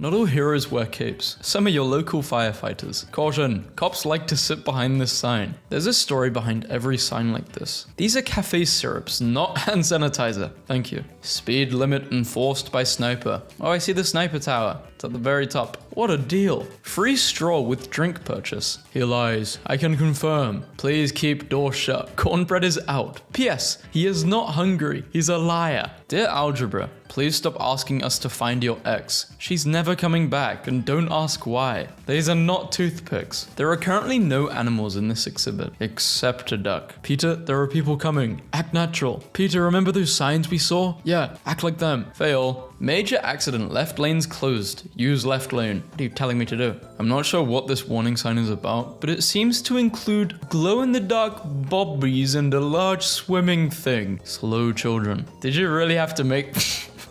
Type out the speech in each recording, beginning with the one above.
Not all heroes wear capes. Some are your local firefighters. Caution, cops like to sit behind this sign. There's a story behind every sign like this. These are cafe syrups, not hand sanitizer. Thank you. Speed limit enforced by sniper. Oh, I see the sniper tower. It's at the very top. What a deal. Free straw with drink purchase. He lies. I can confirm. Please keep door shut. Cornbread is out. P.S. He is not hungry. He's a liar. Dear Algebra, please stop asking us to find your ex. She's never coming back, and don't ask why. These are not toothpicks. There are currently no animals in this exhibit, except a duck. Peter, there are people coming. Act natural. Peter, remember those signs we saw? Yeah, act like them. Fail. Major accident, left lane's closed. Use left lane. What are you telling me to do? I'm not sure what this warning sign is about, but it seems to include glow-in-the-dark bobbies and a large swimming thing. Slow children. Did you really have to make...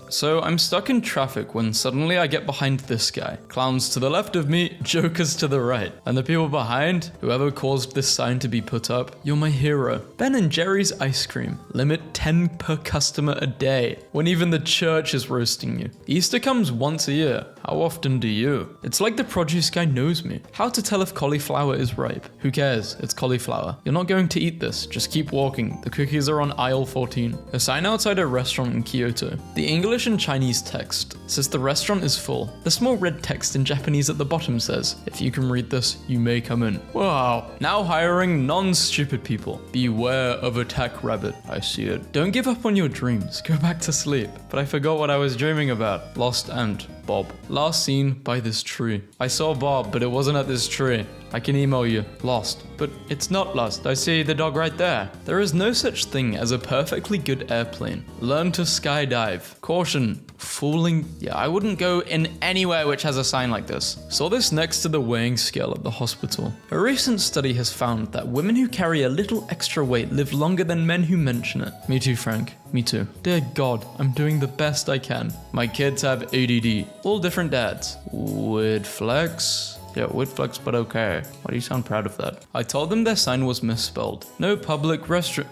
So I'm stuck in traffic when suddenly I get behind this guy. Clowns to the left of me, jokers to the right. And the people behind, whoever caused this sign to be put up, you're my hero. Ben & Jerry's ice cream. Limit 10 per customer a day. When even the church is roasting you. Easter comes once a year. How often do you? It's like the produce guy knows me. How to tell if cauliflower is ripe? Who cares? It's cauliflower. You're not going to eat this. Just keep walking. The cookies are on aisle 14. A sign outside a restaurant in Kyoto. The English and Chinese text says the restaurant is full. The small red text in Japanese at the bottom says, if you can read this, you may come in. Wow. Now hiring non-stupid people. Beware of attack rabbit. I see it. Don't give up on your dreams. Go back to sleep. But I forgot what I was dreaming about. Lost and Bob. Last seen by this tree. I saw Bob, but it wasn't at this tree. I can email you. Lost. But it's not lost. I see the dog right there. There is no such thing as a perfectly good airplane. Learn to skydive. Caution. Fooling. Yeah, I wouldn't go in anywhere which has a sign like this. Saw this next to the weighing scale at the hospital. A recent study has found that women who carry a little extra weight live longer than men who mention it. Me too, Frank. Me too. Dear God, I'm doing the best I can. My kids have ADD. All different dads. Weird flex. Yeah, weird flex, but okay. Why do you sound proud of that? I told them their sign was misspelled. No public restroom.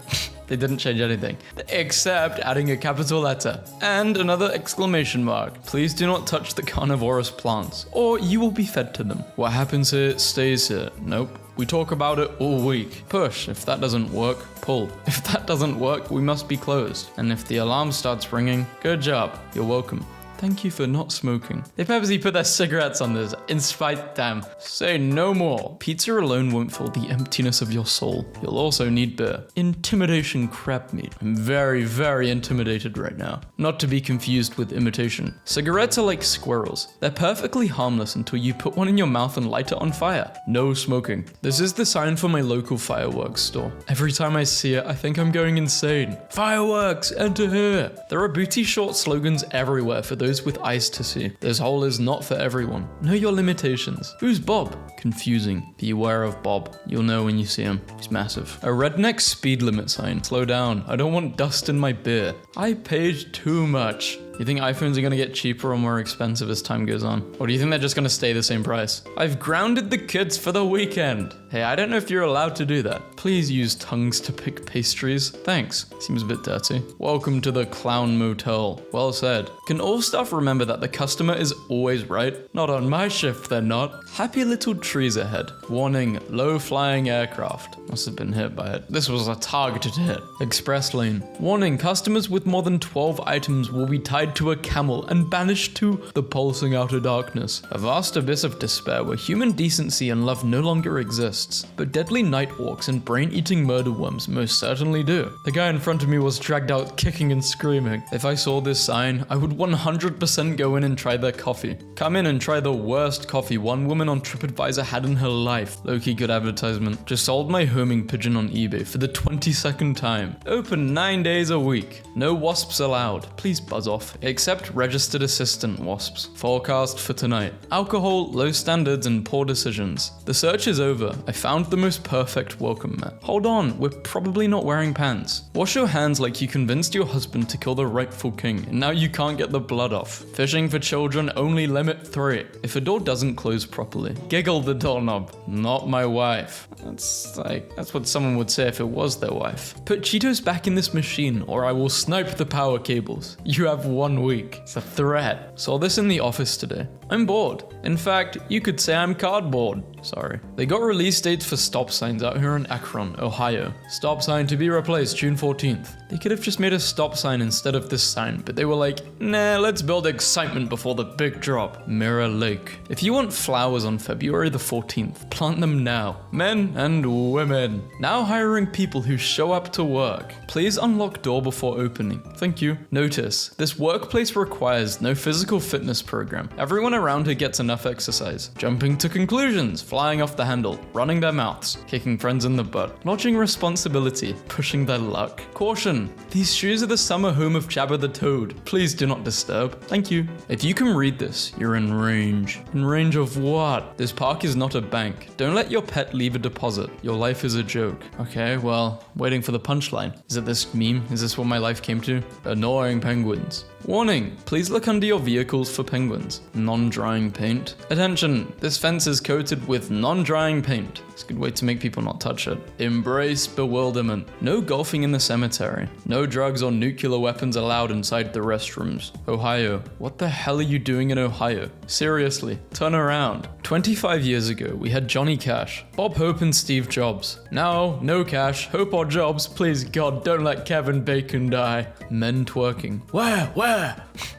They didn't change anything, except adding a capital letter and another exclamation mark. Please do not touch the carnivorous plants, or you will be fed to them. What happens here stays here. Nope. We talk about it all week. Push. If that doesn't work, pull. If that doesn't work, we must be closed. And if the alarm starts ringing, good job. You're welcome. Thank you for not smoking. They purposely put their cigarettes on this, in spite them. Say no more. Pizza alone won't fill the emptiness of your soul. You'll also need beer. Intimidation crab meat. I'm very, very intimidated right now. Not to be confused with imitation. Cigarettes are like squirrels. They're perfectly harmless until you put one in your mouth and light it on fire. No smoking. This is the sign for my local fireworks store. Every time I see it, I think I'm going insane. Fireworks, enter here. There are booty short slogans everywhere for those with eyes to see. This hole is not for everyone. Know your limitations. Who's Bob? Confusing. Beware of Bob. You'll know when you see him. He's massive. A redneck speed limit sign. Slow down. I don't want dust in my beer. I paid too much. You think iPhones are gonna get cheaper or more expensive as time goes on? Or do you think they're just gonna stay the same price? I've grounded the kids for the weekend. Hey, I don't know if you're allowed to do that. Please use tongues to pick pastries. Thanks. Seems a bit dirty. Welcome to the Clown Motel. Well said. Can all staff remember that the customer is always right? Not on my shift, they're not. Happy little trees ahead. Warning, low-flying aircraft. Must have been hit by it. This was a targeted hit. Express lane. Warning, customers with more than 12 items will be tied to a camel and banished to the pulsing outer darkness. A vast abyss of despair where human decency and love no longer exists, but deadly night walks and brain-eating murder worms most certainly do. The guy in front of me was dragged out kicking and screaming. If I saw this sign, I would 100% go in and try their coffee. Come in and try the worst coffee one woman on TripAdvisor had in her life. Low-key good advertisement. Just sold my homing pigeon on eBay for the 22nd time. Open 9 days a week. No wasps allowed. Please buzz off. Except registered assistant wasps. Forecast for tonight. Alcohol, low standards, and poor decisions. The search is over. I found the most perfect welcome mat. Hold on, we're probably not wearing pants. Wash your hands like you convinced your husband to kill the rightful king, and now you can't get the blood off. Fishing for children, only limit 3. If a door doesn't close properly, giggle the doorknob. Not my wife. That's what someone would say if it was their wife. Put Cheetos back in this machine, or I will snipe the power cables. You have 1 week. It's a threat. Saw this in the office today. I'm bored. In fact, you could say I'm cardboard. Sorry. They got release dates for stop signs out here in Akron, Ohio. Stop sign to be replaced June 14th. They could have just made a stop sign instead of this sign, but they were like, nah, let's build excitement before the big drop. Mirror Lake. If you want flowers on February the 14th, plant them now. Men and women. Now hiring people who show up to work. Please unlock door before opening. Thank you. Notice, this workplace requires no physical fitness program. Everyone around here gets enough exercise. Jumping to conclusions, flying off the handle, running their mouths, kicking friends in the butt, lodging responsibility, pushing their luck. Caution, these shoes are the summer home of Jabba the Toad. Please do not disturb. Thank you. If you can read this, you're in range. In range of what? This park is not a bank. Don't let your pet leave a deposit. Your life is a joke. Okay, well, waiting for the punchline. Is it this meme? Is this what my life came to? Annoying penguins. Warning, please look under your vehicles for penguins. Non-drying paint. Attention, this fence is coated with non-drying paint. It's a good way to make people not touch it. Embrace bewilderment. No golfing in the cemetery. No drugs or nuclear weapons allowed inside the restrooms. Ohio. What the hell are you doing in Ohio? Seriously, turn around. 25 years ago, we had Johnny Cash, Bob Hope and Steve Jobs. Now, no Cash, Hope or Jobs, please God, don't let Kevin Bacon die. Men twerking. Where?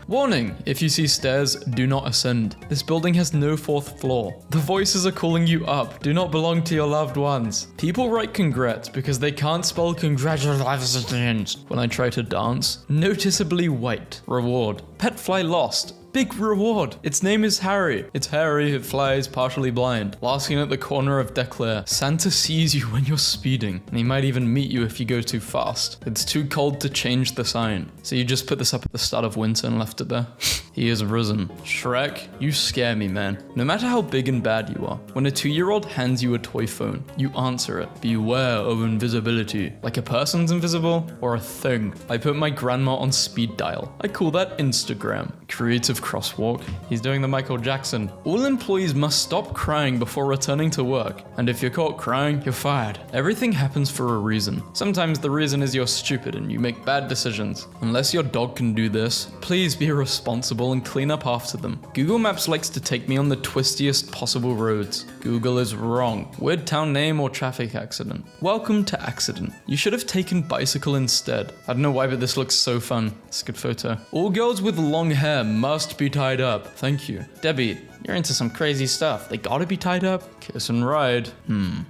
Warning, if you see stairs, do not ascend. This building has no 4th floor. The voices are calling you up. Do not belong to your loved ones. People write congrats because they can't spell congratulations when I try to dance. Noticeably white. Reward. Pet fly lost. Big reward. Its name is Harry. It's hairy, it flies, partially blind. Last seen at the corner of Declare. Santa sees you when you're speeding, and he might even meet you if you go too fast. It's too cold to change the sign, so you just put this up at the start of winter and left it there. He is risen. Shrek, you scare me, man. No matter how big and bad you are, when a 2-year-old hands you a toy phone, you answer it. Beware of invisibility. Like a person's invisible, or a thing. I put my grandma on speed dial. I call that Instagram. Creative crosswalk. He's doing the Michael Jackson. All employees must stop crying before returning to work. And if you're caught crying, you're fired. Everything happens for a reason. Sometimes the reason is you're stupid and you make bad decisions. Unless your dog can do this, please be responsible and clean up after them. Google Maps likes to take me on the twistiest possible roads. Google is wrong. Weird town name or traffic accident. Welcome to accident. You should have taken bicycle instead. I don't know why, but this looks so fun. It's a good photo. All girls with long hair must be tied up. Thank you. Debbie, you're into some crazy stuff. They gotta be tied up? Kiss and ride.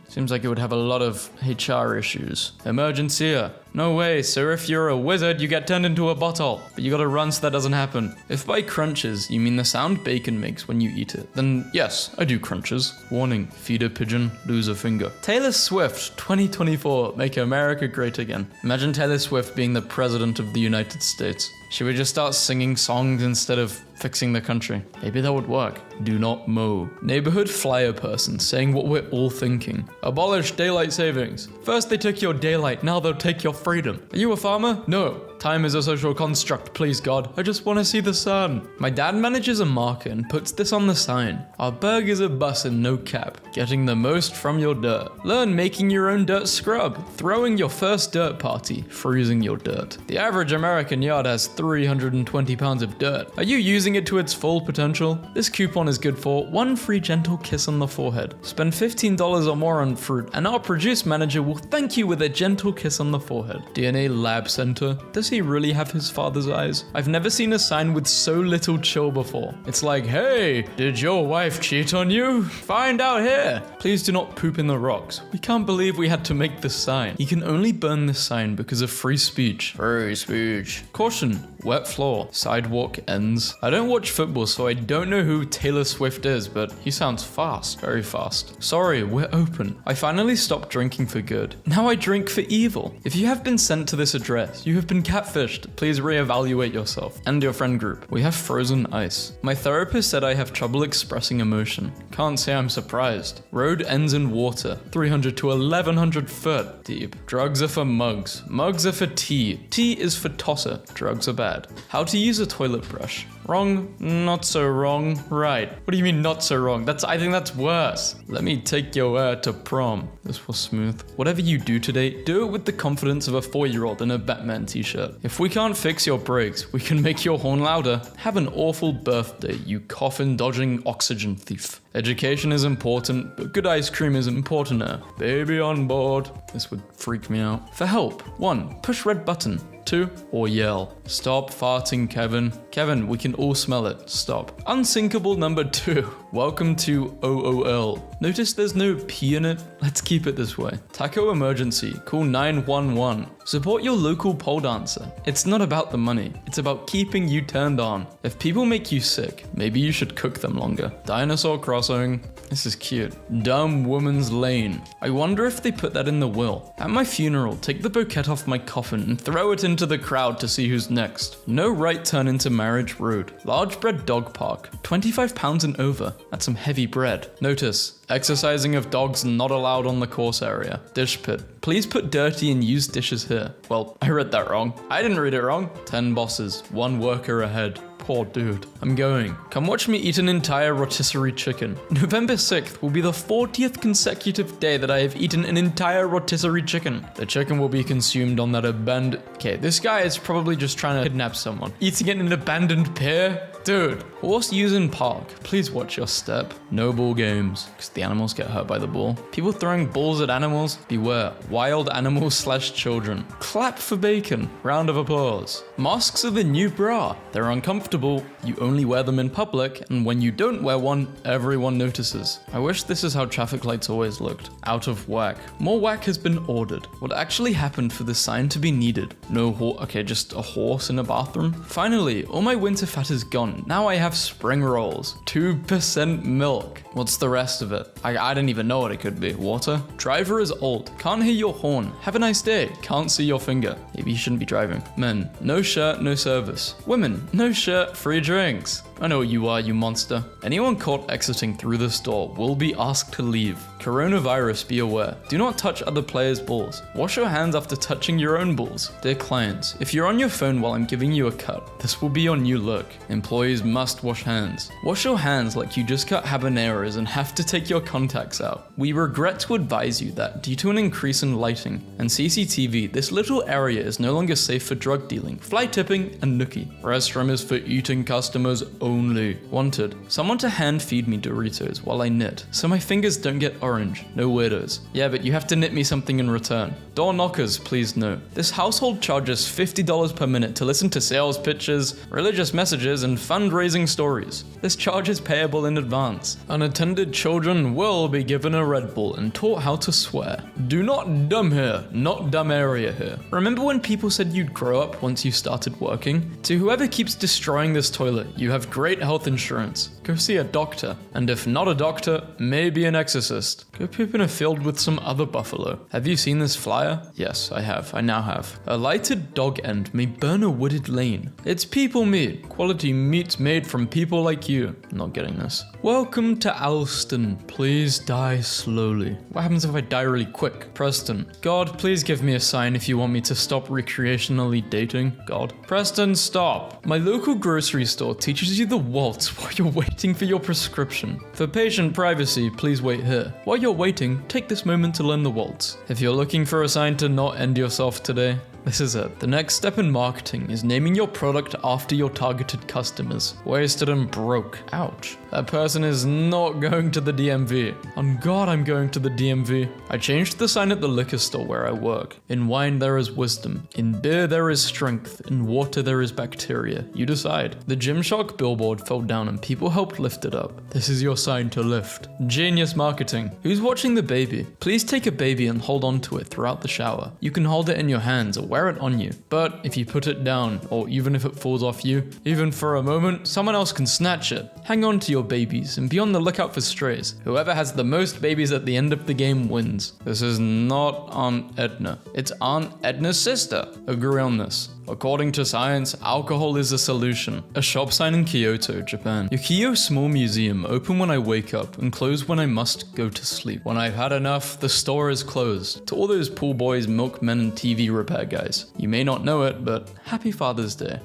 Seems like it would have a lot of HR issues. Emergency. No way, sir. If you're a wizard, you get turned into a bottle. But you gotta run so that doesn't happen. If by crunches you mean the sound bacon makes when you eat it, then yes, I do crunches. Warning, feed a pigeon, lose a finger. Taylor Swift, 2024, make America great again. Imagine Taylor Swift being the president of the United States. Should we just start singing songs instead of fixing the country? Maybe that would work. Do not mow. Neighborhood flyer person saying what we're all thinking. Abolish daylight savings. First they took your daylight, now they'll take your freedom. Are you a farmer? No. Time is a social construct, please God. I just want to see the sun. My dad manages a market and puts this on the sign. Our burgers are bussin', no cap. Getting the most from your dirt. Learn making your own dirt scrub. Throwing your first dirt party. Freezing your dirt. The average American yard has 320 pounds of dirt. Are you using it to its full potential? This coupon is good for 1 free gentle kiss on the forehead. Spend $15 or more on fruit and our produce manager will thank you with a gentle kiss on the forehead. DNA Lab Center. Does he really have his father's eyes? I've never seen a sign with so little chill before. It's like, hey, did your wife cheat on you? Find out here. Please do not poop in the rocks. We can't believe we had to make this sign. You can only burn this sign because of free speech. Free speech. Caution, wet floor, sidewalk ends. I don't watch football, so I don't know who Taylor Swift is, but he sounds fast, very fast. Sorry, we're open. I finally stopped drinking for good. Now I drink for evil. If you have been sent to this address, you have been catfished. Please reevaluate yourself and your friend group. We have frozen ice. My therapist said I have trouble expressing emotion. Can't say I'm surprised. Road ends in water, 300 to 1100 foot deep. Drugs are for mugs. Mugs are for tea. Tea is for tosser. Drugs are bad. How to use a toilet brush. Wrong, not so wrong, right. What do you mean not so wrong? I think that's worse. Let me take your to prom. This was smooth. Whatever you do today, do it with the confidence of a 4-year-old in a Batman t-shirt. If we can't fix your brakes, we can make your horn louder. Have an awful birthday, you coffin-dodging oxygen thief. Education is important, but good ice cream is importanter. Baby on board. This would freak me out. For help, 1. Push red button. 2. Or yell. Stop farting, Kevin. Kevin, we can all smell it. Stop. Unsinkable number 2. Welcome to OOL. Notice there's no P in it? Let's keep it this way. Taco emergency. Call 911. Support your local pole dancer. It's not about the money. It's about keeping you turned on. If people make you sick, maybe you should cook them longer. Dinosaur crossing. This is cute. Dumb woman's lane. I wonder if they put that in the will. At my funeral, take the bouquet off my coffin and throw it into the crowd to see who's next. No right turn into Marriage Road. Large bread dog park. 25 pounds and over. That's some heavy bread. Notice, exercising of dogs not allowed on the course area. Dish pit. Please put dirty and used dishes here. Well, I read that wrong. I didn't read it wrong. 10 bosses, 1 worker ahead. Poor dude. I'm going. Come watch me eat an entire rotisserie chicken. November 6th will be the 40th consecutive day that I have eaten an entire rotisserie chicken. The chicken will be consumed on that abandoned... Okay, this guy is probably just trying to kidnap someone. Eating it in an abandoned pier? Dude. Horse use in park. Please watch your step. No ball games, because the animals get hurt by the ball. People throwing balls at animals? Beware. Wild animals / children. Clap for bacon. Round of applause. Masks are the new bra. They're uncomfortable. You only wear them in public, and when you don't wear one, everyone notices. I wish this is how traffic lights always looked. Out of whack. More whack has been ordered. What actually happened for this sign to be needed? No okay, just a horse in a bathroom? Finally, all my winter fat is gone. Now I have spring rolls. 2% milk. What's the rest of it? I don't even know what it could be. Water? Driver is old. Can't hear your horn. Have a nice day. Can't see your finger. Maybe you shouldn't be driving. Men. No shirt, no service. Women. No shirt, free drinks. I know what you are, you monster. Anyone caught exiting through this door will be asked to leave. Coronavirus, be aware. Do not touch other players' balls. Wash your hands after touching your own balls. Dear clients, if you're on your phone while I'm giving you a cut, this will be your new look. Employees must wash hands. Wash your hands like you just cut habaneros and have to take your contacts out. We regret to advise you that due to an increase in lighting and CCTV, this little area is no longer safe for drug dealing, fly tipping, and nookie. Restroom is for eating customers only. Wanted. Someone to hand feed me Doritos while I knit, so my fingers don't get orange. No weirdos. Yeah, but you have to knit me something in return. Door knockers, please note. This household charges $50 per minute to listen to sales pitches, religious messages, and fundraising stories. This charge is payable in advance. Unattended children will be given a Red Bull and taught how to swear. Do not dumb here, not dumb area here. Remember when people said you'd grow up once you started working? To whoever keeps destroying this toilet, you have great health insurance. Go see a doctor. And if not a doctor, maybe an exorcist. Go poop in a field with some other buffalo. Have you seen this flyer? Yes, I have. I now have. A lighted dog end may burn a wooded lane. It's people meat. Quality meats made from people like you. I'm not getting this. Welcome to Alston. Please die slowly. What happens if I die really quick? Preston. God, please give me a sign if you want me to stop recreationally dating. God. Preston, stop. My local grocery store teaches you the waltz while you're waiting for your prescription. For patient privacy, please wait here. While you're waiting, take this moment to learn the waltz. If you're looking for a sign to not end yourself today, this is it. The next step in marketing is naming your product after your targeted customers. Wasted and broke. Ouch. That person is not going to the DMV. On God, I'm going to the DMV. I changed the sign at the liquor store where I work. In wine there is wisdom. In beer there is strength. In water there is bacteria. You decide. The Gymshark billboard fell down and people helped lift it up. This is your sign to lift. Genius marketing. Who's watching the baby? Please take a baby and hold on to it throughout the shower. You can hold it in your hands or wear it on you. But if you put it down, or even if it falls off you, even for a moment, someone else can snatch it. Hang on to your babies and be on the lookout for strays. Whoever has the most babies at the end of the game wins. This is not Aunt Edna. It's Aunt Edna's sister. Agree on this. According to science, alcohol is a solution. A shop sign in Kyoto, Japan. Yukio Small Museum, open when I wake up and close when I must go to sleep. When I've had enough, the store is closed. To all those pool boys, milkmen, and TV repair guys. You may not know it, but happy Father's Day.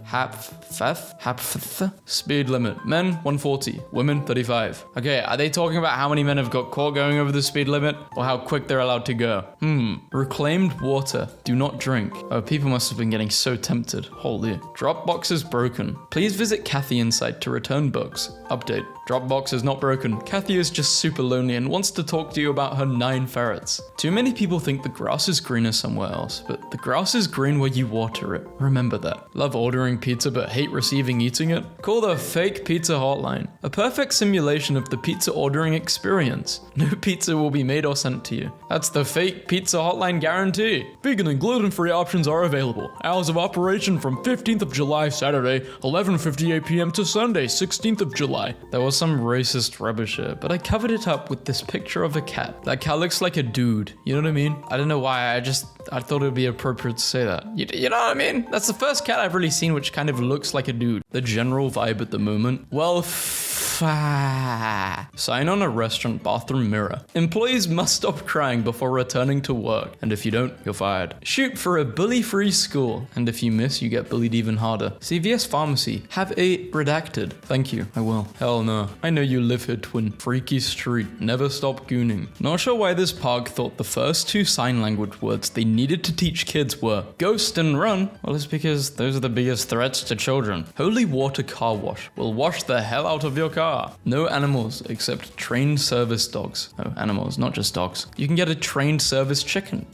Speed limit. Men, 140. Women, 35. Okay, are they talking about how many men have got caught going over the speed limit? Or how quick they're allowed to go? Reclaimed water. Do not drink. Oh, people must have been getting so tempted. Holy. Dropbox is broken. Please visit Kathy Inside to return books. Update. Dropbox is not broken. Kathy is just super lonely and wants to talk to you about her 9 ferrets. Too many people think the grass is greener somewhere else, but the grass is green where you water it. Remember that. Love ordering pizza but hate eating it? Call the fake pizza hotline. A perfect simulation of the pizza ordering experience. No pizza will be made or sent to you. That's the fake pizza hotline guarantee. Vegan and gluten-free options are available. Hours of operation from 15th of July, Saturday, 11:58 p.m. to Sunday, 16th of July. There was some racist rubbish here, but I covered it up with this picture of a cat. That cat looks like a dude. You know what I mean? I don't know why, I thought it would be appropriate to say that. You know what I mean? That's the first cat I've really seen which kind of looks like a dude. The general vibe at the moment. Well, sign on a restaurant bathroom mirror. Employees must stop crying before returning to work. And if you don't, you're fired. Shoot for a bully-free school. And if you miss, you get bullied even harder. CVS Pharmacy. Have a redacted. Thank you. I will. Hell no. I know you live here, twin. Freaky street. Never stop gooning. Not sure why this park thought the first 2 sign language words they needed to teach kids were ghost and run. Well, it's because those are the biggest threats to children. Holy water car wash will wash the hell out of your car. No animals except trained service dogs. Oh, animals, not just dogs. You can get a trained service chicken.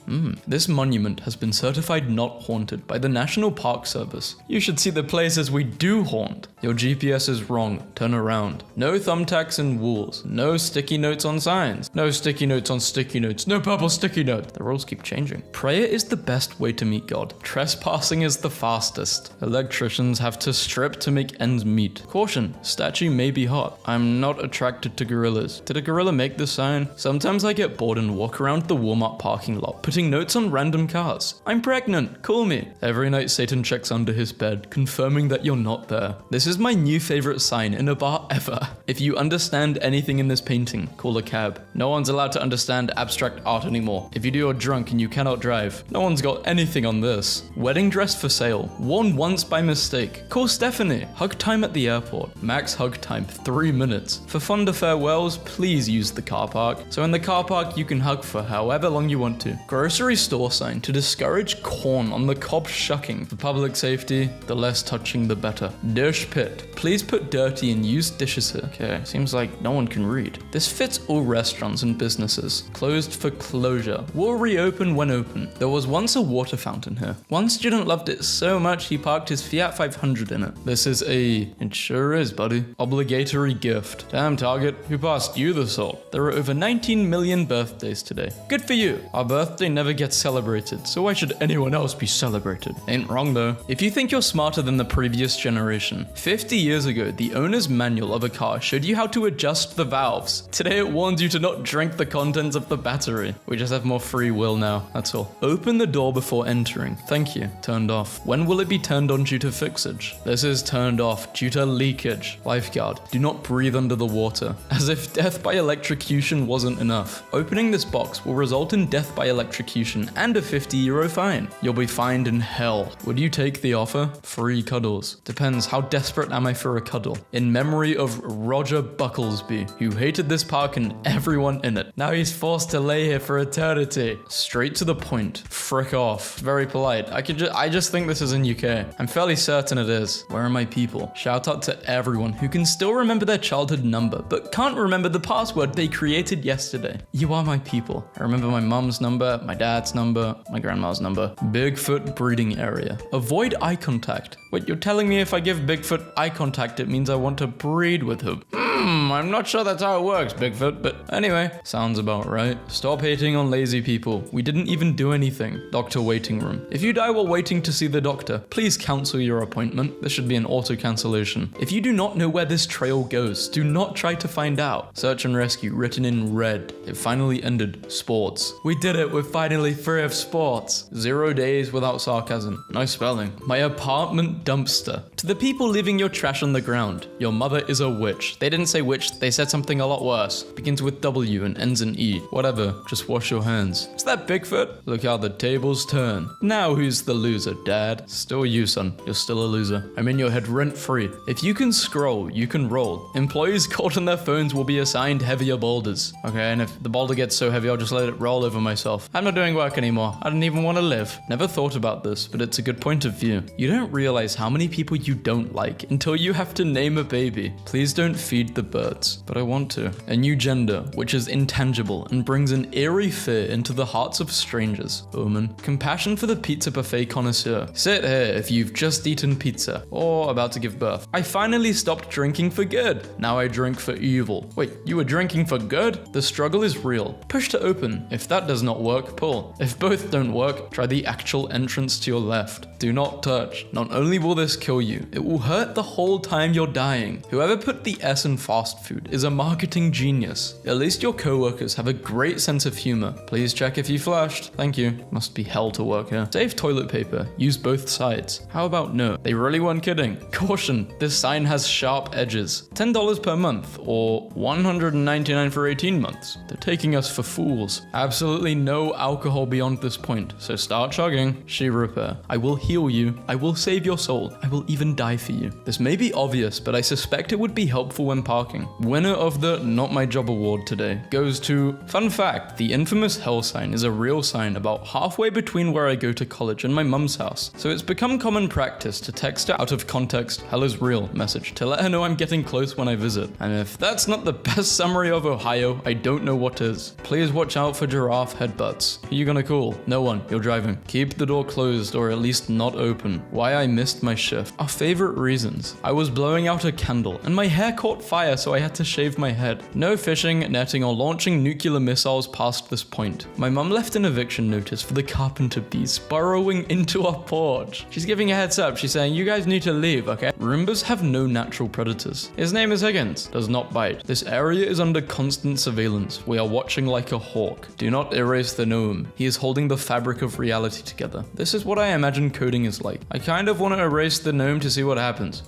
This monument has been certified not haunted by the National Park Service. You should see the places we do haunt. Your GPS is wrong. Turn around. No thumbtacks and walls. No sticky notes on signs. No sticky notes on sticky notes. No purple sticky note. The rules keep changing. Prayer is the best way to meet God. Trespassing is the fastest. Electricians have to strip to make ends meet. Caution, statue may be hot. I'm not attracted to gorillas. Did a gorilla make this sign? Sometimes I get bored and walk around the Walmart parking lot, putting notes on random cars. I'm pregnant, call me. Every night Satan checks under his bed, confirming that you're not there. This is my new favorite sign in a bar ever. If you understand anything in this painting, call a cab. No one's allowed to understand abstract art anymore. If you do, you're drunk and you cannot drive. No one's got anything on this. Wedding dress for sale. Worn once by mistake. Call Stephanie. Hug time at the airport. Max hug time 3 minutes. For fonder farewells, please use the car park. So in the car park, you can hug for however long you want to. Grocery store sign to discourage corn on the cob shucking. For public safety, the less touching the better. Dish pit. Please put dirty and used dishes here. Okay, seems like no one can read. This fits all restaurants and businesses. Closed for closure. Will reopen when open. There was once a water fountain here. One student loved it so much he parked his Fiat 500 in it. This is it sure is, buddy. Obligatory gift. Damn, Target, who passed you the salt? There are over 19 million birthdays today. Good for you. Our birthday never gets celebrated, so why should anyone else be celebrated? Ain't wrong though. If you think you're smarter than the previous generation, 50 years ago, the owner's manual of a car showed you how to adjust the valves. Today it warns you to not drink the contents of the battery. We just have more free will now, that's all. Open the door before entering. Thank you. Turned off. When will it be turned on due to fixage? This is turned off due to leakage. Lifeguard. Do not breathe under the water. As if death by electrocution wasn't enough. Opening this box will result in death by electrocution and a €50 fine. You'll be fined in hell. Would you take the offer? Free cuddles. Depends, how desperate am I for a cuddle? In memory of Roger Bucklesby, who hated this park and everyone in it. Now he's forced to lay here for eternity. Straight to the point. Frick off. Very polite. I just think this is in UK. I'm fairly certain it is. Where are my people? Shout out to everyone who can still remember their childhood number, but can't remember the password they created yesterday. You are my people. I remember my mum's number, my dad's number, my grandma's number. Bigfoot breeding area. Avoid eye contact. Wait, you're telling me if I give Bigfoot eye contact, it means I want to breed with him? I'm not sure that's how it works, Bigfoot, but anyway, sounds about right. Stop hating on lazy people. We didn't even do anything. Doctor waiting room. If you die while waiting to see the doctor, please cancel your appointment. This should be an auto cancellation. If you do not know where this trail goes, do not try to find out. Search and rescue written in red. It finally ended. Sports. We did it. We're finally free of sports. 0 days without sarcasm. Nice spelling. My apartment dumpster. To the people leaving your trash on the ground, your mother is a witch. They didn't say witch, they said something a lot worse. Begins with W and ends in E. Whatever, just wash your hands. Is that Bigfoot? Look how the tables turn. Now who's the loser, Dad? Still you, son. You're still a loser. I'm in your head rent-free. If you can scroll, you can roll. Employees caught on their phones will be assigned heavier boulders. Okay, and if the boulder gets so heavy, I'll just let it roll over myself. I'm not doing work anymore. I don't even want to live. Never thought about this, but it's a good point of view. You don't realize how many people you don't like until you have to name a baby. Please don't feed the birds, but I want to. A new gender, which is intangible and brings an eerie fear into the hearts of strangers. Omen. Compassion for the pizza buffet connoisseur. Sit here if you've just eaten pizza or about to give birth. I finally stopped drinking for good. Now I drink for evil. Wait, you were drinking for good? The struggle is real. Push to open. If that does not work, pull. If both don't work, try the actual entrance to your left. Do not touch. Not only will this kill you, it will hurt the whole time you're dying. Whoever put the S in fast food is a marketing genius. At least your coworkers have a great sense of humor. Please check if you flushed. Thank you. Must be hell to work here. Save toilet paper. Use both sides. How about no? They really weren't kidding. Caution, this sign has sharp edges. $10 per month or $199 for 18 months. They're taking us for fools. Absolutely no alcohol beyond this point, so start chugging. She repair. I will heal you. I will save your soul. I will even die for you. This may be obvious, but I suspect it would be helpful when parking. Winner of the Not My Job award today goes to... Fun fact, the infamous hell sign is a real sign about halfway between where I go to college and my mum's house. So it's become common practice to text her out of context hell is real message to let her know I'm getting close when I visit. And if that's not the best summary of Ohio, I don't know what is. Please watch out for giraffe headbutts. Who you gonna call? No one. You're driving. Keep the door closed or at least not open. Why I missed my shift. Our favorite reasons. I was blowing out a candle and my hair caught fire, so I had to shave my head. No fishing, netting, or launching nuclear missiles past this point. My mum left an eviction notice for the carpenter bees burrowing into our porch. She's giving a heads up. She's saying, you guys need to leave, okay? Roombas have no natural predators. His name is Higgins. Does not bite. This area is under constant surveillance. We are watching like a hawk. Do not erase the gnome. He is holding the fabric of reality together. This is what I imagine coding is like. I kind of want to erase the gnome to see what happens.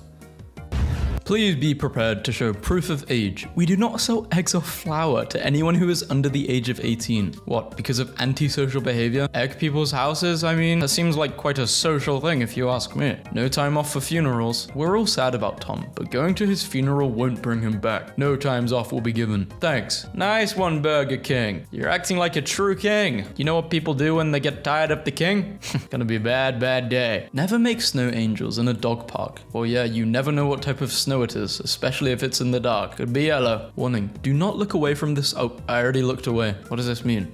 Please be prepared to show proof of age. We do not sell eggs or flour to anyone who is under the age of 18. What, because of antisocial behavior? Egg people's houses? I mean, that seems like quite a social thing if you ask me. No time off for funerals. We're all sad about Tom, but going to his funeral won't bring him back. No times off will be given. Thanks. Nice one, Burger King. You're acting like a true king. You know what people do when they get tired of the king? Gonna be a bad day. Never make snow angels in a dog park. Well, yeah, you never know what type of snow it is, especially if it's in the dark. Could be yellow. Warning, do not look away from this. Oh, I already looked away. What does this mean?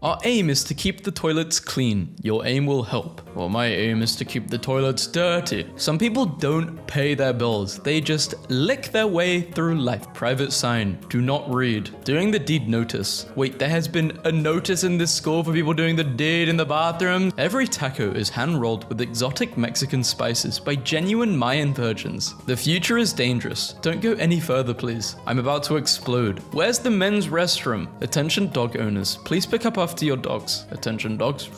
Our aim is to keep the toilets clean. Your aim will help. Well, my aim is to keep the toilets dirty. Some people don't pay their bills. They just lick their way through life. Private sign, do not read. Doing the deed notice. Wait, there has been a notice in this school for people doing the deed in the bathroom? Every taco is hand-rolled with exotic Mexican spices by genuine Mayan virgins. The future is dangerous. Don't go any further, please. I'm about to explode. Where's the men's restroom? Attention dog owners, please pick up after your dogs. Attention dogs.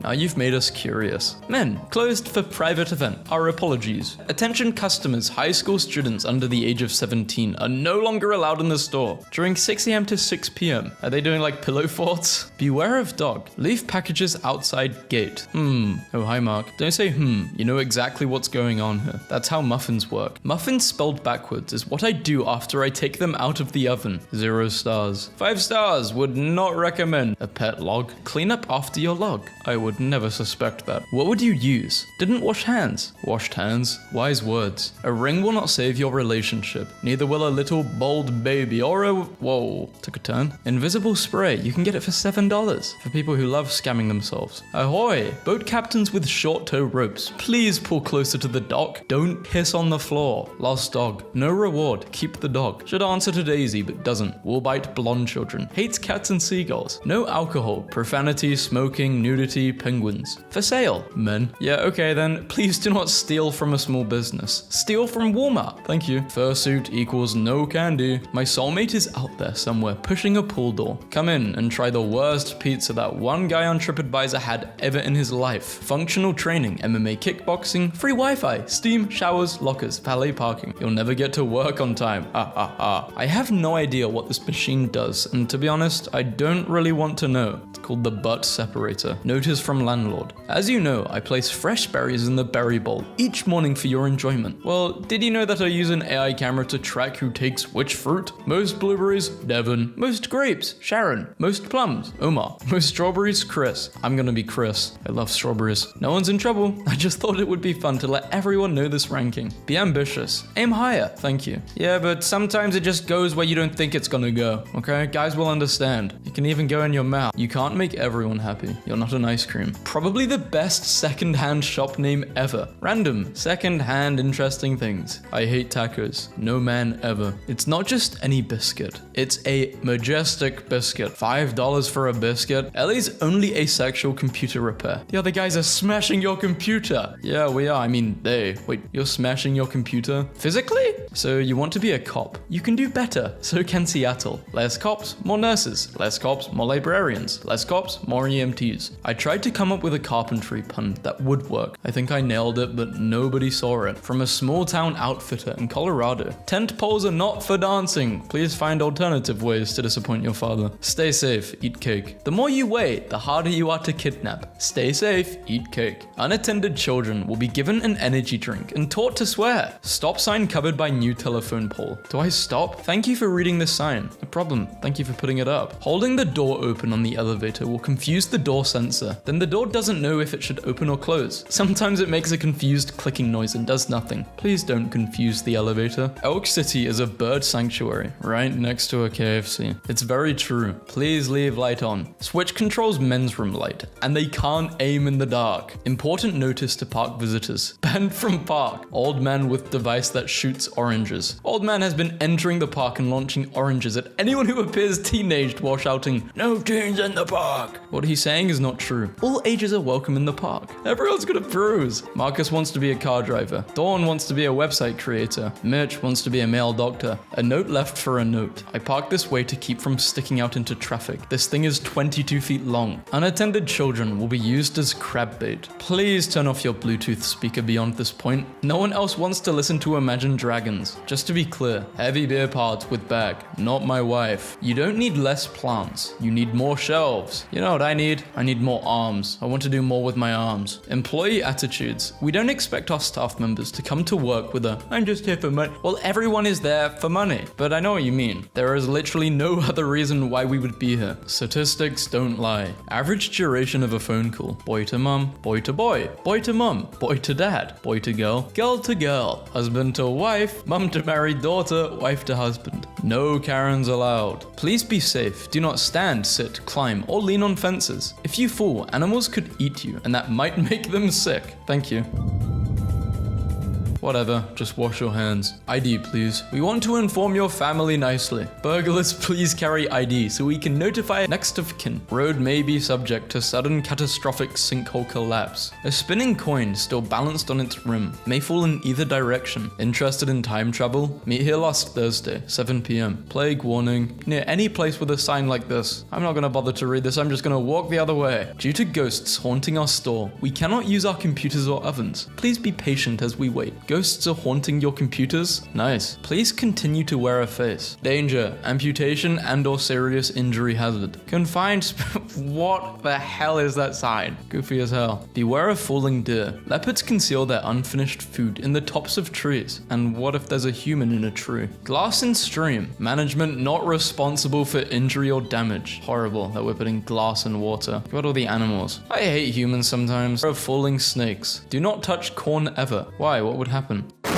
Now you've made us curious. Men, closed for private event. Our apologies. Attention customers, high school students under the age of 17 are no longer allowed in the store during 6 a.m. to 6 p.m. Are they doing like pillow forts? Beware of dog. Leave packages outside gate. Oh, hi Mark. Don't say you know exactly what's going on here. That's how muffins work. Muffins spelled backwards is what I do after I take them out of the oven. 0 stars. 5 stars. Would not recommend. A pet pet log. Clean up after your log. I would never suspect that. What would you use? Didn't wash hands. Washed hands. Wise words. A ring will not save your relationship. Neither will a little bold baby or a... Whoa, took a turn. Invisible spray. You can get it for $7 for people who love scamming themselves. Ahoy! Boat captains with short tow ropes. Please pull closer to the dock. Don't piss on the floor. Lost dog. No reward. Keep the dog. Should answer to Daisy, but doesn't. Will bite blonde children. Hates cats and seagulls. No alcohol. Profanity, smoking, nudity, penguins. For sale. Men. Yeah, okay then. Please do not steal from a small business. Steal from Walmart. Thank you. Fursuit equals no candy. My soulmate is out there somewhere pushing a pool door. Come in and try the worst pizza that one guy on TripAdvisor had ever in his life. Functional training, MMA kickboxing, free Wi-Fi, Steam, showers, lockers, valet parking. You'll never get to work on time. I have no idea what this machine does, and to be honest, I don't really want to know. It's called the butt separator. Notice from landlord. As you know, I place fresh berries in the berry bowl each morning for your enjoyment. Well, did you know that I use an AI camera to track who takes which fruit? Most blueberries, Devon. Most grapes, Sharon. Most plums, Omar. Most strawberries, Chris. I'm gonna be Chris. I love strawberries. No one's in trouble. I just thought it would be fun to let everyone know this ranking. Be ambitious. Aim higher. Thank you. Yeah, but sometimes it just goes where you don't think it's gonna go, okay? Guys will understand. It can even go in your mouth. You can't make everyone happy. You're not an ice cream. Probably the best second-hand shop name ever. Random. Second-hand interesting things. I hate tacos. No man ever. It's not just any biscuit. It's a majestic biscuit. $5 for a biscuit. Ellie's only asexual computer repair. The other guys are smashing your computer. Yeah, we are. I mean, they. Wait, you're smashing your computer? Physically? So you want to be a cop. You can do better. So can Seattle. Less cops, more nurses. Less cops, more librarians. Less cops, more EMTs. I tried to come up with a carpentry pun that would work. I think I nailed it, but nobody saw it. From a small town outfitter in Colorado. Tent poles are not for dancing. Please find alternative ways to disappoint your father. Stay safe, eat cake. The more you weigh, the harder you are to kidnap. Stay safe, eat cake. Unattended children will be given an energy drink and taught to swear. Stop sign covered by new telephone pole. Do I stop? Thank you for reading this sign. No problem. Thank you for putting it up. Holding the door open on the elevator will confuse the door sensor. Then the door doesn't know if it should open or close. Sometimes it makes a confused clicking noise and does nothing. Please don't confuse the elevator. Elk City is a bird sanctuary right next to a KFC. It's very true. Please leave light on. Switch controls men's room light, and they can't aim in the dark. Important notice to park visitors. Banned from park. Old man with device that shoots oranges. Old man has been entering the park and launching oranges at anyone who appears teenaged while shouting, "No teens in the park." What he's saying is not true. All ages are welcome in the park. Everyone's gonna bruise. Marcus wants to be a car driver. Dawn wants to be a website creator. Mitch wants to be a male doctor. A note left for a note. I parked this way to keep from sticking out into traffic. This thing is 22 feet long. Unattended children will be used as crab bait. Please turn off your Bluetooth speaker beyond this point. No one else wants to listen to Imagine Dragons. Just to be clear, heavy beer parts with bag, not my wife. You don't need less plants. You need more shelves. You know what I need? I need more arms. I want to do more with my arms. Employee attitudes. We don't expect our staff members to come to work with a, "I'm just here for money." Well, everyone is there for money. But I know what you mean. There is literally no other reason why we would be here. Statistics don't lie. Average duration of a phone call. Boy to mum, boy to boy, boy to mum, boy to dad, boy to girl to girl, husband to wife, mum to married daughter, wife to husband. No Karens allowed. Please be safe. Do not stand, sit, climb, or lean on fences. If you fall, animals could eat you, and that might make them sick. Thank you. Whatever, just wash your hands. ID, please. We want to inform your family nicely. Burglars, please carry ID so we can notify next of kin. Road may be subject to sudden catastrophic sinkhole collapse. A spinning coin still balanced on its rim may fall in either direction. Interested in time travel? Meet here last Thursday, 7 p.m. Plague warning. Near any place with a sign like this. I'm not gonna bother to read this, I'm just gonna walk the other way. Due to ghosts haunting our store, we cannot use our computers or ovens. Please be patient as we wait. Ghosts are haunting your computers? Nice. Please continue to wear a face. Danger, amputation and or serious injury hazard. Confined what the hell is that sign? Goofy as hell. Beware of falling deer. Leopards conceal their unfinished food in the tops of trees. And what if there's a human in a tree? Glass in stream. Management not responsible for injury or damage. Horrible that we're putting glass in water. What are the animals? I hate humans sometimes. Of falling snakes. Do not touch corn ever. Why? What would happen?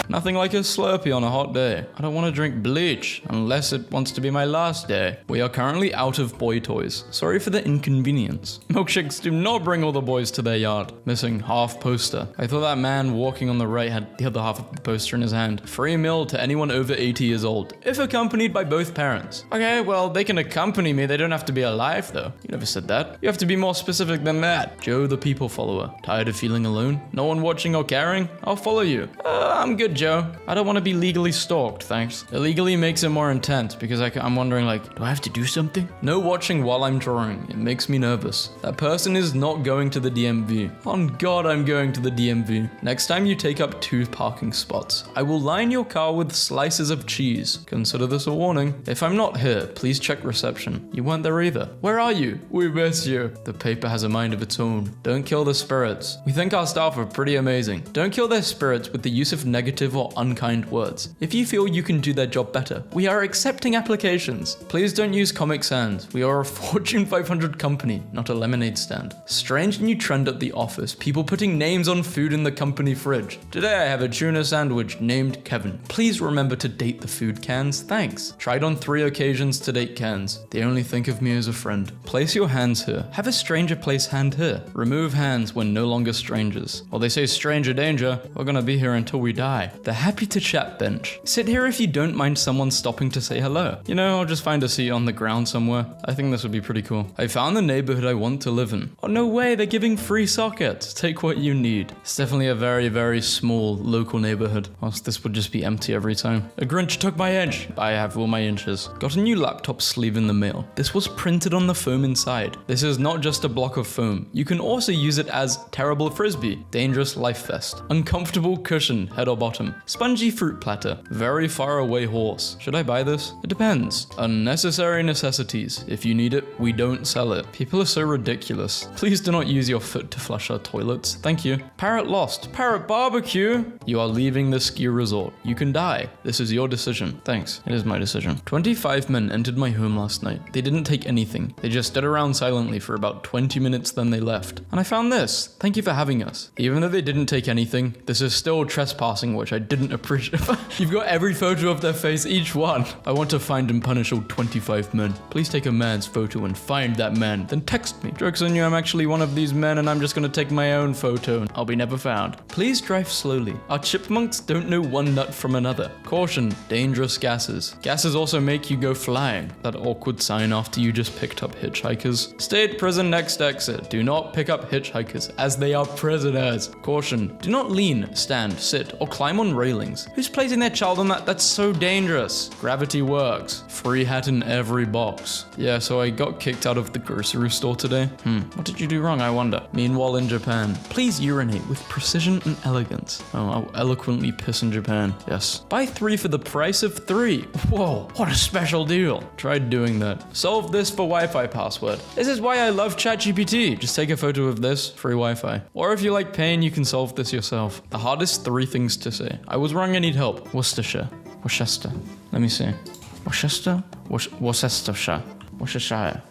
Nothing like a Slurpee on a hot day. I don't want to drink bleach, unless it wants to be my last day. We are currently out of boy toys. Sorry for the inconvenience. Milkshakes do not bring all the boys to their yard. Missing half poster. I thought that man walking on the right had the other half of the poster in his hand. Free meal to anyone over 80 years old, if accompanied by both parents. Okay, well, they can accompany me. They don't have to be alive, though. You never said that. You have to be more specific than that. Joe the people follower. Tired of feeling alone? No one watching or caring? I'll follow you. I'm good, Joe. I don't want to be legally stalked, thanks. Illegally makes it more intense because I'm wondering like, do I have to do something? No watching while I'm drawing. It makes me nervous. That person is not going to the DMV. On God, I'm going to the DMV. Next time you take up 2 parking spots, I will line your car with slices of cheese. Consider this a warning. If I'm not here, please check reception. You weren't there either. Where are you? We miss you. The paper has a mind of its own. Don't kill the spirits. We think our staff are pretty amazing. Don't kill their spirits with the use of negative or unkind words. If you feel you can do their job better, we are accepting applications. Please don't use Comic Sans. We are a Fortune 500 company, not a lemonade stand. Strange new trend at the office. People putting names on food in the company fridge. Today I have a tuna sandwich named Kevin. Please remember to date the food cans. Thanks. Tried on 3 occasions to date cans. They only think of me as a friend. Place your hands here. Have a stranger place hand here. Remove hands when no longer strangers. Well, they say stranger danger. We're gonna be here until we die. The happy to chat bench. Sit here if you don't mind someone stopping to say hello. You know, I'll just find a seat on the ground somewhere. I think this would be pretty cool. I found the neighborhood I want to live in. Oh, no way, they're giving free sockets. Take what you need. It's definitely a very, very small local neighborhood. Whilst this would just be empty every time. A Grinch took my inch. I have all my inches. Got a new laptop sleeve in the mail. This was printed on the foam inside. This is not just a block of foam. You can also use it as terrible frisbee, dangerous life vest, uncomfortable cushion, head or bottom, spongy fruit platter, very far away horse. Should I buy this? It depends. Unnecessary necessities. If you need it, we don't sell it. People are so ridiculous. Please do not use your foot to flush our toilets. Thank you. Parrot lost. Parrot barbecue. You are leaving the ski resort. You can die. This is your decision. Thanks. It is my decision. 25 men entered my home last night. They didn't take anything. They just stood around silently for about 20 minutes, then they left. And I found this. Thank you for having us. Even though they didn't take anything, this is still trespassing, which I didn't appreciate. You've got every photo of their face, each one. I want to find and punish all 25 men. Please take a man's photo and find that man, then text me. Joke's on you, I'm actually one of these men and I'm just gonna take my own photo and I'll be never found. Please drive slowly. Our chipmunks don't know one nut from another. Caution, dangerous gases. Gases also make you go flying. That awkward sign after you just picked up hitchhikers. State prison next exit. Do not pick up hitchhikers as they are prisoners. Caution, do not lean, stand, sit, or climb on railings. Who's placing their child on that? That's so dangerous. Gravity works. Free hat in every box. Yeah, so I got kicked out of the grocery store today. What did you do wrong, I wonder? Meanwhile in Japan, please urinate with precision and elegance. Oh, I'll eloquently piss in Japan. Yes. Buy 3 for the price of 3. Whoa, what a special deal. Tried doing that. Solve this for Wi-Fi password. This is why I love ChatGPT. Just take a photo of this, free Wi-Fi. Or if you like pain, you can solve this yourself. The hardest 3 things to say. I was wrong, I need help. Worcestershire. Worcester. Let me see. Worcester? Worcestershire. Worcestershire.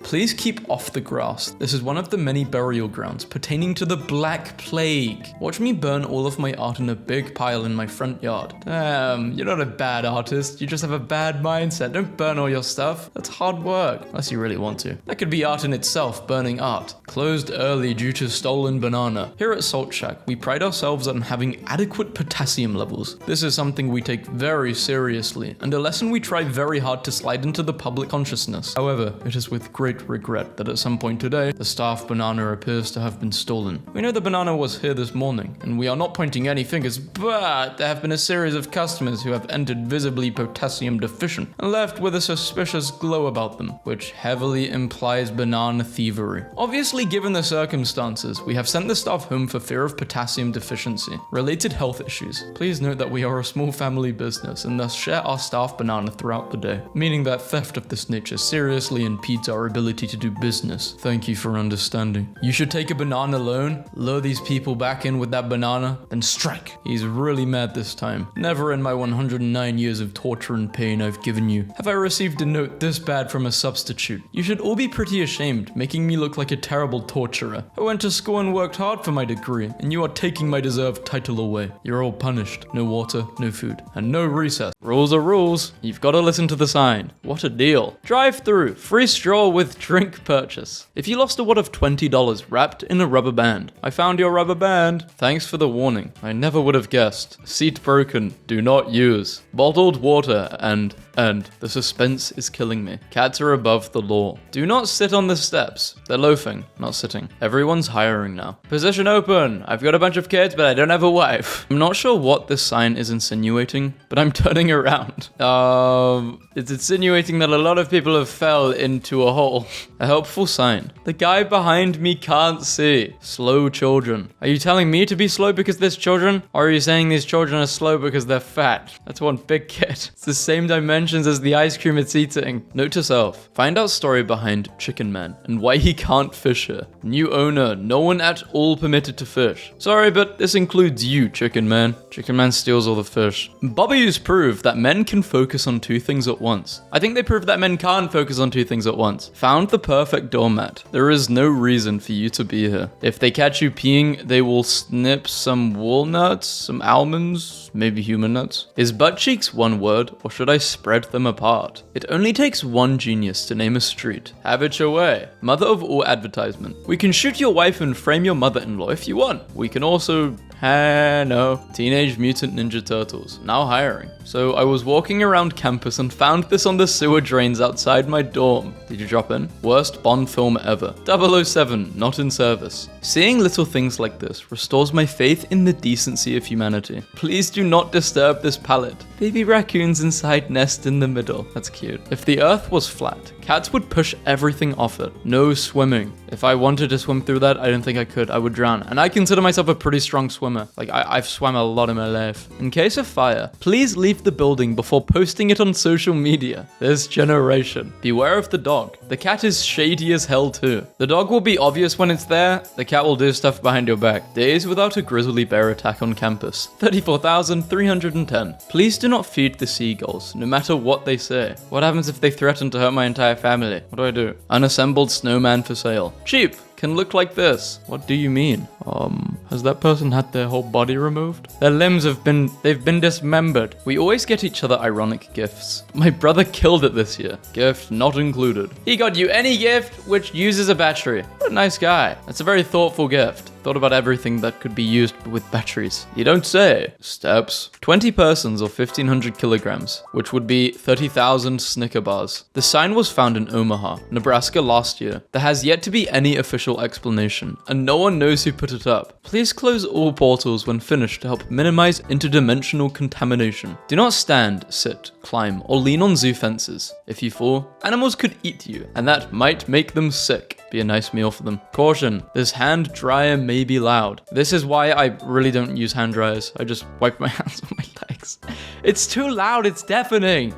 Please keep off the grass. This is one of the many burial grounds pertaining to the Black Plague. Watch me burn all of my art in a big pile in my front yard. Damn, you're not a bad artist. You just have a bad mindset. Don't burn all your stuff. That's hard work, unless you really want to. That could be art in itself, burning art. Closed early due to stolen banana. Here at Salt Shack, we pride ourselves on having adequate potassium levels. This is something we take very seriously, and a lesson we try very hard to slide into the public consciousness. However, it is with great regret that at some point today, the staff banana appears to have been stolen. We know the banana was here this morning, and we are not pointing any fingers, but there have been a series of customers who have entered visibly potassium deficient and left with a suspicious glow about them, which heavily implies banana thievery. Obviously, given the circumstances, we have sent the staff home for fear of potassium deficiency, related health issues. Please note that we are a small family business and thus share our staff banana throughout the day, meaning that theft of this nature seriously impedes our ability to do business. Thank you for understanding. You should take a banana loan, lure these people back in with that banana, then strike. He's really mad this time. Never in my 109 years of torture and pain I've given you have I received a note this bad from a substitute. You should all be pretty ashamed, making me look like a terrible torturer. I went to school and worked hard for my degree, and you are taking my deserved title away. You're all punished. No water, no food, and no recess. Rules are rules. You've got to listen to the sign. What a deal. Drive through. Free stroll with drink purchase. If you lost a wad of $20 wrapped in a rubber band. I found your rubber band. Thanks for the warning. I never would have guessed. Seat broken. Do not use. Bottled water and the suspense is killing me. Cats are above the law. Do not sit on the steps. They're loafing, not sitting. Everyone's hiring now. Position open. I've got a bunch of kids, but I don't have a wife. I'm not sure what this sign is insinuating, but I'm turning around. It's insinuating that a lot of people have fell into a hole. A helpful sign. The guy behind me can't see. Slow children. Are you telling me to be slow because there's children? Or are you saying these children are slow because they're fat? That's one big kid. It's the same dimensions as the ice cream it's eating. Note to self. Find out story behind Chicken Man and why he can't fish here. New owner. No one at all permitted to fish. Sorry, but this includes you, Chicken Man. Chicken Man steals all the fish. Bobbies prove that men can focus on two things at once. I think they prove that men can't focus on two things at once. Found the perfect doormat. There is no reason for you to be here. If they catch you peeing, they will snip some walnuts, some almonds, maybe human nuts. Is butt cheeks one word, or should I spread them apart? It only takes one genius to name a street. Have it your way. Mother of all advertisement. We can shoot your wife and frame your mother-in-law if you want. We can also... no. Teenage Mutant Ninja Turtles. Now hiring. So I was walking around campus and found this on the sewer drains outside my dorm. Did you drop in? Worst Bond film ever. 007, not in service. Seeing little things like this restores my faith in the decency of humanity. Please do not disturb this palette. Baby raccoons inside nest in the middle. That's cute. If the earth was flat, cats would push everything off it. No swimming. If I wanted to swim through that, I don't think I could. I would drown. And I consider myself a pretty strong swimmer. Like, I've swam a lot in my life. In case of fire, please leave the building before posting it on social media. This generation. Beware of the dog. The cat is shady as hell too. The dog will be obvious when it's there. The cat will do stuff behind your back. Days without a grizzly bear attack on campus. 34,310. Please do not feed the seagulls, no matter what they say. What happens if they threaten to hurt my entire family? What do I do? Unassembled snowman for sale. Cheap. Can look like this. What do you mean? Has that person had their whole body removed? Their limbs they've been dismembered. We always get each other ironic gifts. My brother killed it this year. Gift not included. He got you any gift which uses a battery. What a nice guy. That's a very thoughtful gift. Thought about everything that could be used with batteries. You don't say. Steps. 20 persons or 1,500 kilograms, which would be 30,000 Snicker bars. The sign was found in Omaha, Nebraska last year. There has yet to be any official explanation, and no one knows who put it up. Please close all portals when finished to help minimize interdimensional contamination. Do not stand, sit, climb, or lean on zoo fences. If you fall, animals could eat you, and that might make them sick. Be a nice meal for them. Caution, this hand dryer may be loud. This is why I really don't use hand dryers. I just wipe my hands on my legs. It's too loud, it's deafening.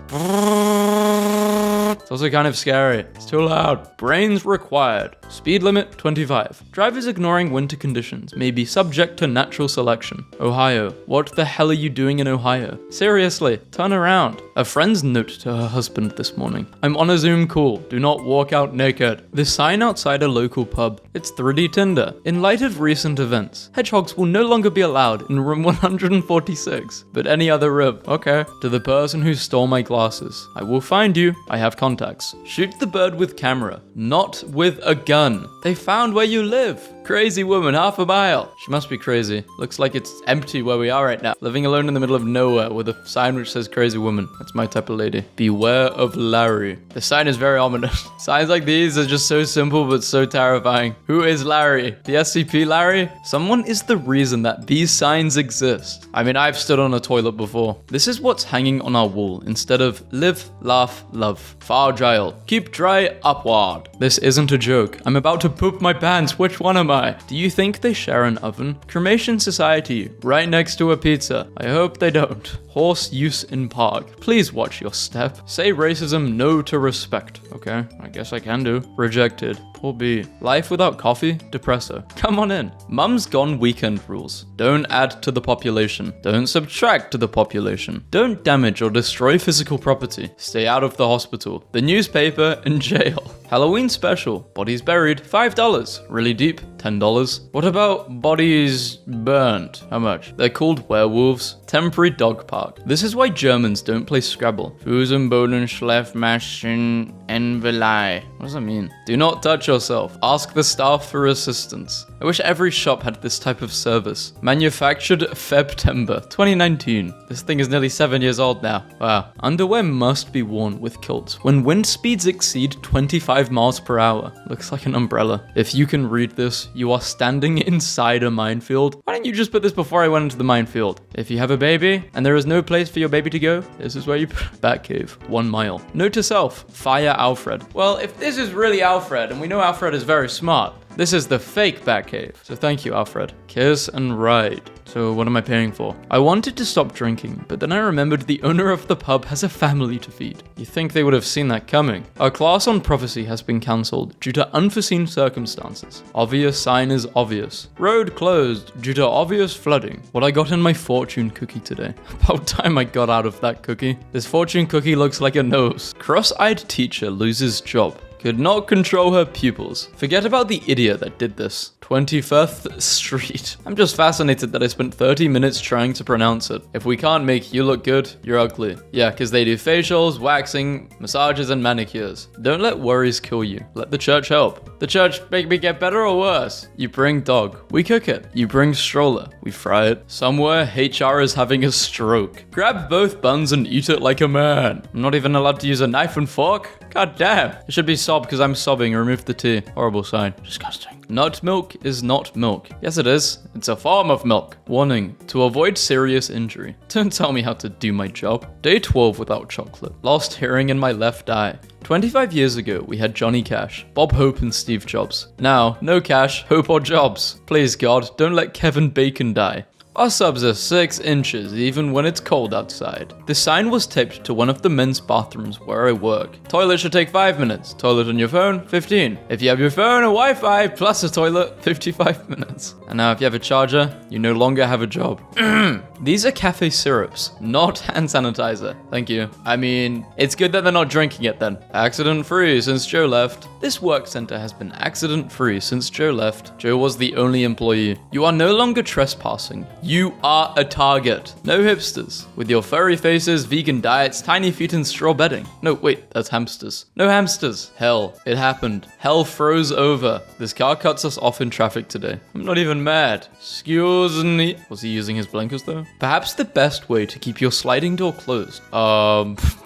It's also kind of scary. It's too loud. Brains required. Speed limit 25. Drivers ignoring winter conditions may be subject to natural selection. Ohio. What the hell are you doing in Ohio? Seriously, turn around. A friend's note to her husband this morning. I'm on a Zoom call. Do not walk out naked. The sign outside a local pub. It's 3D Tinder. In light of recent events, hedgehogs will no longer be allowed in room 146, but any other room. Okay. To the person who stole my glasses. I will find you. I have contacts. Shoot the bird with camera, not with a gun. They found where you live. Crazy woman, half a mile. She must be crazy. Looks like it's empty where we are right now. Living alone in the middle of nowhere with a sign which says crazy woman. That's my type of lady. Beware of Larry. The sign is very ominous. Signs like these are just so simple but so terrifying. Who is Larry? The SCP Larry? Someone is the reason that these signs exist. I mean, I've stood on a toilet before. This is what's hanging on our wall instead of live, laugh, love. Fragile. Keep dry, upward. This isn't a joke. I'm about to poop my pants. Which one am I? Do you think they share an oven? Cremation Society, right next to a pizza. I hope they don't. Horse use in park. Please watch your step. Say racism no to respect. Okay, I guess I can do. Rejected. Poor B. Life without coffee? Depresso. Come on in. Mum's gone weekend rules. Don't add to the population. Don't subtract to the population. Don't damage or destroy physical property. Stay out of the hospital. The newspaper and jail. Halloween special. Bodies buried. $5. Really deep. $10. What about bodies burned? How much? They're called werewolves. Temporary dog park. This is why Germans don't play Scrabble. Fusen, Boden, Schleff, Maschen, Envelei. What does that mean? Do not touch yourself. Ask the staff for assistance. I wish every shop had this type of service. Manufactured Febtember 2019. This thing is nearly 7 years old now. Wow. Underwear must be worn with kilts when wind speeds exceed 25 miles per hour. Looks like an umbrella. If you can read this, you are standing inside a minefield. Why didn't you just put this before I went into the minefield? If you have a baby and there is no place for your baby to go, this is where you put Batcave. 1 mile. Note to self, fire Alfred. Well, if this is really Alfred, and we know Alfred is very smart, this is the fake Batcave. So thank you, Alfred. Kiss and ride. So what am I paying for? I wanted to stop drinking, but then I remembered the owner of the pub has a family to feed. You think they would have seen that coming? Our class on prophecy has been cancelled due to unforeseen circumstances. Obvious sign is obvious. Road closed due to obvious flooding. What I got in my fortune cookie today. About time I got out of that cookie. This fortune cookie looks like a nose. Cross-eyed teacher loses job. Could not control her pupils. Forget about the idiot that did this. 21st Street. I'm just fascinated that I spent 30 minutes trying to pronounce it. If we can't make you look good, you're ugly. Yeah, because they do facials, waxing, massages, and manicures. Don't let worries kill you. Let the church help. The church make me get better or worse? You bring dog. We cook it. You bring stroller. We fry it. Somewhere, HR is having a stroke. Grab both buns and eat it like a man. I'm not even allowed to use a knife and fork? God damn. It should be sob because I'm sobbing. Remove the T. Horrible sign. Disgusting. Nut milk is not milk. Yes, it is. It's a form of milk. Warning, to avoid serious injury. Don't tell me how to do my job. Day 12 without chocolate. Lost hearing in my left eye. 25 years ago, we had Johnny Cash, Bob Hope, and Steve Jobs. Now, no Cash, Hope, or Jobs. Please, God, don't let Kevin Bacon die. Our subs are 6 inches even when it's cold outside. The sign was taped to one of the men's bathrooms where I work. Toilet should take 5 minutes. Toilet on your phone, 15. If you have your phone and Wi-Fi plus a toilet, 55 minutes. And now if you have a charger, you no longer have a job. These are cafe syrups, not hand sanitizer. Thank you. I mean, it's good that they're not drinking it then. Accident-free since Joe left. This work center has been accident-free since Joe left. Joe was the only employee. You are no longer trespassing. You are a target. No hipsters. With your furry faces, vegan diets, tiny feet, and straw bedding. No, wait, that's hamsters. No hamsters. Hell, it happened. Hell froze over. This car cuts us off in traffic today. I'm not even mad. Excuse me. Was he using his blinkers though? Perhaps the best way to keep your sliding door closed.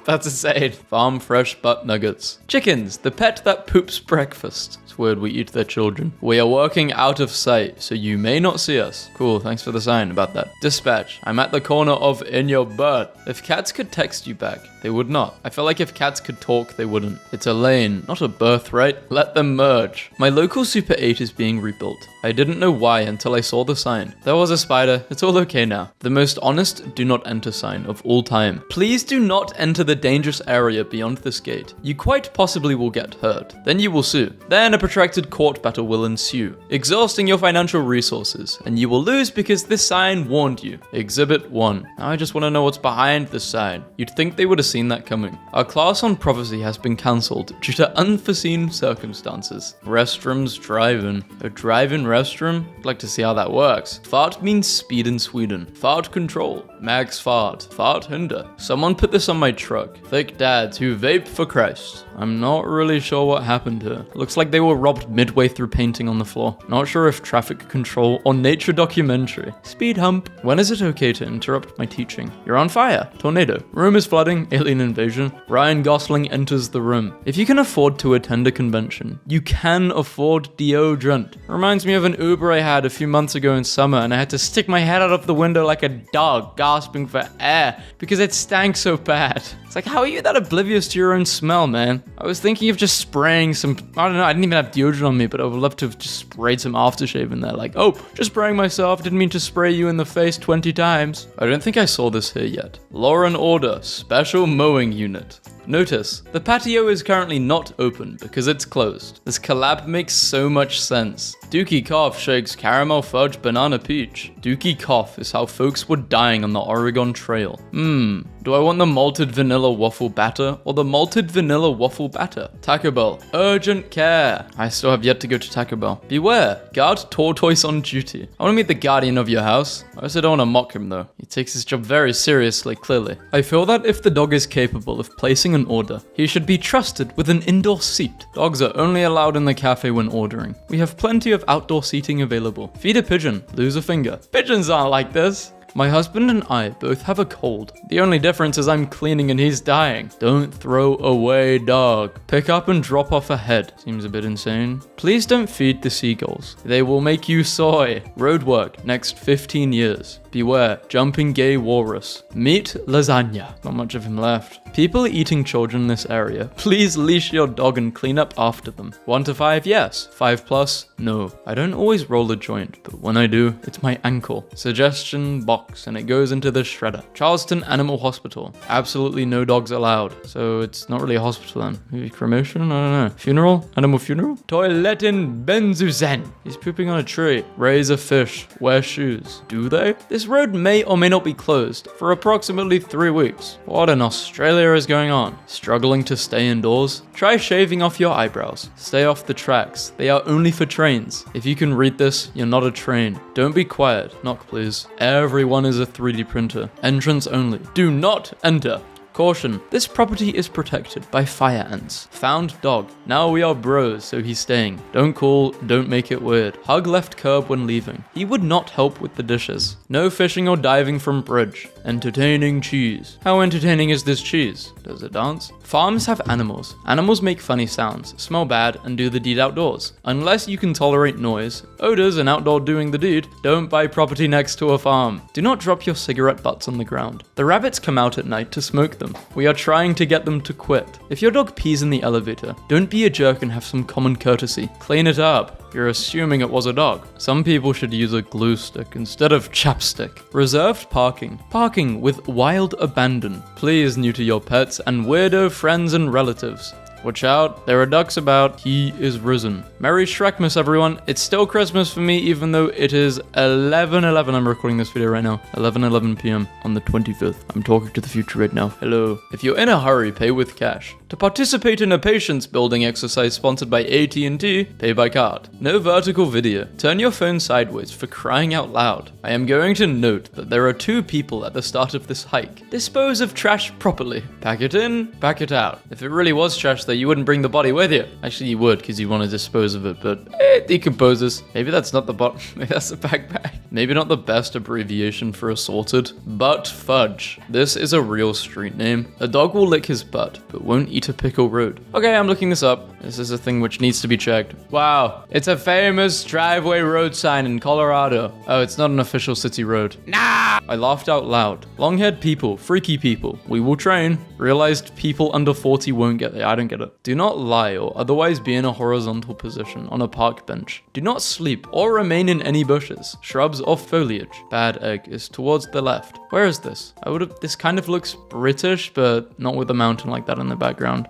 That's insane. Farm fresh butt nuggets. Chickens, the pet that poops breakfast. It's weird we eat their children. We are working out of sight, so you may not see us. Cool, thanks for the sign about that. Dispatch, I'm at the corner of in your butt. If cats could text you back, they would not. I feel like if cats could talk, they wouldn't. It's a lane, not a birthright. Let them merge. My local Super 8 is being rebuilt. I didn't know why until I saw the sign. There was a spider. It's all okay now. The most honest do not enter sign of all time. Please do not enter the dangerous area beyond this gate. You quite possibly will get hurt. Then you will sue. Then a protracted court battle will ensue, exhausting your financial resources, and you will lose because this sign warned you. Exhibit 1. Now I just want to know what's behind this sign. You'd think they would have seen that coming. Our class on prophecy has been cancelled due to unforeseen circumstances. Restrooms drive-in. A drive-in restroom? I'd like to see how that works. Fart means speed in Sweden. Fart control. Max fart. Fart hinder. Someone put this on my truck. truck. Thick dads who vape for Christ. I'm not really sure what happened here. Looks like they were robbed midway through painting on the floor. Not sure if traffic control or nature documentary. Speed hump. When is it okay to interrupt my teaching? You're on fire. Tornado. Room is flooding. Alien invasion. Ryan Gosling enters the room. If you can afford to attend a convention, you can afford deodorant. Reminds me of an Uber I had a few months ago in summer, and I had to stick my head out of the window like a dog, gasping for air because it stank so bad. It's like, how are you that oblivious to your own smell, man? I was thinking of just spraying some, I don't know, I didn't even have deodorant on me, but I would love to have just sprayed some aftershave in there. Like, oh, just spraying myself, didn't mean to spray you in the face 20 times. I don't think I saw this here yet. Law and Order, Special Mowing Unit. Notice, the patio is currently not open because it's closed. This collab makes so much sense. Dookie Cough shakes caramel fudge banana peach. Dookie Cough is how folks were dying on the Oregon Trail. Do I want the malted vanilla waffle batter or the malted vanilla waffle batter? Taco Bell. Urgent care. I still have yet to go to Taco Bell. Beware. Guard tortoise on duty. I want to meet the guardian of your house. I also don't want to mock him though. He takes his job very seriously, clearly. I feel that if the dog is capable of placing an order, he should be trusted with an indoor seat. Dogs are only allowed in the cafe when ordering. We have plenty of outdoor seating available. Feed a pigeon. Lose a finger. Pigeons aren't like this. My husband and I both have a cold. The only difference is I'm cleaning and he's dying. Don't throw away dog. Pick up and drop off a head. Seems a bit insane. Please don't feed the seagulls. They will make you soy. Roadwork, next 15 years. Beware, jumping gay walrus. Meat lasagna. Not much of him left. People eating children in this area. Please leash your dog and clean up after them. 1 to 5, yes. 5+, no. I don't always roll a joint, but when I do, it's my ankle. Suggestion box, and it goes into the shredder. Charleston Animal Hospital. Absolutely no dogs allowed. So it's not really a hospital then. Maybe cremation? I don't know. Funeral? Animal funeral? Toilet in Benzuzen. He's pooping on a tree. Raise a fish. Wear shoes. Do they? This road may or may not be closed for approximately 3 weeks. What in Australia is going on? Struggling to stay indoors? Try shaving off your eyebrows. Stay off the tracks. They are only for trains. If you can read this, you're not a train. Don't be quiet. Knock, please. Everyone is a 3D printer. Entrance only. Do not enter. Caution, this property is protected by fire ants. Found dog. Now we are bros, so he's staying. Don't call, don't make it weird. Hug left curb when leaving. He would not help with the dishes. No fishing or diving from bridge. Entertaining cheese. How entertaining is this cheese? Does it dance? Farms have animals. Animals make funny sounds, smell bad, and do the deed outdoors. Unless you can tolerate noise, odors, and outdoor doing the deed, don't buy property next to a farm. Do not drop your cigarette butts on the ground. The rabbits come out at night to smoke them. We are trying to get them to quit. If your dog pees in the elevator, don't be a jerk and have some common courtesy. Clean it up. You're assuming it was a dog. Some people should use a glue stick instead of chapstick. Reserved parking. Parking with wild abandon. Please neuter your pets and weirdo friends and relatives. Watch out, there are ducks about. He is risen. Merry Shrekmas, everyone. It's still Christmas for me, even though it is 11:11. I'm recording this video right now. 11:11 p.m. on the 25th. I'm talking to the future right now. Hello. If you're in a hurry, pay with cash. To participate in a patience building exercise sponsored by AT&T, pay by card. No vertical video. Turn your phone sideways, for crying out loud. I am going to note that there are 2 people at the start of this hike. Dispose of trash properly. Pack it in, pack it out. If it really was trash though, you wouldn't bring the body with you. Actually, you would, because you want to dispose of it, but it decomposes. Maybe that's not the maybe that's the backpack. Maybe not the best abbreviation for assorted. Butt fudge. This is a real street name. A dog will lick his butt, but won't eat a pickle road. Okay, I'm looking this up. This is a thing which needs to be checked. Wow, it's a famous driveway road sign in Colorado. Oh, it's not an official city road. Nah! I laughed out loud. Long-haired people, freaky people. We will train. Realized people under 40 won't get it. I don't get it. Do not lie or otherwise be in a horizontal position on a park bench. Do not sleep or remain in any bushes, shrubs or foliage. Bad egg is towards the left. Where is this? This kind of looks British, but not with a mountain like that in the background.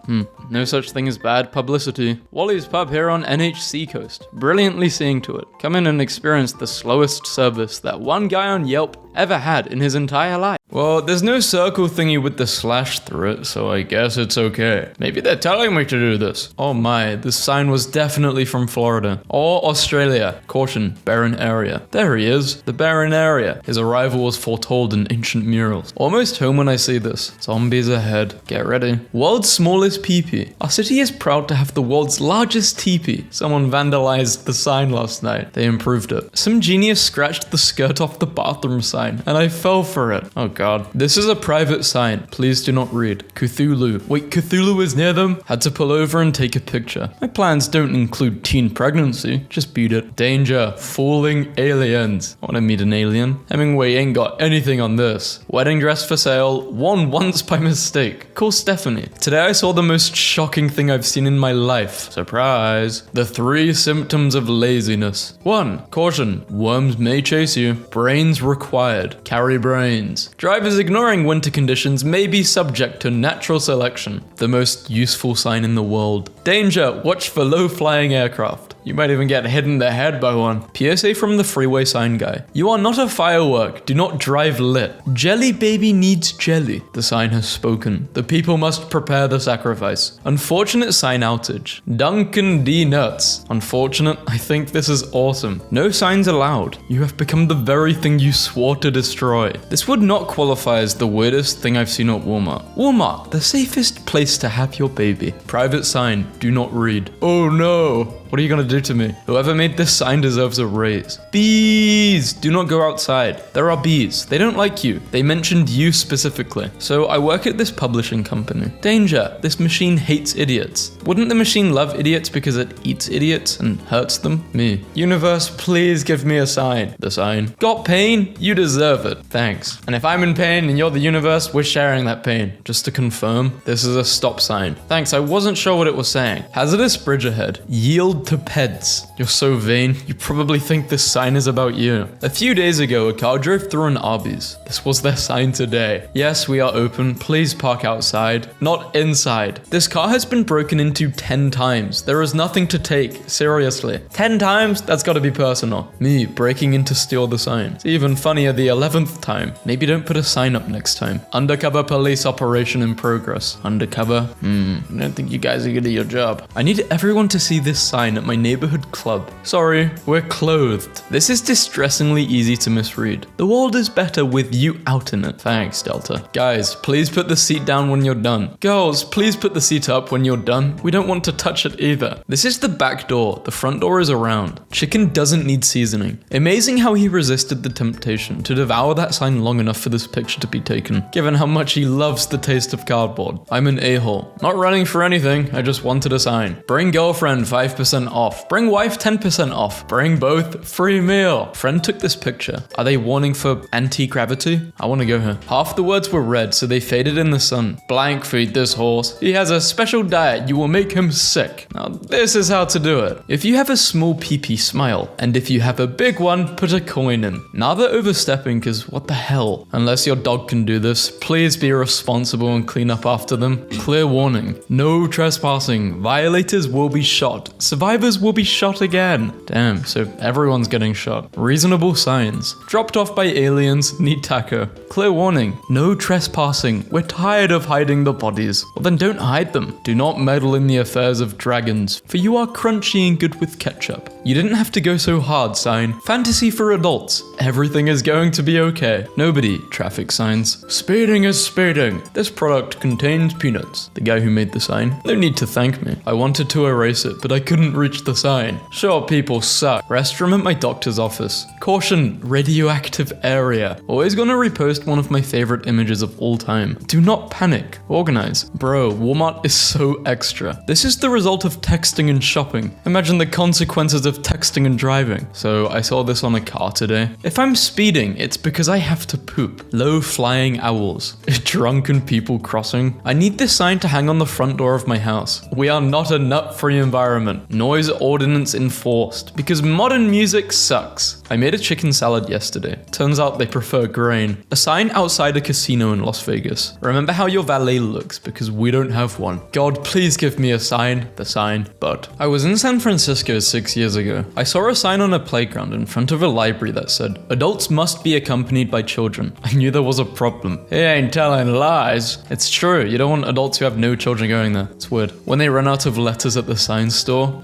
No such thing as bad publicity. Wally's Pub here on NHC Coast. Brilliantly seeing to it. Come in and experience the slowest service that one guy on Yelp ever had in his entire life. Well, there's no circle thingy with the slash through it, so I guess it's okay. Maybe they're telling me to do this. Oh my, this sign was definitely from Florida. Or Australia. Caution, barren area. There he is, the barren area. His arrival was foretold in ancient murals. Almost home when I see this. Zombies ahead. Get ready. World's smallest peepee. Our city is proud to have the world's largest teepee. Someone vandalized the sign last night. They improved it. Some genius scratched the skirt off the bathroom sign, and I fell for it. Oh god. This is a private sign. Please do not read. Cthulhu. Wait, Cthulhu is near them? Had to pull over and take a picture. My plans don't include teen pregnancy. Just beat it. Danger. Falling aliens. I want to meet an alien. Hemingway ain't got anything on this. Wedding dress for sale. Worn once by mistake. Call Stephanie. Today I saw the most shocking thing I've seen in my life. Surprise. The 3 symptoms of laziness. 1. Caution. Worms may chase you. Brains required. Carry brains. Drivers ignoring winter conditions may be subject to natural selection. The most useful sign in the world. Danger, watch for low-flying aircraft. You might even get hit in the head by one. PSA from the freeway sign guy. You are not a firework. Do not drive lit. Jelly baby needs jelly. The sign has spoken. The people must prepare the sacrifice. Unfortunate sign outage. Dunkin' D nuts. Unfortunate. I think this is awesome. No signs allowed. You have become the very thing you swore to destroy. This would not qualify as the weirdest thing I've seen at Walmart. Walmart, the safest place to have your baby. Private sign. Do not read. Oh no. What are you gonna do to me? Whoever made this sign deserves a raise. Bees! Do not go outside. There are bees. They don't like you. They mentioned you specifically. So I work at this publishing company. Danger! This machine hates idiots. Wouldn't the machine love idiots because it eats idiots and hurts them? Me. Universe, please give me a sign. The sign. Got pain? You deserve it. Thanks. And if I'm in pain and you're the universe, we're sharing that pain. Just to confirm, this is a stop sign. Thanks, I wasn't sure what it was saying. Hazardous bridge ahead. Yield to peds. You're so vain, you probably think this sign is about you. A few days ago, a car drove through an Arby's. This was their sign today. Yes, we are open. Please park outside. Not inside. This car has been broken into 10 times. There is nothing to take. Seriously. 10 times? That's gotta be personal. Me, breaking in to steal the sign. It's even funnier the 11th time. Maybe don't put a sign up next time. Undercover police operation in progress. Undercover? I don't think you guys are good at your job. I need everyone to see this sign at my neighborhood club. Sorry, we're clothed. This is distressingly easy to misread. The world is better with you out in it. Thanks, Delta. Guys, please put the seat down when you're done. Girls, please put the seat up when you're done. We don't want to touch it either. This is the back door. The front door is around. Chicken doesn't need seasoning. Amazing how he resisted the temptation to devour that sign long enough for this picture to be taken, given how much he loves the taste of cardboard. I'm an a-hole. Not running for anything. I just wanted a sign. Bring girlfriend 5% off. Bring wife 10% off. Bring both free meal. Friend took this picture. Are they warning for anti-gravity? I want to go here. Half the words were red, so they faded in the sun. Blank feed this horse. He has a special diet. You will make him sick. Now, this is how to do it. If you have a small pee-pee, smile. And if you have a big one, put a coin in. Neither overstepping, because what the hell? Unless your dog can do this, please be responsible and clean up after them. Clear warning. No trespassing. Violators will be shot. Survivors will be shot again. Damn, so everyone's getting shot. Reasonable signs. Dropped off by aliens, need taco. Clear warning. No trespassing. We're tired of hiding the bodies. Well then don't hide them. Do not meddle in the affairs of dragons, for you are crunchy and good with ketchup. You didn't have to go so hard, sign. Fantasy for adults. Everything is going to be okay. Nobody. Traffic signs. Speeding is speeding. This product contains peanuts. The guy who made the sign. No need to thank me. I wanted to erase it, but I couldn't reach the sign. Sure, people suck. Restroom at my doctor's office. Caution, radioactive area. Always gonna repost one of my favorite images of all time. Do not panic. Organize. Bro, Walmart is so extra. This is the result of texting and shopping. Imagine the consequences of texting and driving. So I saw this on a car today. If I'm speeding, it's because I have to poop. Low flying owls. Drunken people crossing. I need this sign to hang on the front door of my house. We are not a nut-free environment. Noise ordinance enforced. Because modern music sucks. I made a chicken salad yesterday. Turns out they prefer grain. A sign outside a casino in Las Vegas. Remember how your valet looks because we don't have one. God, please give me a sign. The sign. But I was in San Francisco 6 years ago. I saw a sign on a playground in front of a library that said, adults must be accompanied by children. I knew there was a problem. He ain't telling lies. It's true. You don't want adults who have no children going there. It's weird. When they run out of letters at the sign store,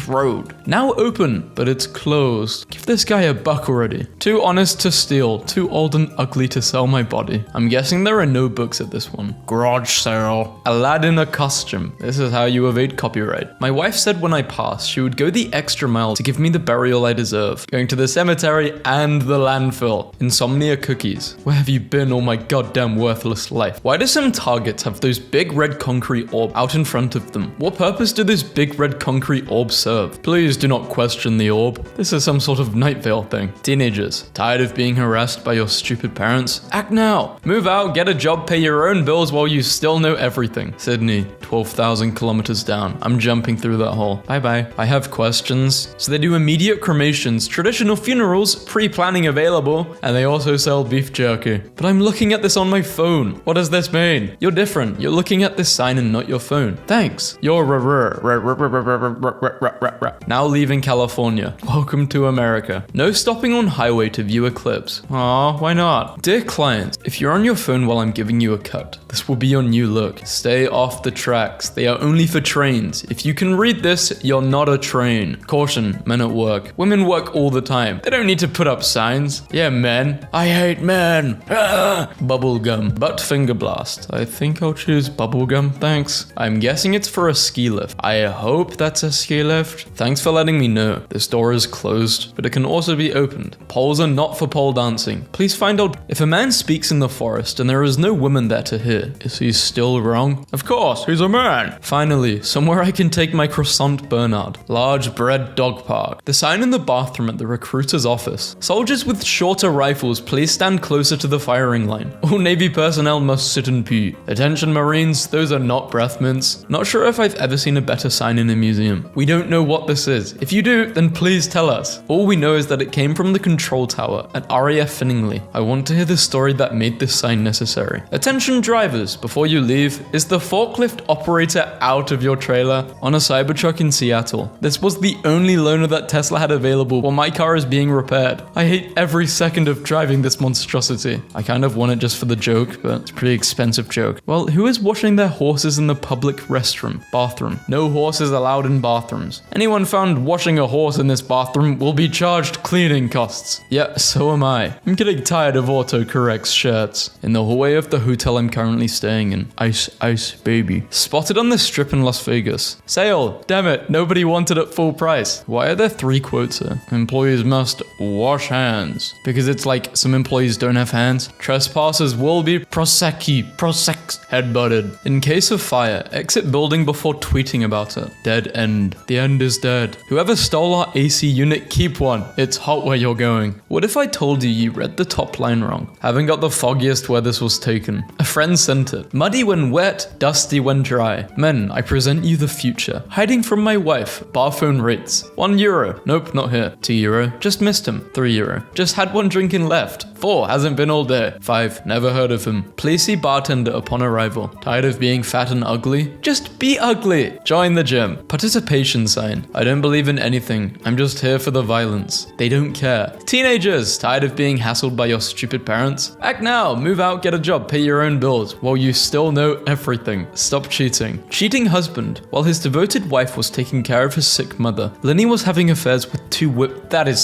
road. Now open, but it's closed. Give this guy $1 already. Too honest to steal. Too old and ugly to sell my body. I'm guessing there are no books at this one. Garage sale. Aladdin a costume. This is how you evade copyright. My wife said when I passed, she would go the extra mile to give me the burial I deserve. Going to the cemetery and the landfill. Insomnia cookies. Where have you been all my goddamn worthless life? Why do some targets have those big red concrete orbs out in front of them? What purpose do those big red concrete orbs serve? Please do not question the orb. This is some sort of Night Vale thing. Teenagers, tired of being harassed by your stupid parents? Act now. Move out, get a job, pay your own bills while you still know everything. Sydney, 12,000 kilometers down. I'm jumping through that hole. Bye-bye. I have questions. So they do immediate cremations, traditional funerals, pre-planning available, and they also sell beef jerky. But I'm looking at this on my phone. What does this mean? You're different. You're looking at this sign and not your phone. Thanks. You're now leaving California. Welcome to America. No stopping on highway to view eclipse. Aw, why not? Dear client, if you're on your phone while I'm giving you a cut, this will be your new look. Stay off the tracks. They are only for trains. If you can read this, you're not a train. Caution, men at work. Women work all the time. They don't need to put up signs. Yeah, men. I hate men. Bubblegum. Butt finger blast. I think I'll choose bubblegum, thanks. I'm guessing it's for a ski lift. I hope that's a ski lift. Thanks for letting me know. This door is closed, but it can also be opened. Poles are not for pole dancing. Please find out if a man speaks in the forest and there is no woman there to hear. Is he still wrong? Of course, he's a man. Finally, somewhere I can take my croissant Bernard. Large bread dog park. The sign in the bathroom at the recruiter's office. Soldiers with shorter rifles, please stand closer to the firing line. All Navy personnel must sit and pee. Attention Marines, those are not breath mints. Not sure if I've ever seen a better sign in a museum. We don't know what this is. If you do, then please tell us. All we know is that it came from the control tower at RAF Finningley. I want to hear the story that made this sign necessary. Attention drivers, before you leave, is the forklift operator out of your trailer? On a Cybertruck in Seattle. This was the only loaner that Tesla had available while my car is being repaired. I hate every second of driving this monstrosity. I kind of want it just for the joke, but it's a pretty expensive joke. Well, who is washing their horses in the public restroom? Bathroom. No horses allowed in bathrooms. Anyone found washing a horse in this bathroom will be charged cleaning costs. Yeah, so am I. I'm getting tired of autocorrect's shirts. In the hallway of the hotel I'm currently staying in. Ice, ice, baby. Spotted on the strip in Las Vegas. Sale! Damn it, nobody wanted it full price. Why are there 3 quotes here? Employees must wash hands. Because it's like some employees don't have hands. Trespassers will be headbutted. In case of fire, exit building before tweeting about it. Dead end. The end is dead. Whoever stole our AC unit, keep one. It's hot where you're going. What if I told you read the top line wrong? Haven't got the foggiest where this was taken. A friend sent it. Muddy when wet, dusty when dry. Men, I present you the future. Hiding from my wife. Bar phone rates. €1. Nope, not here. €2. Just missed him. €3. Just had one drinking left. 4. Hasn't been all day. 5. Never heard of him. Please see bartender upon arrival. Tired of being fat and ugly? Just be ugly. Join the gym. Participation sign. I don't believe in anything. I'm just here for the violence. They don't care. Teenagers, tired of being hassled by your stupid parents? Act now. Move out, get a job, pay your own bills while you still know everything. Stop cheating. Cheating husband. While his devoted wife was taking care of his sick mother, Lenny was having affairs with 2 That is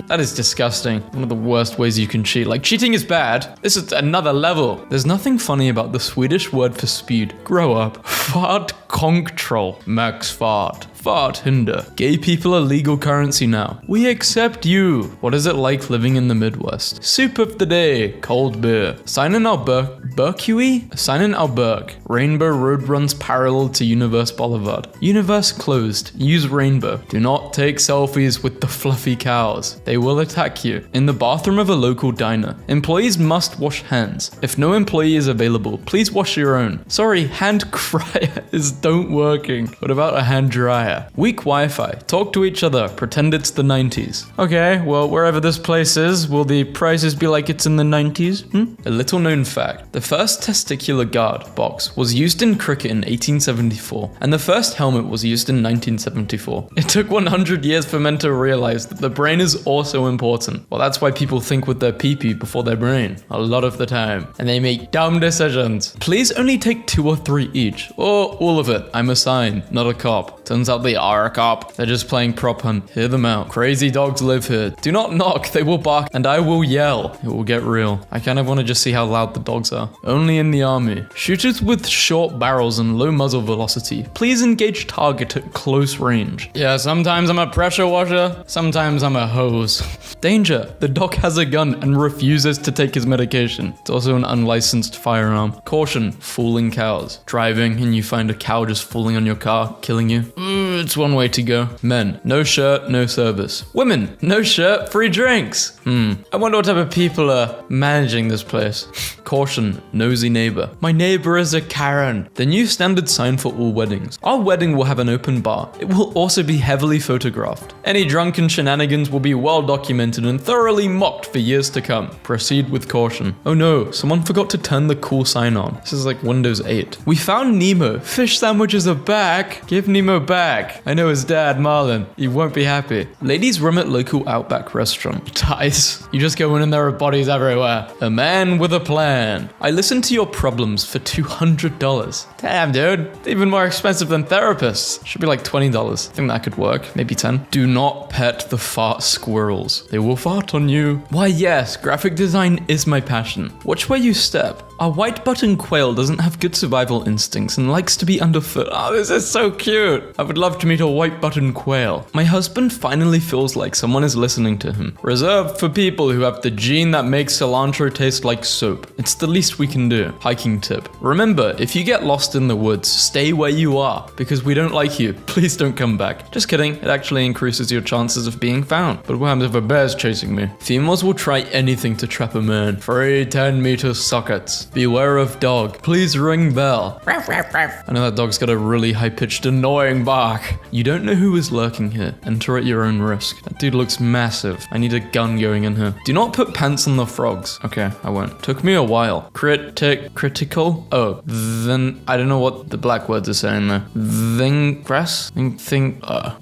that is disgusting. One of the worst ways you can cheat. Like, cheating is bad. This is another level. There's nothing funny about the Swedish word for speed. Grow up. Fart control. Max fart. Fart hinder. Gay people are legal currency now. We accept you. What is it like living in the Midwest? Soup of the day. Cold beer. Sign in Albuquerque? Sign in Albuquerque. Rainbow Road runs parallel to Universe Boulevard. Universe closed. Use Rainbow. Do not take selfies with the fluffy cows. They will attack you. In the bathroom of a local diner. Employees must wash hands. If no employee is available, please wash your own. Sorry, hand cryer is don't working. What about a hand dryer? fire. Weak Wi-Fi. Talk to each other. Pretend it's the 90s. Okay, well, wherever this place is, will the prices be like it's in the 90s? A little known fact. The first testicular guard box was used in cricket in 1874, and the first helmet was used in 1974. It took 100 years for men to realize that the brain is also important. Well, that's why people think with their pee-pee before their brain, a lot of the time, and they make dumb decisions. Please only take 2 or 3 each, or all of it. I'm a sign, not a cop. Turns out they are a cop. They're just playing prop hunt. Hear them out. Crazy dogs live here. Do not knock, they will bark, and I will yell. It will get real. I kind of want to just see how loud the dogs are. Only in the army. Shooters with short barrels and low muzzle velocity, please engage target at close range. Yeah, sometimes I'm a pressure washer, sometimes I'm a hose. Danger, the dog has a gun and refuses to take his medication. It's also an unlicensed firearm. Caution, fooling cows. Driving and you find a cow just falling on your car, killing you. It's one way to go. Men, no shirt, no service. Women, no shirt, free drinks. I wonder what type of people are managing this place. Caution, nosy neighbor. My neighbor is a Karen. The new standard sign for all weddings. Our wedding will have an open bar. It will also be heavily photographed. Any drunken shenanigans will be well documented and thoroughly mocked for years to come. Proceed with caution. Oh no, someone forgot to turn the cool sign on. This is like Windows 8. We found Nemo. Fish sandwiches are back. Give Nemo back. I know his dad, Marlin. He won't be happy. Ladies room at local Outback restaurant. Ties. You just go in and there are bodies everywhere. A man with a plan. I listened to your problems for $200. Damn, dude. Even more expensive than therapists. Should be like $20. I think that could work. Maybe 10. Do not pet the fart squirrels. They will fart on you. Why, yes, graphic design is my passion. Watch where you step. Our white button quail doesn't have good survival instincts and likes to be underfoot. Oh, this is so cute. I would love to meet a white button quail. My husband finally feels like someone is listening to him. Reserved for people who have the gene that makes cilantro taste like soap. It's the least we can do. Hiking tip. Remember, if you get lost in the woods, stay where you are because we don't like you. Please don't come back. Just kidding. It actually increases your chances of being found. But what happens if a bear's chasing me? Females will try anything to trap a man. Free 10-meter sockets. Beware of dog. Please ring bell. I know that dog's got a really high-pitched, annoying bark. You don't know who is lurking here. Enter at your own risk. That dude looks massive. I need a gun going in here. Do not put pants on the frogs. Okay, I won't. Took me a while. Critical? Oh, then I don't know what the black words are saying there.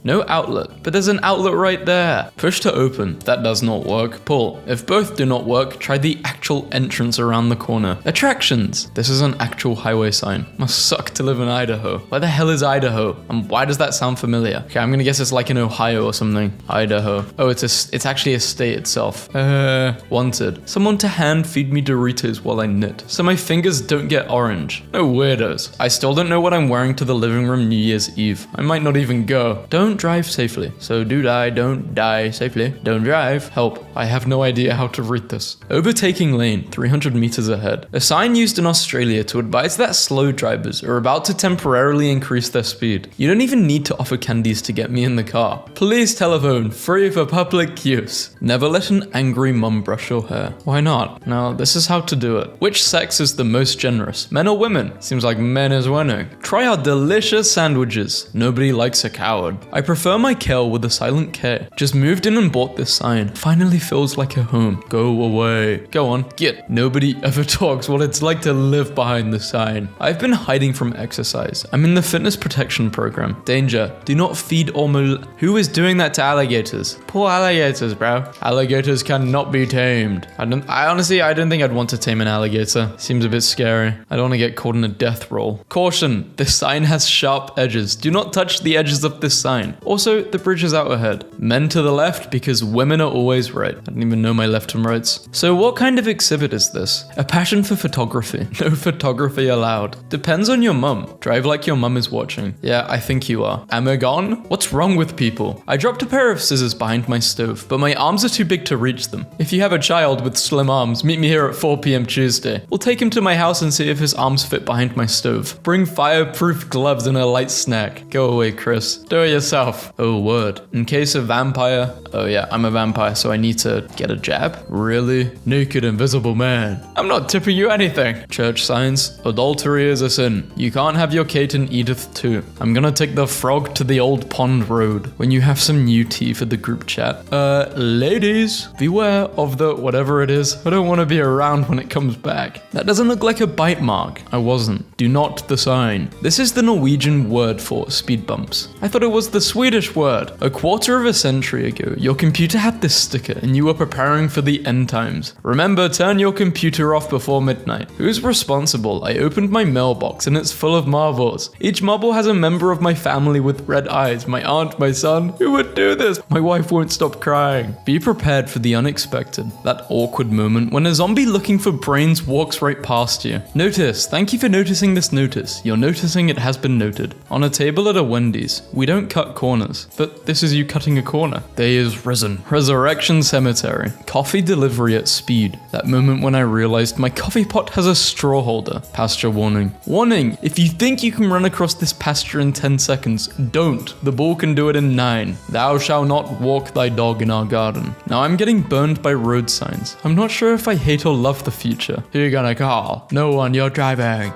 No outlet. But there's an outlet right there. Push to open. That does not work. Pull. If both do not work, try the actual entrance around the corner. Attractions. This is an actual highway sign. Must suck to live in Idaho. Where the hell is Idaho? And why does that sound familiar? Okay, I'm gonna guess it's like in Ohio or something. Idaho. Oh, it's actually a state itself. Wanted. Someone to hand feed me Doritos while I knit, so my fingers don't get orange. No weirdos. I still don't know what I'm wearing to the living room New Year's Eve. I might not even go. Don't drive safely. So do die, don't die safely. Don't drive. Help. I have no idea how to read this. Overtaking lane, 300 meters ahead. A sign used in Australia to advise that slow drivers are about to temporarily increase their speed. You don't even need to offer candies to get me in the car. Police telephone, free for public use. Never let an angry mum brush your hair. Why not? Now, this is how to do it. Which sex is the most generous? Men or women? Seems like men is winning. Try our delicious sandwiches. Nobody likes a coward. I prefer my kale with a silent K. Just moved in and bought this sign. Finally feels like a home. Go away. Go on, get. Nobody ever talks what it's like to live behind the sign. I've been hiding from exercise. I'm in the fitness protection program. Danger. Do not feed or Who is doing that to alligators? Poor alligators, bro. Alligators cannot be tamed. I honestly don't think I'd want to tame an alligator. Seems a bit scary. I don't want to get caught in a death roll. Caution. This sign has sharp edges. Do not touch the edges of this sign. Also, the bridge is out ahead. Men to the left because women are always right. I don't even know my left and rights. So what kind of exhibit is this? A passion for photography. No photography allowed. Depends on your mum. Drive like your mum is watching. Yeah, I think you are. Am I gone? What's wrong with people? I dropped a pair of scissors behind my stove, but my arms are too big to reach them. If you have a child with slim arms, meet me here at 4 p.m. Tuesday. We'll take him to my house and see if his arms fit behind my stove. Bring fireproof gloves and a light snack. Go away, Chris. Do it yourself. Oh, word. In case of vampire. Oh yeah, I'm a vampire, so I need to get a jab? Really? Naked invisible man. I'm not tipping you anything. Church signs. Adultery is a sin. You can't have your Kate and Edith too. I'm gonna take the frog to the old pond road when you have some new tea for the group chat. Ladies, beware of the whatever it is. I don't want to be around when it comes back. That doesn't look like a bite mark. I wasn't. Do not the sign. This is the Norwegian word for speed bumps. I thought it was the Swedish word. A quarter of a century ago, your computer had this sticker and you were preparing for the end times. Remember, turn your computer off before midnight. Who's responsible? I opened my mailbox and it's full of marbles. Each marble has a member of my family with red eyes. My aunt, my son. Who would do this? My wife won't stop crying. Be prepared for the unexpected. That awkward moment when a zombie looking for brains walks right past you. Notice. Thank you for noticing this notice. You're noticing it has been noted. On a table at a Wendy's, we don't cut corners. But this is you cutting a corner. Day is risen. Resurrection Cemetery. Coffee delivery at speed. That moment when I realized my coffee pot has a straw holder. Pasture warning. Warning! If you think you can run across this pasture in 10 seconds, don't. The bull can do it in 9. Thou shalt not walk thy dog in our garden. Now I'm getting burned by road signs. I'm not sure if I hate or love the future. Who you gonna call? No one, you're driving.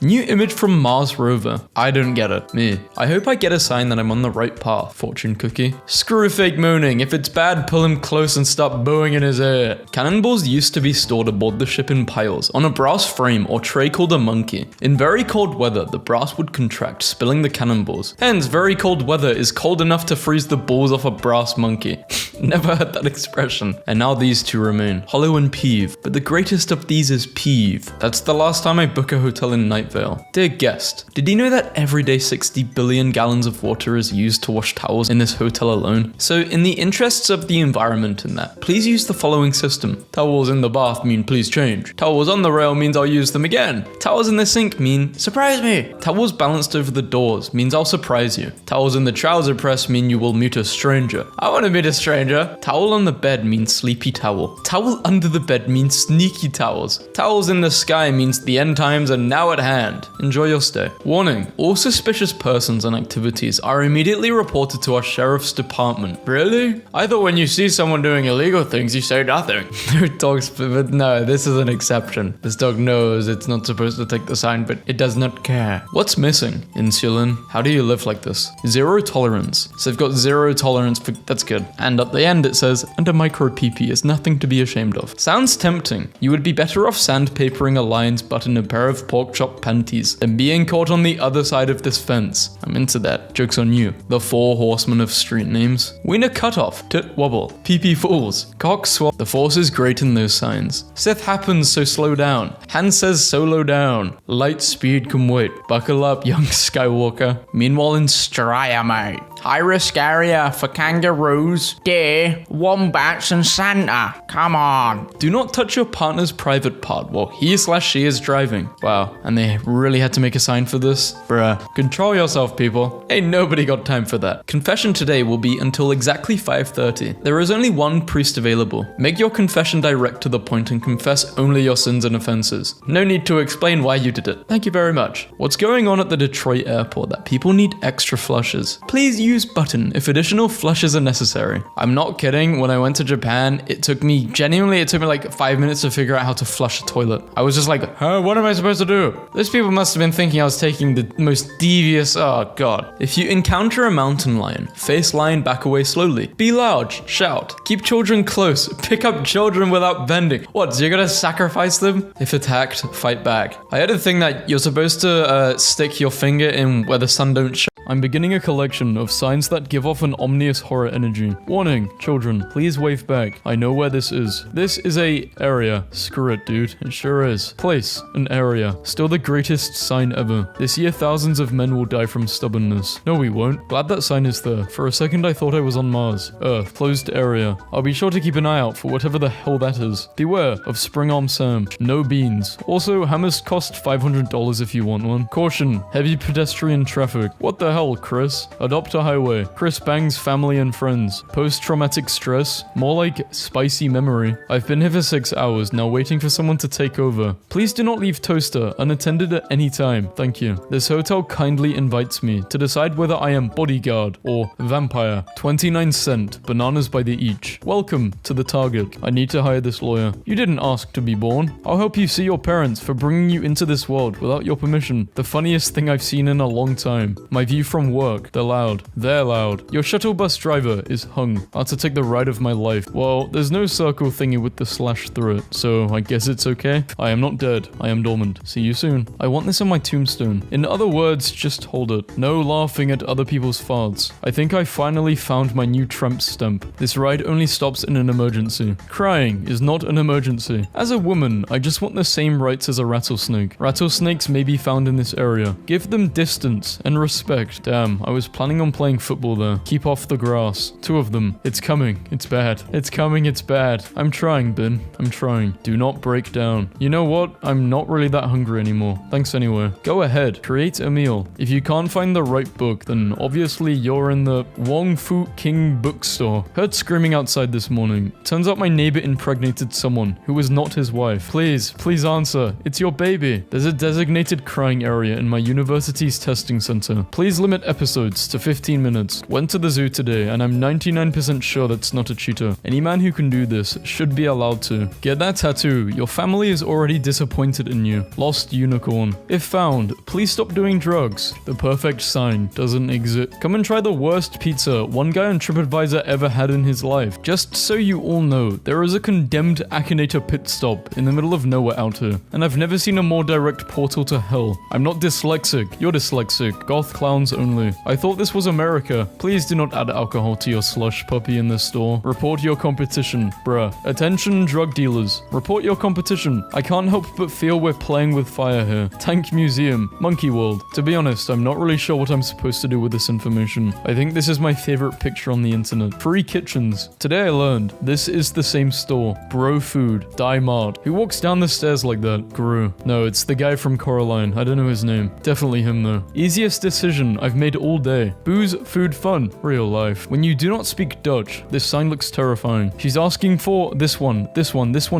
New image from Mars rover. I don't get it. Me. I hope I get a sign that I'm on the right path. Fortune cookie. Screw fake mooning. If it's bad, pull him close and stop booing in his ear. Cannonballs used to be stored aboard the ship in piles on a brass frame or tray called a monkey. In very cold weather, the brass would contract, spilling the cannonballs. Hence, very cold weather is cold enough to freeze the balls off a brass monkey. Never heard that expression. And now these two remain. Hollow and Peeve. But the greatest of these is Peeve. That's the last time I book a hotel in Night Vale. Dear guest, did you know that every day 60 billion gallons of water is used to wash towels in this hotel alone? So in the interests of the environment and that, please use the following system. Towels in the bath mean please change. Towels on the rail means I'll use them again. Towels in the sink mean surprise me. Towels balanced over the doors means I'll surprise you. Towels in the trouser press mean you will meet a stranger. I want to meet a stranger. Towel on the bed means sleepy towel. Towel under the bed means sneaky towels. Towels in the sky means the end times are now at hand. Enjoy your stay. Warning, all suspicious persons and activities are immediately reported to our sheriff's department. Really? I thought when you see someone doing illegal things, you say nothing. No dogs, but no, this is an exception. This dog knows it's not supposed to take the sign, but it does not care. What's missing? Insulin. How do you live like this? Zero tolerance. So they've got zero tolerance for, that's good. And at the end it says, and a micro PP is nothing to be ashamed of. Sounds tempting. You would be better off sandpapering a lion's butt in a pair of pork chop panties than being caught on the other side of this fence. I'm into that. Joke's on you. The 4 horsemen of street names. Wiener cutoff. Tit wobble. PP fools. Cock swap. The force is great in those signs. Sith happens, so slow down. Han says solo down. Light speed can wait. Buckle up, young Skywalker. Meanwhile in Straya, mate. High risk area for kangaroos, deer, wombats, and Santa. Come on. Do not touch your partner's private part while he/she is driving. Wow, and they really had to make a sign for this? Bruh. Control yourself, people. Ain't nobody got time for that. Confession today will be until exactly 5:30. There is only one priest available. Make your confession direct to the point and confess only your sins and offenses. No need to explain why you did it. Thank you very much. What's going on at the Detroit airport that people need extra flushes? Please use button if additional flushes are necessary. I'm not kidding. When I went to Japan, it took me like 5 minutes to figure out how to flush a toilet. I was just like, what am I supposed to do? Those people must have been thinking I was taking the most devious, oh god. If you encounter a mountain lion, face lion back away slowly. Be loud, shout. Keep children close. Pick up children without bending. What, so you're gonna sacrifice them? If attacked, fight back. I had a thing that you're supposed to stick your finger in where the sun don't shine. I'm beginning a collection of signs that give off an ominous horror energy. Warning, children, please wave back. I know where this is. This is a area. Screw it, dude. It sure is. Place, an area. Still the greatest sign ever. This year, thousands of men will die from stubbornness. No, we won't. Glad that sign is there. For a second, I thought I was on Mars. Earth, closed area. I'll be sure to keep an eye out for whatever the hell that is. Beware of Spring Arm Sam. No beans. Also, hammers cost $500 if you want one. Caution, heavy pedestrian traffic. What the the hell, Chris? Adopt a highway. Chris bangs family and friends. Post-traumatic stress? More like spicy memory. I've been here for 6 hours, now waiting for someone to take over. Please do not leave Toaster unattended at any time. Thank you. This hotel kindly invites me to decide whether I am bodyguard or vampire. 29¢, bananas by the each. Welcome to the target. I need to hire this lawyer. You didn't ask to be born. I'll help you see your parents for bringing you into this world without your permission. The funniest thing I've seen in a long time. My view from work. They're loud. They're loud. Your shuttle bus driver is hung. I had to take the ride of my life. Well, there's no circle thingy with the slash through it, so I guess it's okay. I am not dead. I am dormant. See you soon. I want this on my tombstone. In other words, just hold it. No laughing at other people's farts. I think I finally found my new tramp stamp. This ride only stops in an emergency. Crying is not an emergency. As a woman, I just want the same rights as a rattlesnake. Rattlesnakes may be found in this area. Give them distance and respect. Damn, I was planning on playing football there. Keep off the grass. 2 of them. It's coming. It's bad. It's coming. It's bad. I'm trying, Ben. I'm trying. Do not break down. You know what? I'm not really that hungry anymore. Thanks anyway. Go ahead. Create a meal. If you can't find the right book, then obviously you're in the Wong Fu King bookstore. Heard screaming outside this morning. Turns out my neighbor impregnated someone who was not his wife. Please answer. It's your baby. There's a designated crying area in my university's testing center. Please limit episodes to 15 minutes. Went to the zoo today and I'm 99% sure that's not a cheater. Any man who can do this should be allowed to. Get that tattoo. Your family is already disappointed in you. Lost unicorn. If found, please stop doing drugs. The perfect sign doesn't exist. Come and try the worst pizza one guy on TripAdvisor ever had in his life. Just so you all know, there is a condemned Akinator pit stop in the middle of nowhere out here, and I've never seen a more direct portal to hell. I'm not dyslexic. You're dyslexic. Goth clowns only. I thought this was America. Please do not add alcohol to your slush puppy in this store. Report your competition. Bruh. Attention drug dealers. Report your competition. I can't help but feel we're playing with fire here. Tank Museum. Monkey World. To be honest, I'm not really sure what I'm supposed to do with this information. I think this is my favorite picture on the internet. Free kitchens. Today I learned this is the same store. Bro Food. Die Mart. Who walks down the stairs like that? Gru. No, it's the guy from Coraline. I don't know his name. Definitely him though. Easiest decision I've made all day. Booze, food, fun. Real life. When you do not speak Dutch, this sign looks terrifying. She's asking for this one,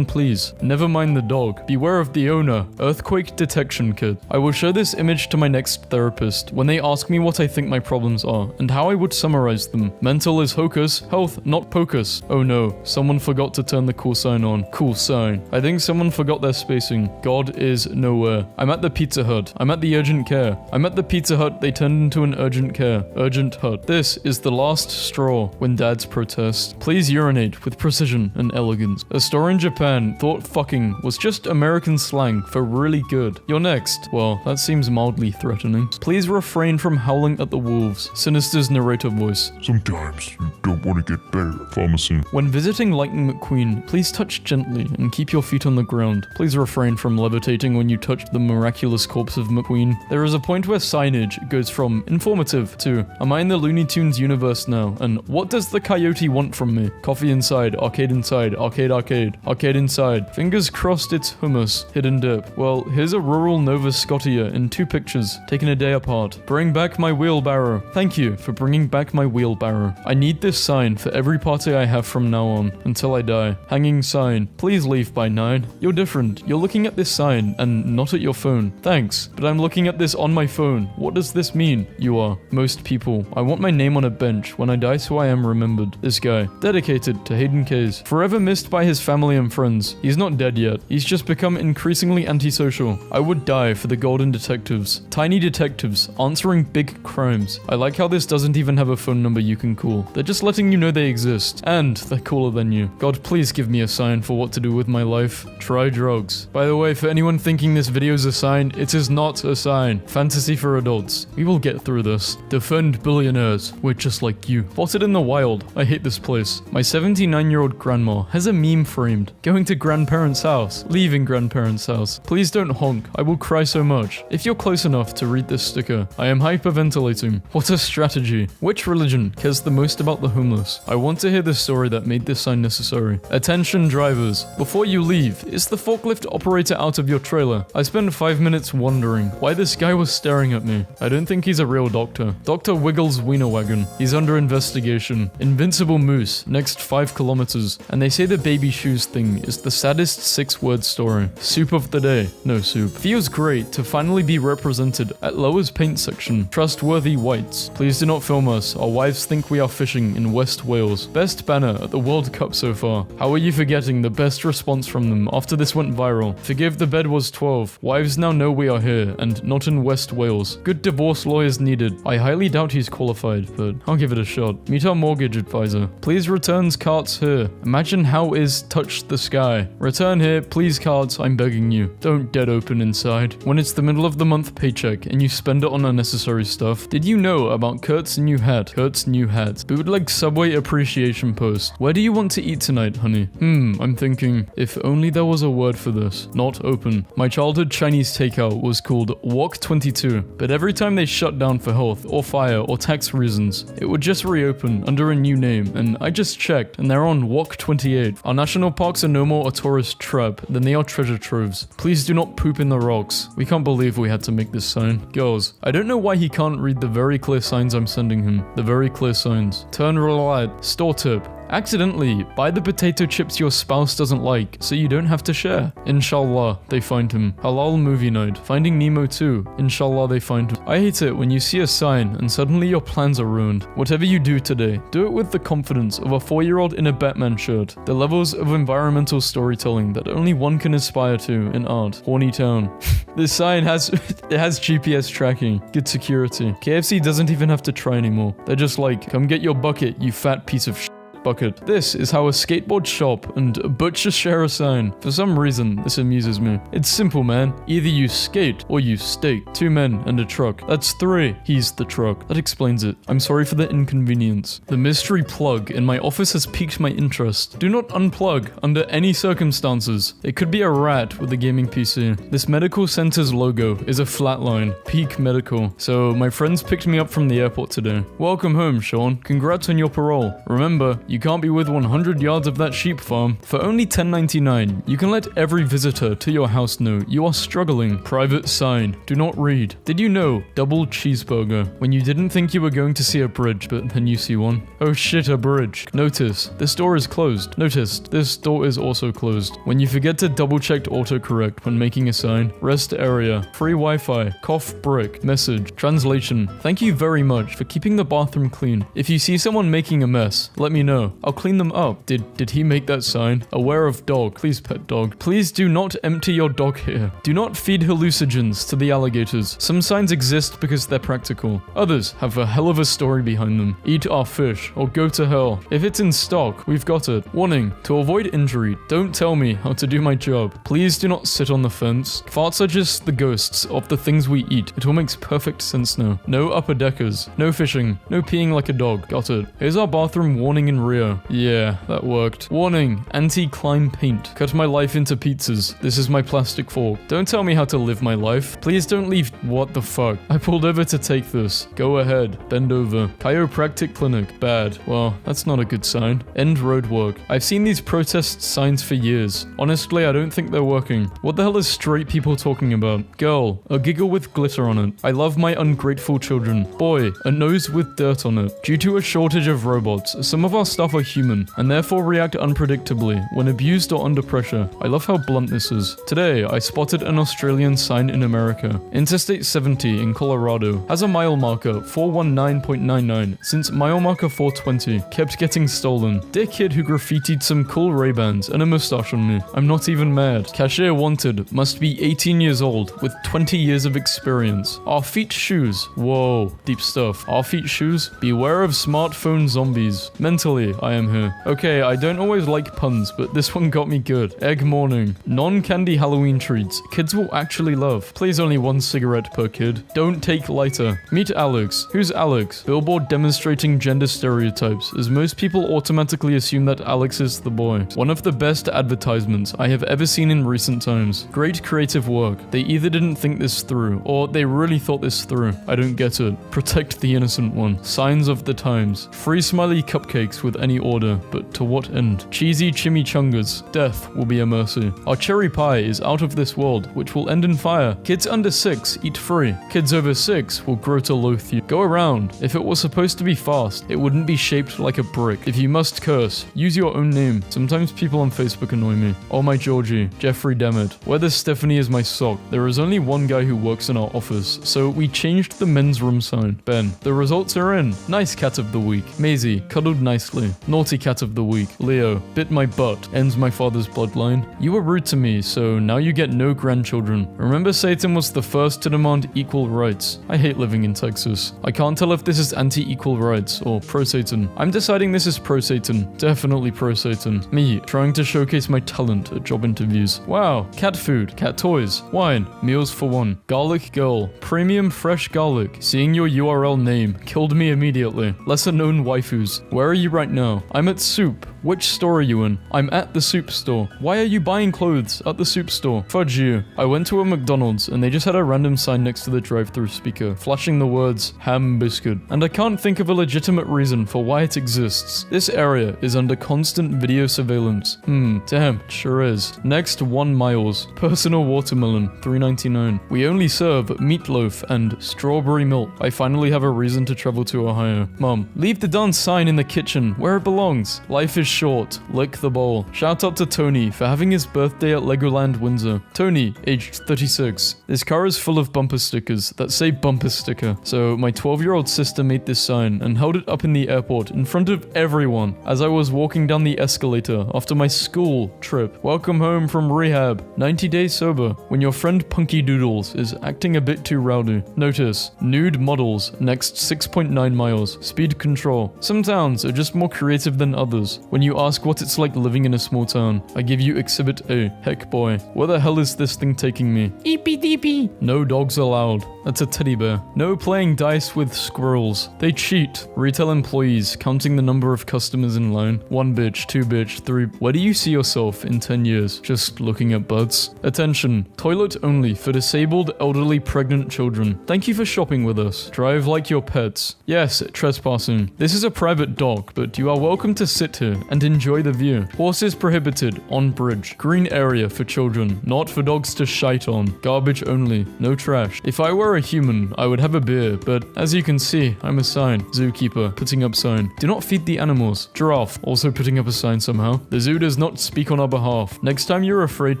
please. Never mind the dog. Beware of the owner. Earthquake detection kit. I will show this image to my next therapist when they ask me what I think my problems are and how I would summarize them. Mental is hocus, health not pocus. Oh no, someone forgot to turn the cool sign on. Cool sign. I think someone forgot their spacing. God is nowhere. I'm at the Pizza Hut. I'm at the urgent care. I'm at the Pizza Hut they turned into an urgent care. Urgent hut. This is the last straw when dads protest. Please urinate with precision and elegance. A store in Japan thought fucking was just American slang for really good. You're next. Well, that seems mildly threatening. Please refrain from howling at the wolves. Sinister's narrator voice. Sometimes you don't want to get better. Pharmacy. When visiting Lightning McQueen, please touch gently and keep your feet on the ground. Please refrain from levitating when you touch the miraculous corpse of McQueen. There is a point where signage goes from informative to, am I in the Looney Tunes universe now? And what does the coyote want from me? Coffee inside, arcade, arcade inside. Fingers crossed it's hummus, hidden dip. Well, here's a rural Nova Scotia in 2 pictures, taken a day apart. Bring back my wheelbarrow. Thank you for bringing back my wheelbarrow. I need this sign for every party I have from now on, until I die. Hanging sign. Please leave by 9. You're different. You're looking at this sign and not at your phone. Thanks, but I'm looking at this on my phone. What does this mean? You are. Most people. I want my name on a bench when I die so I am remembered. This guy. Dedicated to Hayden Case. Forever missed by his family and friends. He's not dead yet. He's just become increasingly antisocial. I would die for the golden detectives. Tiny detectives answering big crimes. I like how this doesn't even have a phone number you can call. They're just letting you know they exist. And they're cooler than you. God, please give me a sign for what to do with my life. Try drugs. By the way, for anyone thinking this video is a sign, it is not a sign. Fantasy for adults. We will get through this. Defend billionaires. We're just like you. Spotted in the wild. I hate this place. My 79-year-old grandma has a meme framed. Going to grandparents' house. Leaving grandparents' house. Please don't honk. I will cry so much. If you're close enough to read this sticker, I am hyperventilating. What a strategy. Which religion cares the most about the homeless? I want to hear the story that made this sign necessary. Attention drivers. Before you leave, is the forklift operator out of your trailer? I spent 5 minutes wondering why this guy was staring at me. I don't think he's a real doctor. Dr. Wiggles Wienerwagon. He's under investigation. Invincible Moose, next 5 kilometers. And they say the baby shoes thing is the saddest 6-word story. Soup of the day. No soup. Feels great to finally be represented at Lower's paint section. Trustworthy whites. Please do not film us. Our wives think we are fishing in West Wales. Best banner at the World Cup so far. How are you forgetting the best response from them after this went viral? Forgive the bed was 12. Wives now know we are here and not in West Wales. Good divorce lawyers needed. I highly doubt he's qualified, but I'll give it a shot. Meet our mortgage advisor. Please returns carts here. Imagine how is touch the sky. Return here, please carts, I'm begging you. Don't dead open inside. When it's the middle of the month paycheck and you spend it on unnecessary stuff. Did you know about Kurt's new hat? Kurt's new hat. Bootleg Subway appreciation post. Where do you want to eat tonight, honey? I'm thinking, if only there was a word for this. Not open. My childhood Chinese takeout was called Wok 22, but every time they shut down for health or fire or tax reasons, it would just reopen under a new name, and I just checked, and they're on Wok 28. Our national parks are no more a tourist trap than they are treasure troves. Please do not poop in the rocks. We can't believe we had to make this sign. Girls, I don't know why he can't read the very clear signs I'm sending him. The very clear signs. Turn reliant. Store tip. Accidentally, buy the potato chips your spouse doesn't like, so you don't have to share. Inshallah, they find him. Halal movie night. Finding Nemo 2. Inshallah, they find him. I hate it when you see a sign and suddenly your plans are ruined. Whatever you do today, do it with the confidence of a 4-year-old in a Batman shirt. The levels of environmental storytelling that only one can aspire to in art. Horny Town. This sign has GPS tracking. Good security. KFC doesn't even have to try anymore. They're just like, come get your bucket, you fat piece of shit. Bucket. This is how a skateboard shop and a butcher share a sign. For some reason, this amuses me. It's simple, man. Either you skate or you steak. 2 men and a truck. That's 3. He's the truck. That explains it. I'm sorry for the inconvenience. The mystery plug in my office has piqued my interest. Do not unplug under any circumstances. It could be a rat with a gaming PC. This medical center's logo is a flatline. Peak medical. So my friends picked me up from the airport today. Welcome home, Sean. Congrats on your parole. Remember, you can't be with 100 yards of that sheep farm. For only $10.99, you can let every visitor to your house know you are struggling. Private sign. Do not read. Did you know? Double cheeseburger. When you didn't think you were going to see a bridge, but then you see one. Oh shit, a bridge. Notice. This door is closed. Noticed. This door is also closed. When you forget to double check autocorrect when making a sign. Rest area. Free Wi-Fi. Cough brick. Message. Translation. Thank you very much for keeping the bathroom clean. If you see someone making a mess, let me know. I'll clean them up. Did he make that sign? Aware of dog. Please, pet dog. Please do not empty your dog here. Do not feed hallucinogens to the alligators. Some signs exist because they're practical. Others have a hell of a story behind them. Eat our fish or go to hell. If it's in stock, we've got it. Warning. To avoid injury, don't tell me how to do my job. Please do not sit on the fence. Farts are just the ghosts of the things we eat. It all makes perfect sense now. No upper deckers. No fishing. No peeing like a dog. Got it. Here's our bathroom warning in Rio. Yeah, that worked. Warning, anti-climb paint. Cut my life into pizzas. This is my plastic fork. Don't tell me how to live my life. Please don't leave. What the fuck? I pulled over to take this. Go ahead. Bend over. Chiropractic clinic. Bad. Well, that's not a good sign. End road work. I've seen these protest signs for years. Honestly, I don't think they're working. What the hell is straight people talking about? Girl, a giggle with glitter on it. I love my ungrateful children. Boy, a nose with dirt on it. Due to a shortage of robots, some of our stuff are human and therefore react unpredictably when abused or under pressure. I love how blunt this is. Today, I spotted an Australian sign in America. Interstate 70 in Colorado has a mile marker 419.99 since mile marker 420 kept getting stolen. Dear kid who graffitied some cool Ray-Bans and a mustache on me. I'm not even mad. Cashier wanted must be 18 years old with 20 years of experience. Our feet shoes. Whoa, deep stuff. Our feet shoes. Beware of smartphone zombies. Mentally, I am here. Okay, I don't always like puns, but this one got me good. Egg morning. Non-candy Halloween treats. Kids will actually love. Please only 1 cigarette per kid. Don't take lighter. Meet Alex. Who's Alex? Billboard demonstrating gender stereotypes, as most people automatically assume that Alex is the boy. One of the best advertisements I have ever seen in recent times. Great creative work. They either didn't think this through, or they really thought this through. I don't get it. Protect the innocent one. Signs of the times. Free smiley cupcakes with any order, but to what end? Cheesy chimichangas. Death will be a mercy. Our cherry pie is out of this world, which will end in fire. Kids under 6 eat free. Kids over 6 will grow to loathe you. Go around. If it was supposed to be fast, it wouldn't be shaped like a brick. If you must curse, use your own name. Sometimes people on Facebook annoy me. Oh my Georgie, Jeffrey Demet. Whether Stephanie is my sock. There is only one guy who works in our office, so we changed the men's room sign. Ben. The results are in. Nice cat of the week. Maisie. Cuddled nicely. Naughty cat of the week. Leo. Bit my butt. Ends my father's bloodline. You were rude to me, so now you get no grandchildren. Remember Satan was the first to demand equal rights. I hate living in Texas. I can't tell if this is anti-equal rights or pro-Satan. I'm deciding this is pro-Satan. Definitely pro-Satan. Me, trying to showcase my talent at job interviews. Wow. Cat food. Cat toys. Wine. Meals for one. Garlic girl. Premium fresh garlic. Seeing your URL name killed me immediately. Lesser known waifus. Where are you right now? I'm at Soup. Which store are you in? I'm at the soup store. Why are you buying clothes at the soup store? Fudge you. I went to a McDonald's and they just had a random sign next to the drive-thru speaker, flashing the words ham biscuit. And I can't think of a legitimate reason for why it exists. This area is under constant video surveillance. Damn, sure is. Next, 1 miles. Personal watermelon, $3.99. We only serve meatloaf and strawberry milk. I finally have a reason to travel to Ohio. Mom, leave the darn sign in the kitchen where it belongs. Life is short. Lick the bowl. Shout out to Tony for having his birthday at Legoland Windsor. Tony, aged 36. This car is full of bumper stickers that say bumper sticker. So my 12-year-old sister made this sign and held it up in the airport in front of everyone as I was walking down the escalator after my school trip. Welcome home from rehab. 90 days sober. When your friend Punky Doodles is acting a bit too rowdy. Notice, nude models next 6.9 miles. Speed control. Some towns are just more creative than others. When you ask what it's like living in a small town, I give you Exhibit A. Heck boy, where the hell is this thing taking me? EPDP. No dogs allowed. That's a teddy bear. No playing dice with squirrels. They cheat. Retail employees counting the number of customers in line. 1 bitch, 2 bitch, 3. Where do you see yourself in 10 years? Just looking at butts? Attention. Toilet only for disabled, elderly, pregnant children. Thank you for shopping with us. Drive like your pets. Yes, trespassing. This is a private dock, but you are welcome to sit here and enjoy the view. Horses prohibited on bridge. Green area for children, not for dogs to shite on. Garbage only, no trash. If I were a human, I would have a beer, but as you can see, I'm a sign. Zookeeper, putting up sign. Do not feed the animals. Giraffe, also putting up a sign somehow. The zoo does not speak on our behalf. Next time you're afraid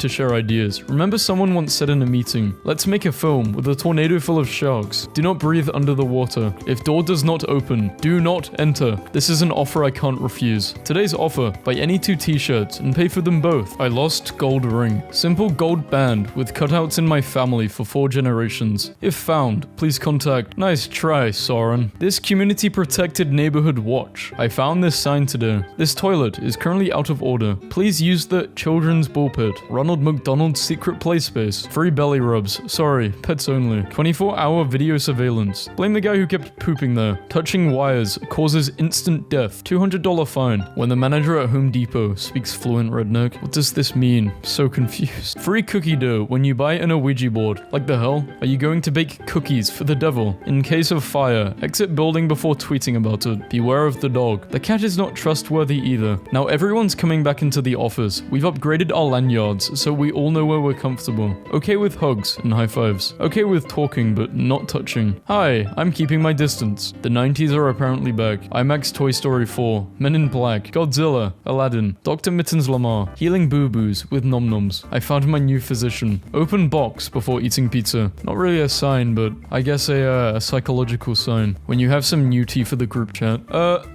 to share ideas, remember someone once said in a meeting, let's make a film with a tornado full of sharks. Do not breathe under the water. If door does not open, do not enter. This is an offer I can't refuse. Today's offer, buy any 2 t-shirts and pay for them both. I lost gold ring. Simple gold band with cutouts in my family for 4 generations. If found, please contact. Nice try, Soren. This community protected neighborhood watch. I found this sign today. This toilet is currently out of order. Please use the children's ball pit. Ronald McDonald's secret play space. Free belly rubs. Sorry, pets only. 24-hour video surveillance. Blame the guy who kept pooping there. Touching wires causes instant death. $200 fine. When the manager at Home Depot speaks fluent redneck. What does this mean? So confused. Free cookie dough when you buy an Ouija board. Like the hell? Are you going to bake cookies for the devil? In case of fire, exit building before tweeting about it. Beware of the dog. The cat is not trustworthy either. Now everyone's coming back into the office. We've upgraded our lanyards so we all know where we're comfortable. Okay with hugs and high fives. Okay with talking but not touching. Hi, I'm keeping my distance. The 90s are apparently back. IMAX Toy Story 4. Men in Black. Godzilla. Aladdin. Dr. Mittens Lamar. Healing boo-boos with nom-noms. I found my new physician. Open box before eating pizza. Not really a sign, but I guess a psychological sign. When you have some new tea for the group chat.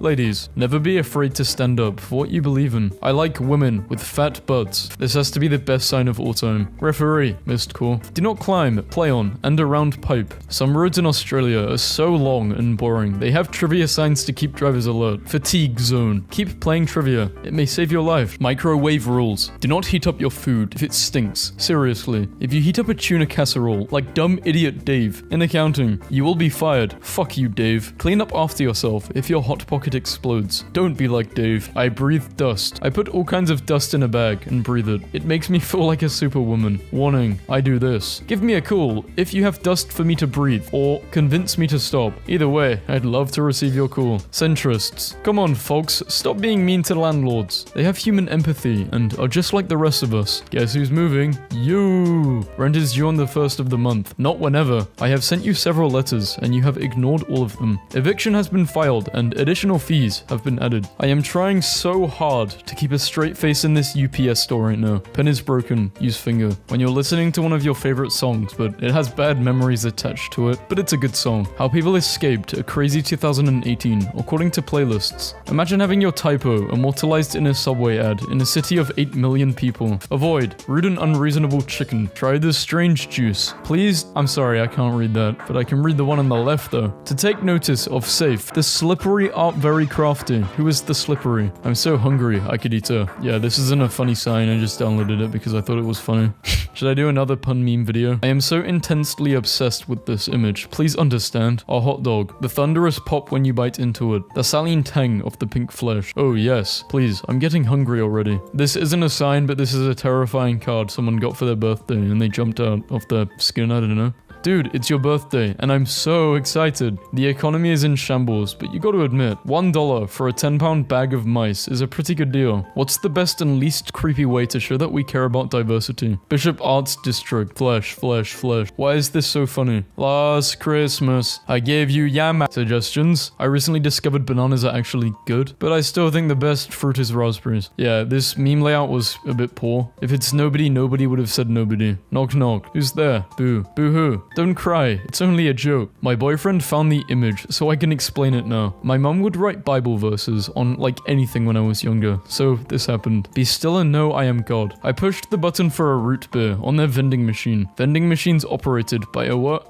Ladies, never be afraid to stand up for what you believe in. I like women with fat butts. This has to be the best sign of all time. Referee, missed call. Do not climb, play on, and around pipe. Some roads in Australia are so long and boring. They have trivia signs to keep drivers alert. Fatigue zone. Keep playing Cooking trivia. It may save your life. Microwave rules. Do not heat up your food if it stinks. Seriously. If you heat up a tuna casserole, like dumb idiot Dave, in accounting, you will be fired. Fuck you, Dave. Clean up after yourself if your Hot Pocket explodes. Don't be like Dave. I breathe dust. I put all kinds of dust in a bag and breathe it. It makes me feel like a superwoman. Warning, I do this. Give me a call if you have dust for me to breathe, or convince me to stop. Either way, I'd love to receive your call. Centrists. Come on, folks. Stop being mean to landlords. They have human empathy and are just like the rest of us. Guess who's moving? You. Rent is due on the 1st of the month. Not whenever. I have sent you several letters and you have ignored all of them. Eviction has been filed and additional fees have been added. I am trying so hard to keep a straight face in this UPS store right now. Pen is broken. Use finger. When you're listening to one of your favorite songs, but it has bad memories attached to it, but it's a good song. How people escaped a crazy 2018 according to playlists. Imagine having your typo immortalized in a Subway ad in a city of 8 million people. Avoid rude and unreasonable chicken. Try this strange juice. Please, I'm sorry, I can't read that, but I can read the one on the left though. To take notice of safe. The slippery art very crafty. Who is the slippery? I'm so hungry, I could eat her. Yeah, this isn't a funny sign, I just downloaded it because I thought it was funny. Should I do another pun meme video? I am so intensely obsessed with this image. Please understand. A hot dog. The thunderous pop when you bite into it. The saline tang of the pink flesh. Oh yes, please. I'm getting hungry already. This isn't a sign, but this is a terrifying card someone got for their birthday and they jumped out of their skin, I don't know. Dude, it's your birthday, and I'm so excited. The economy is in shambles, but you gotta admit, $1 for a 10-pound bag of mice is a pretty good deal. What's the best and least creepy way to show that we care about diversity? Bishop Arts District. Flesh, flesh, flesh. Why is this so funny? Last Christmas, I gave you yam suggestions. I recently discovered bananas are actually good, but I still think the best fruit is raspberries. Yeah, this meme layout was a bit poor. If it's nobody, nobody would have said nobody. Knock knock. Who's there? Boo. Boo-hoo. Don't cry, it's only a joke. My boyfriend found the image, so I can explain it now. My mum would write Bible verses on like anything when I was younger, so this happened. Be still and know I am God. I pushed the button for a root beer on their vending machine. Vending machines operated by Iowa.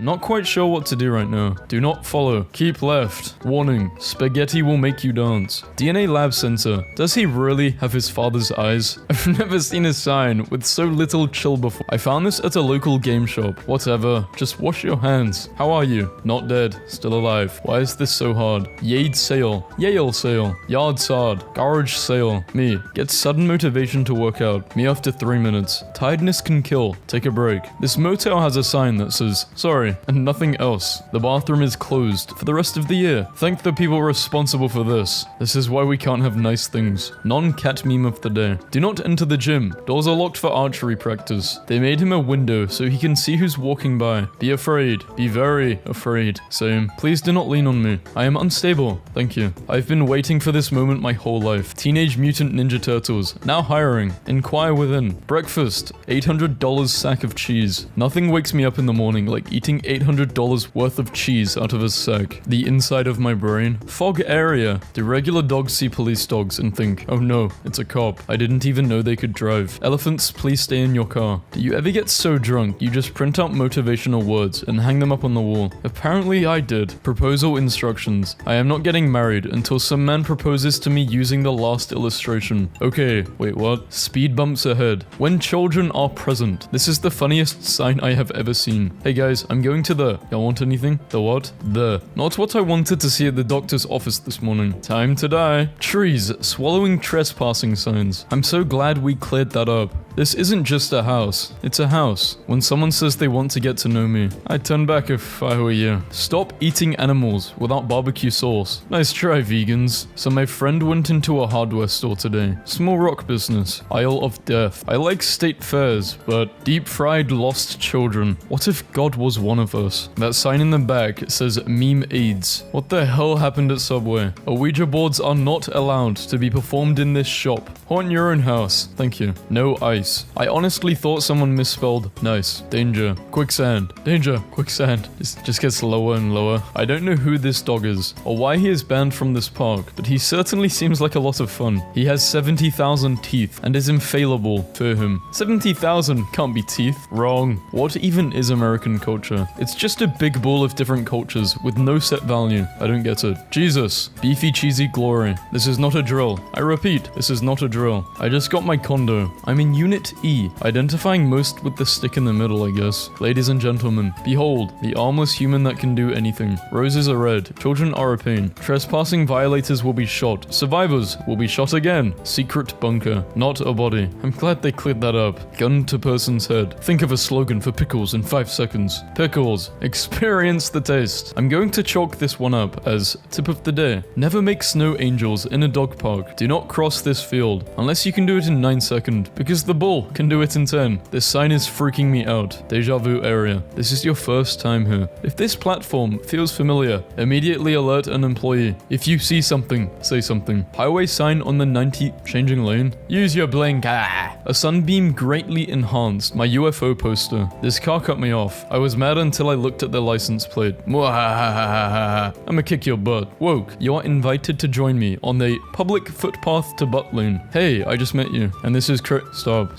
Not quite sure what to do right now. Do not follow. Keep left. Warning, spaghetti will make you dance. DNA lab sensor. Does he really have his father's eyes? I've never seen a sign with so little chill before. I found this at a local game shop. Whatever, just wash your hands. How are you? Not dead, still alive. Why is this so hard? Yade sale. Yale sale. Yard sard. Garage sale. Me. Get sudden motivation to work out. Me after 3 minutes. Tiredness can kill. Take a break. This motel has a sign that says, sorry, and nothing else. The bathroom is closed for the rest of the year. Thank the people responsible for this. This is why we can't have nice things. Non-cat meme of the day. Do not enter the gym. Doors are locked for archery practice. They made him a window so he can see who's walking by. Be afraid. Be very afraid. Same. Please do not lean on me. I am unstable. Thank you. I've been waiting for this moment my whole life. Teenage Mutant Ninja Turtles. Now hiring. Inquire within. Breakfast. $800 sack of cheese. Nothing wakes me up in the morning like eating $800 worth of cheese out of a sack. The inside of my brain. Fog area. Do regular dogs see police dogs and think, oh no, it's a cop. I didn't even know they could drive. Elephants, please stay in your car. Do you ever get so drunk you just print out motivational words and hang them up on the wall? Apparently I did. Proposal instructions. I am not getting married until some man proposes to me using the last illustration. Okay, wait, what? Speed bumps ahead. When children are present. This is the funniest sign I have ever seen. Hey guys, I'm going to the... Y'all want anything? The what? The. Not what I wanted to see at the doctor's office this morning. Time to die. Trees. Swallowing trespassing signs. I'm so glad we cleared that up. This isn't just a house, it's a house. When someone says they want to get to know me, I'd turn back if I were you. Stop eating animals without barbecue sauce. Nice try, vegans. So my friend went into a hardware store today. Small rock business. Isle of Death. I like state fairs, but deep fried lost children. What if God was one of us? That sign in the back says meme AIDS. What the hell happened at Subway? Ouija boards are not allowed to be performed in this shop. Haunt your own house. Thank you. No no ice. I honestly thought someone misspelled nice. Danger. Quicksand. Danger. Quicksand. It just gets lower and lower. I don't know who this dog is or why he is banned from this park, but he certainly seems like a lot of fun. He has 70,000 teeth and is infallible for him. 70,000 can't be teeth. Wrong. What even is American culture? It's just a big ball of different cultures with no set value. I don't get it. Jesus. Beefy cheesy glory. This is not a drill. I repeat, this is not a drill. I just got my condo. I'm in Unit E, identifying most with the stick in the middle, I guess. Ladies and gentlemen, behold, the armless human that can do anything. Roses are red. Children are a pain. Trespassing violators will be shot. Survivors will be shot again. Secret bunker. Not a body. I'm glad they cleared that up. Gun to person's head. Think of a slogan for pickles in 5 seconds. Pickles. Experience the taste. I'm going to chalk this one up as tip of the day. Never make snow angels in a dog park. Do not cross this field unless you can do it in 9 seconds, because the bull can do it in 10. This sign is freaking me out. Deja vu area. This is your first time here. If this platform feels familiar, immediately alert an employee. If you see something, say something. Highway sign on the 90 changing lane. Use your blink. A sunbeam greatly enhanced my UFO poster. This car cut me off. I was mad until I looked at the license plate. I'ma kick your butt. Woke, you are invited to join me on the public footpath to Butt Lane. Hey, I just met you. And this is Stop.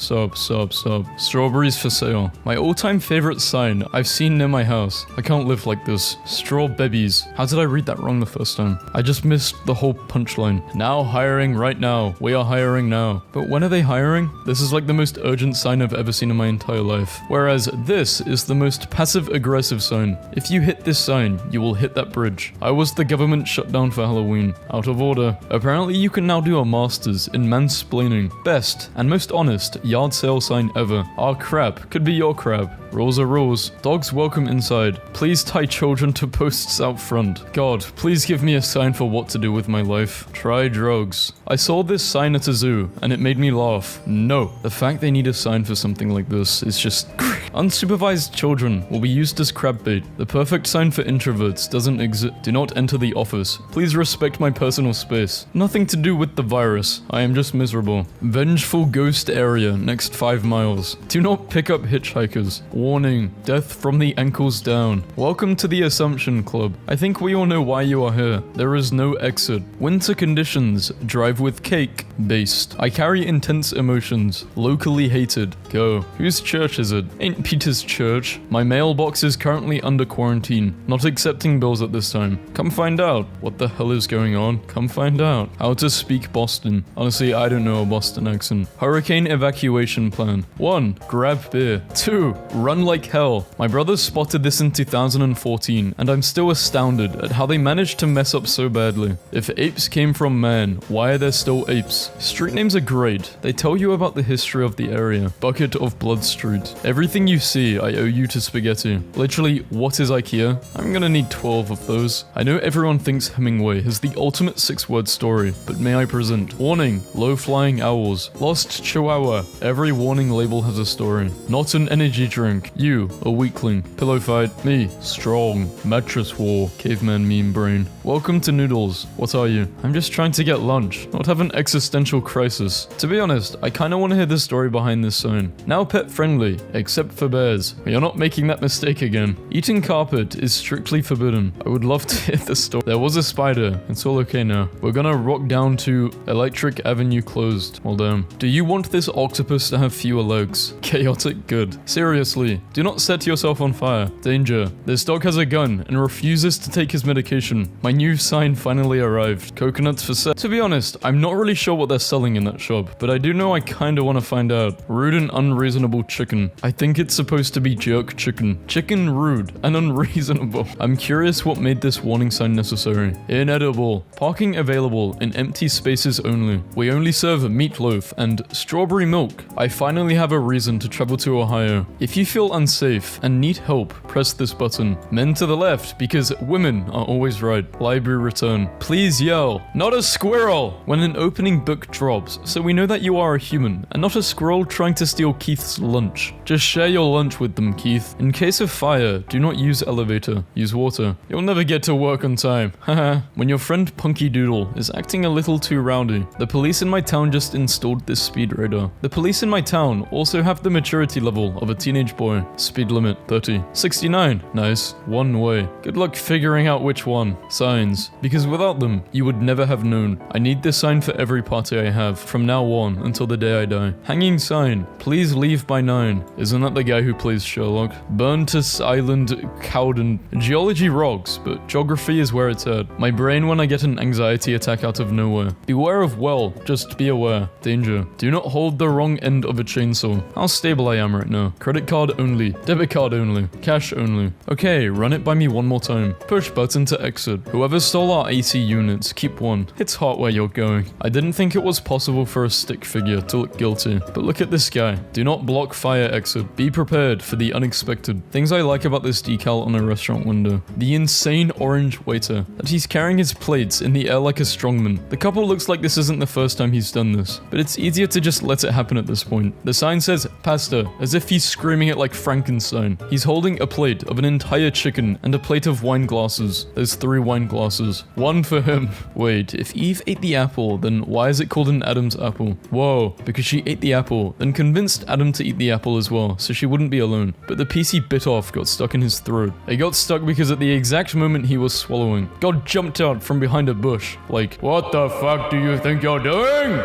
Strawberries for sale. My all-time favorite sign I've seen near my house. I can't live like this. Straw babies. How did I read that wrong the first time? I just missed the whole punchline. Now hiring right now. We are hiring now. But when are they hiring? This is like the most urgent sign I've ever seen in my entire life. Whereas this is the most passive-aggressive sign. If you hit this sign, you will hit that bridge. I was the government shutdown for Halloween. Out of order. Apparently you can now do a master's in mansplaining. Best and most honest yard sale sign ever. Our crab could be your crab. Rules are rules. Dogs welcome inside. Please tie children to posts out front. God, please give me a sign for what to do with my life. Try drugs. I saw this sign at a zoo, and it made me laugh. No. The fact they need a sign for something like this is just... Unsupervised children will be used as crab bait. The perfect sign for introverts doesn't exist. Do not enter the office. Please respect my personal space. Nothing to do with the virus. I am just miserable. Vengeful ghost area next 5 miles. Do not pick up hitchhikers. Warning. Death from the ankles down. Welcome to the Assumption Club. I think we all know why you are here. There is no exit. Winter conditions. Drive with cake. Based. I carry intense emotions. Locally hated. Go. Whose church is it? Ain't Peter's church. My mailbox is currently under quarantine. Not accepting bills at this time. Come find out. What the hell is going on? Come find out. How to speak Boston. Honestly, I don't know a Boston accent. Hurricane evacuation plan. 1. Grab beer. 2. Run like hell. My brothers spotted this in 2014, and I'm still astounded at how they managed to mess up so badly. If apes came from man, why are there still apes? Street names are great. They tell you about the history of the area. Bucket of Blood Street. Everything you see, I owe you to spaghetti. Literally, what is IKEA? I'm gonna need 12 of those. I know everyone thinks Hemingway has the ultimate 6-word story, but may I present? Warning, low-flying owls. Lost Chihuahua. Every warning label has a story. Not an energy drink. You, a weakling. Pillow fight. Me, strong. Mattress war. Caveman meme brain. Welcome to Noodles. What are you? I'm just trying to get lunch, not have an existential crisis. To be honest, I kinda wanna hear the story behind this sign. Now pet friendly, except for bears. We are not making that mistake again. Eating carpet is strictly forbidden. I would love to hear the story. There was a spider. It's all okay now. We're gonna rock down to Electric Avenue closed. Well done. Do you want this octopus to have fewer legs? Chaotic good. Seriously, do not set yourself on fire. Danger. This dog has a gun and refuses to take his medication. My new sign finally arrived. Coconuts for sale. To be honest, I'm not really sure what they're selling in that shop, but I do know I kinda wanna find out. Rude and unreasonable chicken. I think it's supposed to be jerk chicken. Chicken rude and unreasonable. I'm curious what made this warning sign necessary. Inedible. Parking available in empty spaces only. We only serve meatloaf and strawberry milk. I finally have a reason to travel to Ohio. If you feel unsafe and need help, press this button. Men to the left, because women are always right. Library return. Please yell, not a squirrel, when an opening book drops, so we know that you are a human, and not a squirrel trying to steal Keith's lunch. Just share your your lunch with them, Keith. In case of fire, do not use elevator. Use water. You'll never get to work on time. Haha. When your friend Punky Doodle is acting a little too rowdy, the police in my town just installed this speed radar. The police in my town also have the maturity level of a teenage boy. Speed limit 30. 69. Nice. One way. Good luck figuring out which one. Signs. Because without them, you would never have known. I need this sign for every party I have, from now on until the day I die. Hanging sign. Please leave by 9. Isn't that the guy who plays Sherlock? Burn to Island Cowden. Geology rocks, but geography is where it's at. My brain when I get an anxiety attack out of nowhere. Beware of well, just be aware. Danger. Do not hold the wrong end of a chainsaw. How stable I am right now. Credit card only. Debit card only. Cash only. Okay, run it by me one more time. Push button to exit. Whoever stole our AC units, keep one. It's hot where you're going. I didn't think it was possible for a stick figure to look guilty, but look at this guy. Do not block fire exit. Be prepared for the unexpected. Things I like about this decal on a restaurant window. The insane orange waiter. That he's carrying his plates in the air like a strongman. The couple looks like this isn't the first time he's done this, but it's easier to just let it happen at this point. The sign says pasta, as if he's screaming it like Frankenstein. He's holding a plate of an entire chicken and a plate of wine glasses. There's 3 wine glasses. One for him. Wait, if Eve ate the apple, then why is it called an Adam's apple? Whoa, because she ate the apple, then convinced Adam to eat the apple as well, so she wouldn't be alone. But the piece he bit off got stuck in his throat. It got stuck because at the exact moment he was swallowing, God jumped out from behind a bush, like, "What the fuck do you think you're doing?"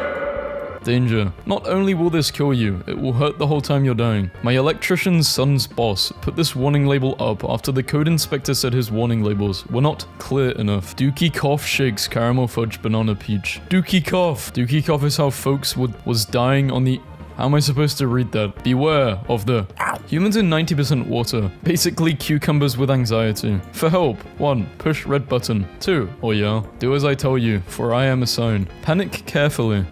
Danger. Not only will this kill you, it will hurt the whole time you're dying. My electrician's son's boss put this warning label up after the code inspector said his warning labels were not clear enough. Dookie Cough shakes caramel fudge banana peach. Dookie Cough. Dookie Cough is how folks was dying on the... How am I supposed to read that? Beware of the... Humans are 90% water. Basically cucumbers with anxiety. For help, 1. Push red button. 2. Oh yeah. Do as I tell you, for I am a sign. Panic carefully.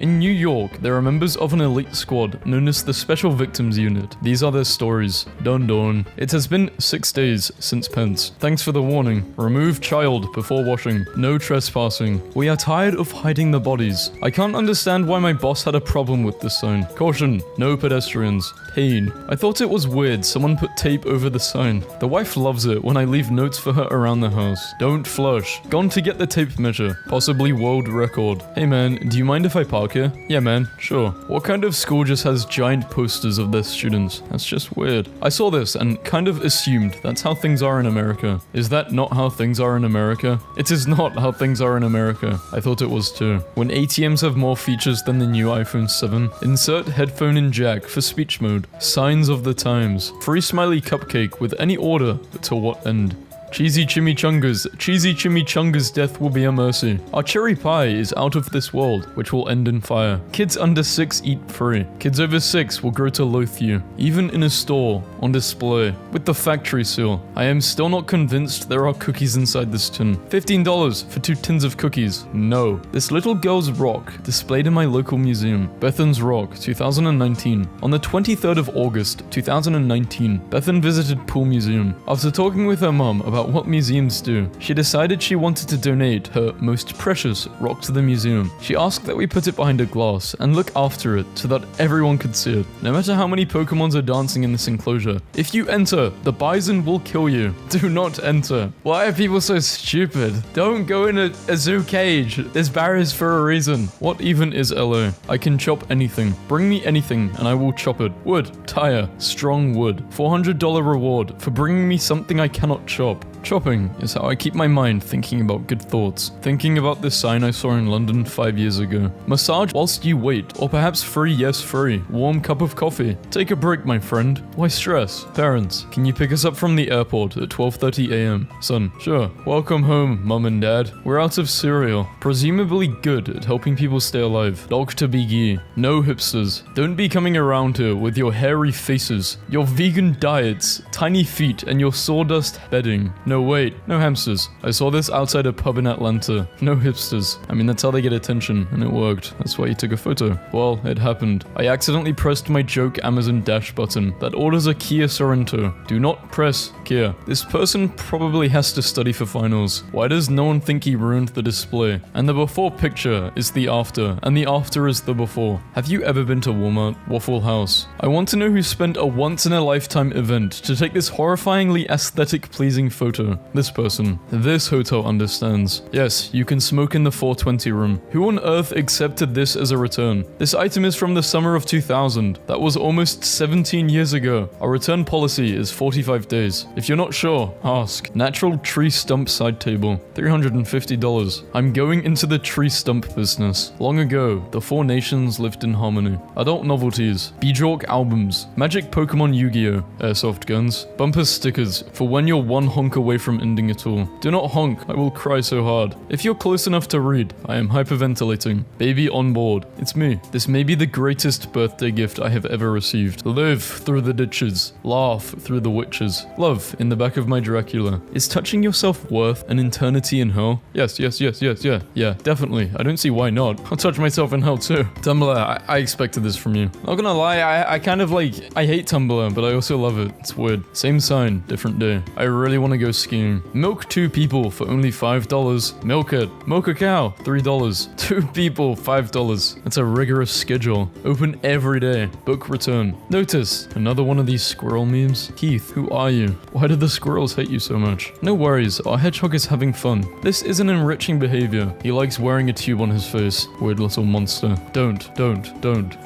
In New York, there are members of an elite squad known as the Special Victims Unit. These are their stories. Dun dun. It has been 6 days since Pence. Thanks for the warning. Remove child before washing. No trespassing. We are tired of hiding the bodies. I can't understand why my boss had a problem with this sign. Caution, no pedestrians. Pain. I thought it was weird someone put tape over the sign. The wife loves it when I leave notes for her around the house. Don't flush. Gone to get the tape measure. Possibly world record. Hey man, do you mind if I park here? Yeah man, sure. What kind of school just has giant posters of their students? That's just weird. I saw this and kind of assumed that's how things are in America. Is that not how things are in America? It is not how things are in America. I thought it was too. When ATMs have more features than the new iPhone 7, insert headphone in jack for speech mode. Signs of the times. Free smiley cupcake with any order, but to what end? Cheesy chimichangas. Cheesy chimichangas death will be a mercy. Our cherry pie is out of this world, which will end in fire. Kids under 6 eat free. Kids over 6 will grow to loathe you. Even in a store, on display, with the factory seal. I am still not convinced there are cookies inside this tin. $15 for 2 tins of cookies. No. This little girl's rock, displayed in my local museum. Bethan's Rock, 2019. On the 23rd of August, 2019, Bethan visited Pool Museum. After talking with her mum about what museums do, she decided she wanted to donate her most precious rock to the museum. She asked that we put it behind a glass and look after it so that everyone could see it. No matter how many Pokemons are dancing in this enclosure, if you enter, the bison will kill you. Do not enter. Why are people so stupid? Don't go in a zoo cage. There's barriers for a reason. What even is LA? I can chop anything. Bring me anything and I will chop it. Wood, tire, strong wood. $400 reward for bringing me something I cannot chop. Chopping is how I keep my mind thinking about good thoughts. Thinking about this sign I saw in London 5 years ago. Massage whilst you wait, or perhaps free, yes free. Warm cup of coffee. Take a break, my friend. Why stress? Parents, can you pick us up from the airport at 12:30 a.m? Son, sure. Welcome home, mum and dad. We're out of cereal. Presumably good at helping people stay alive. Dr. Biggie. No hipsters. Don't be coming around here with your hairy faces, your vegan diets, tiny feet, and your sawdust bedding. No No, wait. No hamsters. I saw this outside a pub in Atlanta. No hipsters. I mean, that's how they get attention, and it worked. That's why you took a photo. Well, it happened. I accidentally pressed my joke Amazon dash button that orders a Kia Sorento. Do not press Kia. This person probably has to study for finals. Why does no one think he ruined the display? And the before picture is the after, and the after is the before. Have you ever been to Walmart? Waffle House. I want to know who spent a once-in-a-lifetime event to take this horrifyingly aesthetic-pleasing photo. This person. This hotel understands. Yes, you can smoke in the 420 room. Who on earth accepted this as a return? This item is from the summer of 2000. That was almost 17 years ago. Our return policy is 45 days. If you're not sure, ask. Natural tree stump side table. $350. I'm going into the tree stump business. Long ago, the four nations lived in harmony. Adult novelties. Bjork albums. Magic Pokemon Yu-Gi-Oh! Airsoft guns. Bumper stickers for when you're one honk away from ending it all. Do not honk, I will cry so hard. If you're close enough to read, I am hyperventilating. Baby on board. It's me. This may be the greatest birthday gift I have ever received. Live through the ditches. Laugh through the witches. Love in the back of my Dracula. Is touching yourself worth an eternity in hell? Yes, yeah, definitely. I don't see why not. I'll touch myself in hell too. Tumblr, I expected this from you. Not gonna lie, I kind of like, I hate Tumblr, but I also love it. It's weird. Same sign, different day. I really want to go skiing. Milk 2 people for only $5. Milk it. Milk a cow, $3. 2 people, $5. That's a rigorous schedule. Open every day. Book return. Notice, another one of these squirrel memes. Keith, who are you? Why do the squirrels hate you so much? No worries, our hedgehog is having fun. This is an enriching behavior. He likes wearing a tube on his face. Weird little monster. Don't.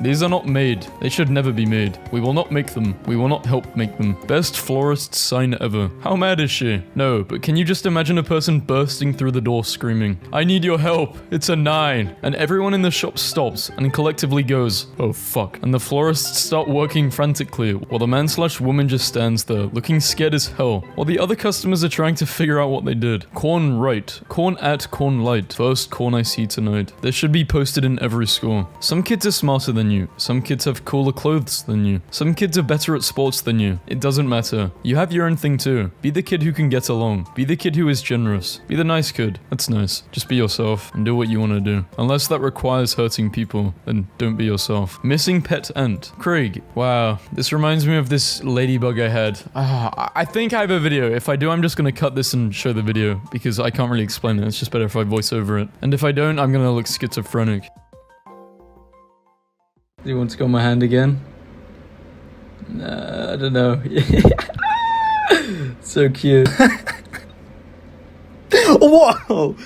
These are not made. They should never be made. We will not make them. We will not help make them. Best florist sign ever. How mad is she? No, but can you just imagine a person bursting through the door screaming, I need your help. It's a 9. And everyone in the shop stops and collectively goes, oh fuck. And the florists start working frantically while the man/woman just stands there looking scared as hell while the other customers are trying to figure out what they did. Corn right. Corn at corn light. First corn I see tonight. This should be posted in every school. Some kids are smarter than you. Some kids have cooler clothes than you. Some kids are better at sports than you. It doesn't matter. You have your own thing too. Be the kid who can get along. Be the kid who is generous. Be the nice kid. That's nice. Just be yourself and do what you want to do. Unless that requires hurting people, then don't be yourself. Missing pet ant. Craig. Wow. This reminds me of this ladybug I had. I think I have a video. If I do, I'm just going to cut this and show the video because I can't really explain it. It's just better if I voice over it. And if I don't, I'm going to look schizophrenic. Do you want to go on my hand again? Nah, I don't know. So cute. Whoa!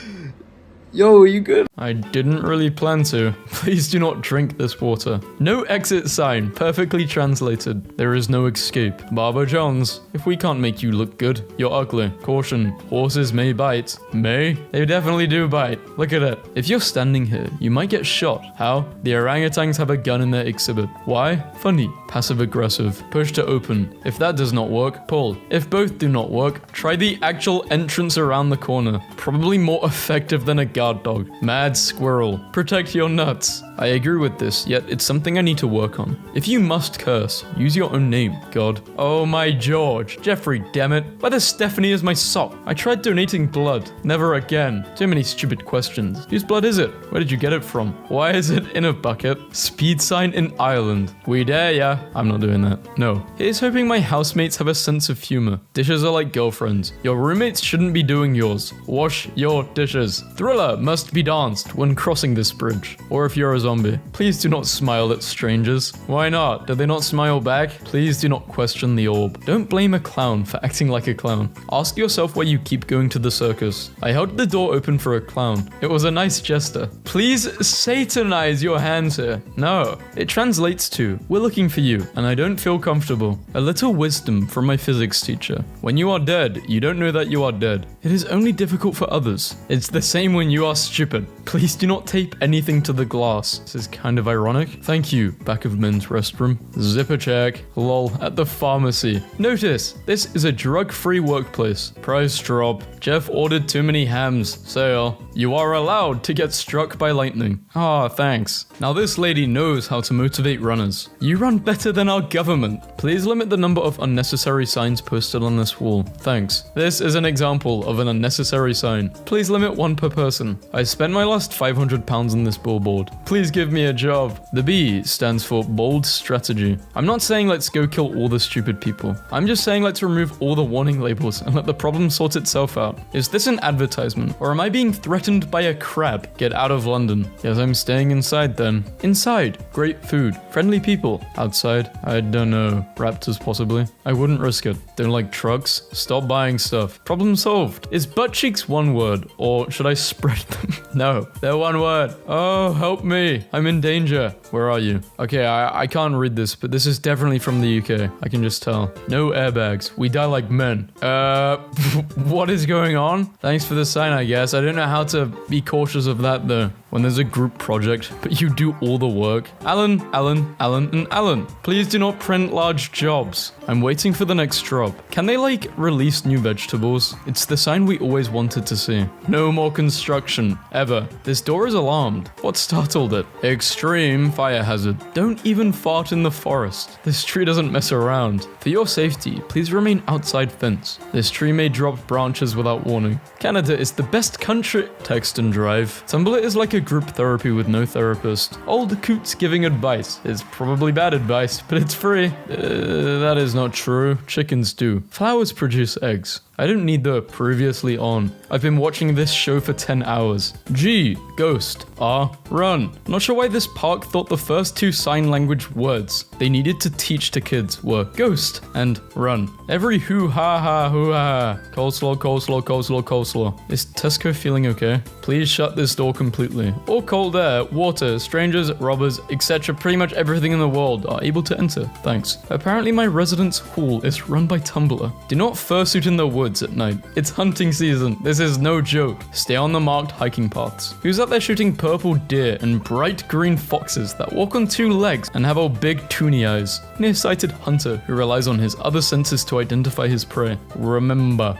Yo, are you good? I didn't really plan to. Please do not drink this water. No exit sign. Perfectly translated. There is no escape. Barbara Jones, if we can't make you look good, you're ugly. Caution. Horses may bite. May? They definitely do bite. Look at it. If you're standing here, you might get shot. How? The orangutans have a gun in their exhibit. Why? Funny. Passive aggressive. Push to open. If that does not work, pull. If both do not work, try the actual entrance around the corner. Probably more effective than a guard dog. Mad squirrel. Protect your nuts. I agree with this, yet it's something I need to work on. If you must curse, use your own name, God. Oh my George. Jeffrey, dammit. Why the Stephanie is my sock? I tried donating blood. Never again. Too many stupid questions. Whose blood is it? Where did you get it from? Why is it in a bucket? Speed sign in Ireland. We dare ya. I'm not doing that. No. Here's hoping my housemates have a sense of humor. Dishes are like girlfriends. Your roommates shouldn't be doing yours. Wash your dishes. Thriller must be danced when crossing this bridge. Or if you're a zombie. Please do not smile at strangers. Why not? Do they not smile back? Please do not question the orb. Don't blame a clown for acting like a clown. Ask yourself why you keep going to the circus. I held the door open for a clown. It was a nice gesture. Please satanize your hands here. No. It translates to, we're looking for you, and I don't feel comfortable. A little wisdom from my physics teacher. When you are dead, you don't know that you are dead. It is only difficult for others. It's the same when you are stupid. Please do not tape anything to the glass. This is kind of ironic. Thank you, back of men's restroom. Zipper check. Lol, at the pharmacy. Notice, this is a drug-free workplace. Price drop. Jeff ordered too many hams. Sale. You are allowed to get struck by lightning. Ah, thanks. Now this lady knows how to motivate runners. You run better than our government. Please limit the number of unnecessary signs posted on this wall. Thanks. This is an example of an unnecessary sign. Please limit one per person. I spent my last £500 on this billboard. Please give me a job. The B stands for bold strategy. I'm not saying let's go kill all the stupid people. I'm just saying let's remove all the warning labels and let the problem sort itself out. Is this an advertisement, or am I being threatened by a crab? Get out of London. Yes, I'm staying inside then. Inside, great food, friendly people. Outside, I don't know, raptors possibly. I wouldn't risk it. Don't like trucks? Stop buying stuff. Problem solved. Is butt cheeks one word, or should I spread them? No, they're one word. Oh, help me. I'm in danger. Where are you? Okay, I can't read this, but this is definitely from the UK. I can just tell. No airbags. We die like men. What is going on? Thanks for the sign, I guess. I don't know how to be cautious of that though. When there's a group project, but you do all the work. Alan, and Alan. Please do not print large jobs. I'm waiting for the next drop. Can they like release new vegetables? It's the sign we always wanted to see. No more construction, ever. This door is alarmed. What startled it? Extreme fire hazard. Don't even fart in the forest. This tree doesn't mess around. For your safety, please remain outside fence. This tree may drop branches without warning. Canada is the best country. Text and drive. Tumblr is like a group therapy with no therapist. Old coots giving advice. It's probably bad advice, but it's free. That is not true. Chickens do. Flowers produce eggs. I don't need the previously on. I've been watching this show for 10 hours. G, ghost. R, run. Not sure why this park thought the first two sign language words they needed to teach to kids were ghost and run. Every hoo-ha-ha, hoo-ha-ha. Coleslaw, coleslaw, coleslaw, coleslaw. Is Tesco feeling okay? Please shut this door completely. All cold air, water, strangers, robbers, etc. Pretty much everything in the world are able to enter. Thanks. Apparently my residence hall is run by Tumblr. Do not fursuit in the woods at night. It's hunting season. This is no joke. Stay on the marked hiking paths. Who's out there shooting purple deer and bright green foxes that walk on two legs and have all big toony eyes? Nearsighted hunter who relies on his other senses to identify his prey. Remember,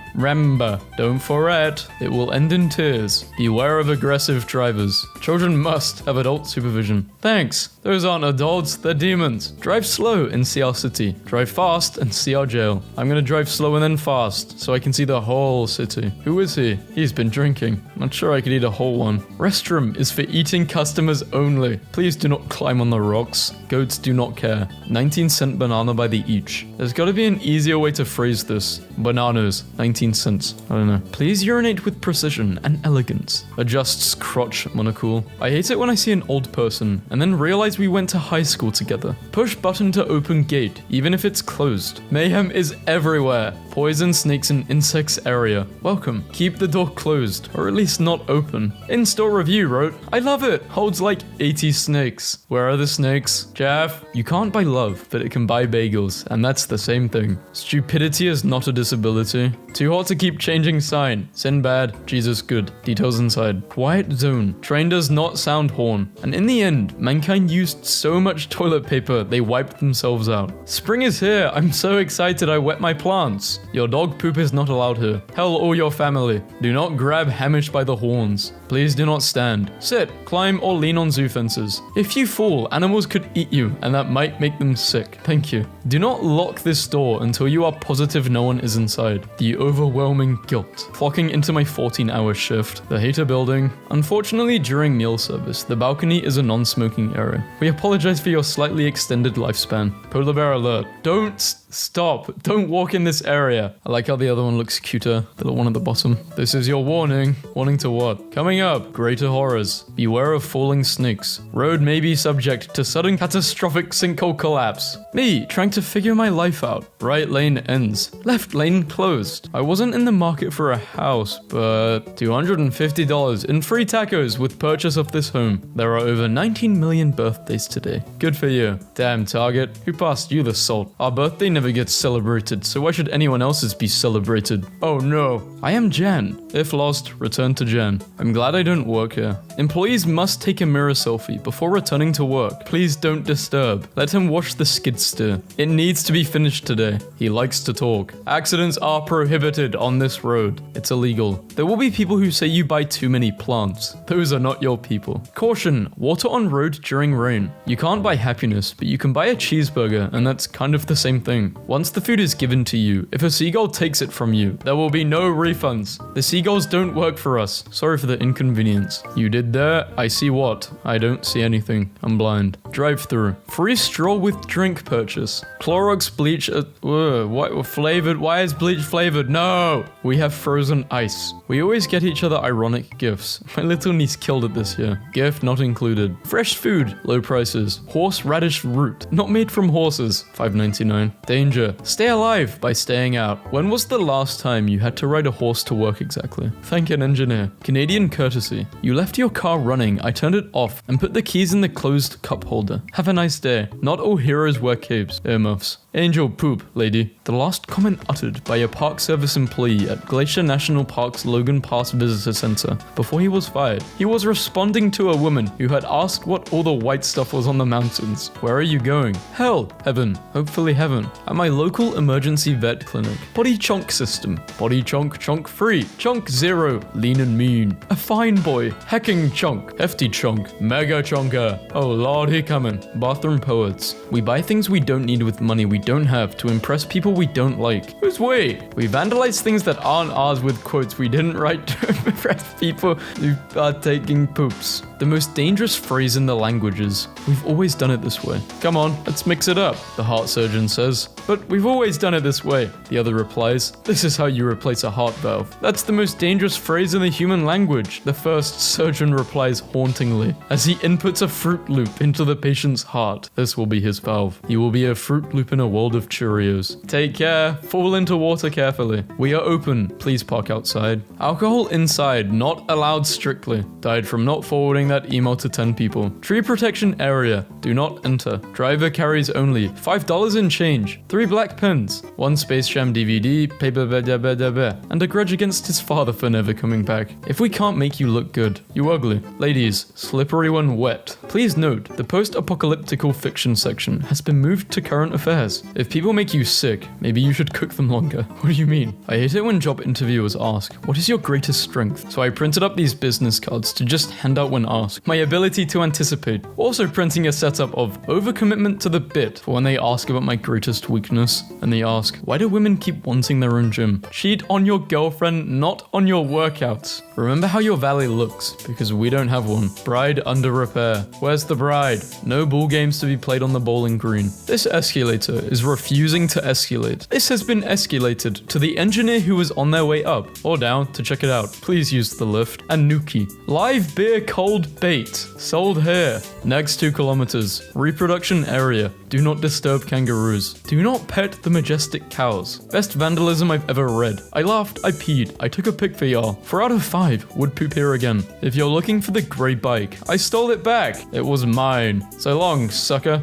don't forget, it will end in tears. Beware of aggressive drivers. Children must have adult supervision. Thanks. Those aren't adults, they're demons. Drive slow and see our city. Drive fast and see our jail. I'm gonna drive slow and then fast, so I can see the whole city. Who is he? He's been drinking. Not sure I could eat a whole one. Restroom is for eating customers only. Please do not climb on the rocks. Goats do not care. 19-cent banana by the each. There's gotta be an easier way to phrase this. Bananas, 19 cents. I don't know. Please urinate with precision and elegance. Adjusts crotch monocool. I hate it when I see an old person and then realize we went to high school together. Push button to open gate, even if it's closed. Mayhem is everywhere. Poison, snakes, and insects area. Welcome. Keep the door closed, or at least not open. In-store review wrote, I love it. Holds like 80 snakes. Where are the snakes? Jeff, you can't buy love, but it can buy bagels, and that's the same thing. Stupidity is not a disability. Too hot to keep changing sign. Sin bad, Jesus good. Details inside. Quiet zone. Train does not sound horn. And in the end, mankind used so much toilet paper they wiped themselves out. Spring is here. I'm so excited I wet my plants. Your dog poop is not allowed here. Hell or your family. Do not grab Hamish by the horns. Please do not stand. Sit, climb, or lean on zoo fences. If you fall, animals could eat you, and that might make them sick. Thank you. Do not lock this door until you are positive no one is inside. The overwhelming guilt. Clocking into my 14-hour shift. The hater building. Unfortunately, during meal service, the balcony is a non-smoking area. We apologize for your slightly extended lifespan. Polar bear alert. Don't stop. Don't walk in this area. I like how the other one looks cuter. The little one at the bottom. This is your warning. Warning to what? Coming up, greater horrors. Beware of falling snakes. Road may be subject to sudden catastrophic sinkhole collapse. Me, trying to figure my life out. Right lane ends. Left lane closed. I wasn't in the market for a house, but $250 in free tacos with purchase of this home. There are over 19 million birthdays today. Good for you. Damn, Target. Who passed you the salt? Our birthday never gets celebrated, so why should anyone else's be celebrated? calibrated. Oh no. I am Jen. If lost, return to Jen. I'm glad I don't work here. Employees must take a mirror selfie before returning to work. Please don't disturb. Let him wash the skid steer. It needs to be finished today. He likes to talk. Accidents are prohibited on this road. It's illegal. There will be people who say you buy too many plants. Those are not your people. Caution, water on road during rain. You can't buy happiness, but you can buy a cheeseburger, and that's kind of the same thing. Once the food is given to you, if a seagull takes it from you, there will be no refunds. The seagulls don't work for us. Sorry for the inconvenience. You did there? I see what? I don't see anything. I'm blind. Drive-through. Free straw with drink purchase. Clorox bleach. What flavored? Why is bleach flavored? No! We have frozen ice. We always get each other ironic gifts. My little niece killed it this year. Gift not included. Fresh food. Low prices. Horseradish root. Not made from horses. $5.99. Danger. Stay alive by staying out. When was the last time you had to ride a horse to work exactly? Thank an engineer. Canadian courtesy. You left your car running. I turned it off and put the keys in the closed cup holder. Have a nice day. Not all heroes wear capes. Earmuffs. Angel poop, lady. The last comment uttered by a Park Service employee at Glacier National Park's Logan Pass Visitor Center before he was fired. He was responding to a woman who had asked what all the white stuff was on the mountains. Where are you going? Hell, heaven. Hopefully heaven. At my local emergency vet clinic. Body chonk system. Body chonk free. Chonk zero. Lean and mean. A fine boy. Hecking chonk. Hefty chonk. Mega chonker. Oh lord, he coming. Bathroom poets. We buy things we don't need with money we don't have to impress people we don't like. Who's we? We vandalize things that aren't ours with quotes we didn't write to impress people who are taking poops. The most dangerous phrase in the language is, we've always done it this way. Come on, let's mix it up, the heart surgeon says. But we've always done it this way, the other replies. This is how you replace a heart valve. That's the most dangerous phrase in the human language, the first surgeon replies hauntingly, as he inputs a Fruit Loop into the patient's heart. This will be his valve. He will be a Fruit Loop in a world of Cheerios. Take care, fall into water carefully. We are open, please park outside. Alcohol inside, not allowed strictly. Died from not forwarding that email to 10 people. Tree protection area, do not enter. Driver carries only, $5 in change. 3 black pens, 1 Space Jam DVD, paper and a grudge against his father for never coming back. If we can't make you look good, you ugly. Ladies, slippery when wet. Please note, the post-apocalyptical fiction section has been moved to current affairs. If people make you sick, maybe you should cook them longer. What do you mean? I hate it when job interviewers ask, what is your greatest strength? So I printed up these business cards to just hand out when asked. My ability to anticipate. Also printing a setup of overcommitment to the bit for when they ask about my greatest weakness. And they ask, why do women keep wanting their own gym? Cheat on your girlfriend, not on your workouts. Remember how your valley looks, because we don't have one. Bride under repair. Where's the bride? No ball games to be played on the bowling green. This escalator is refusing to escalate. This has been escalated to the engineer who was on their way up or down to check it out. Please use the lift. And Nuki. Live beer cold bait. Sold here. Next 2 kilometers. Reproduction area. Do not disturb kangaroos. Do not pet the majestic cows. Best vandalism I've ever read. I laughed, I peed, I took a pic for y'all. 4 out of 5 would poop here again. If you're looking for the grey bike, I stole it back. It was mine. So long, sucker.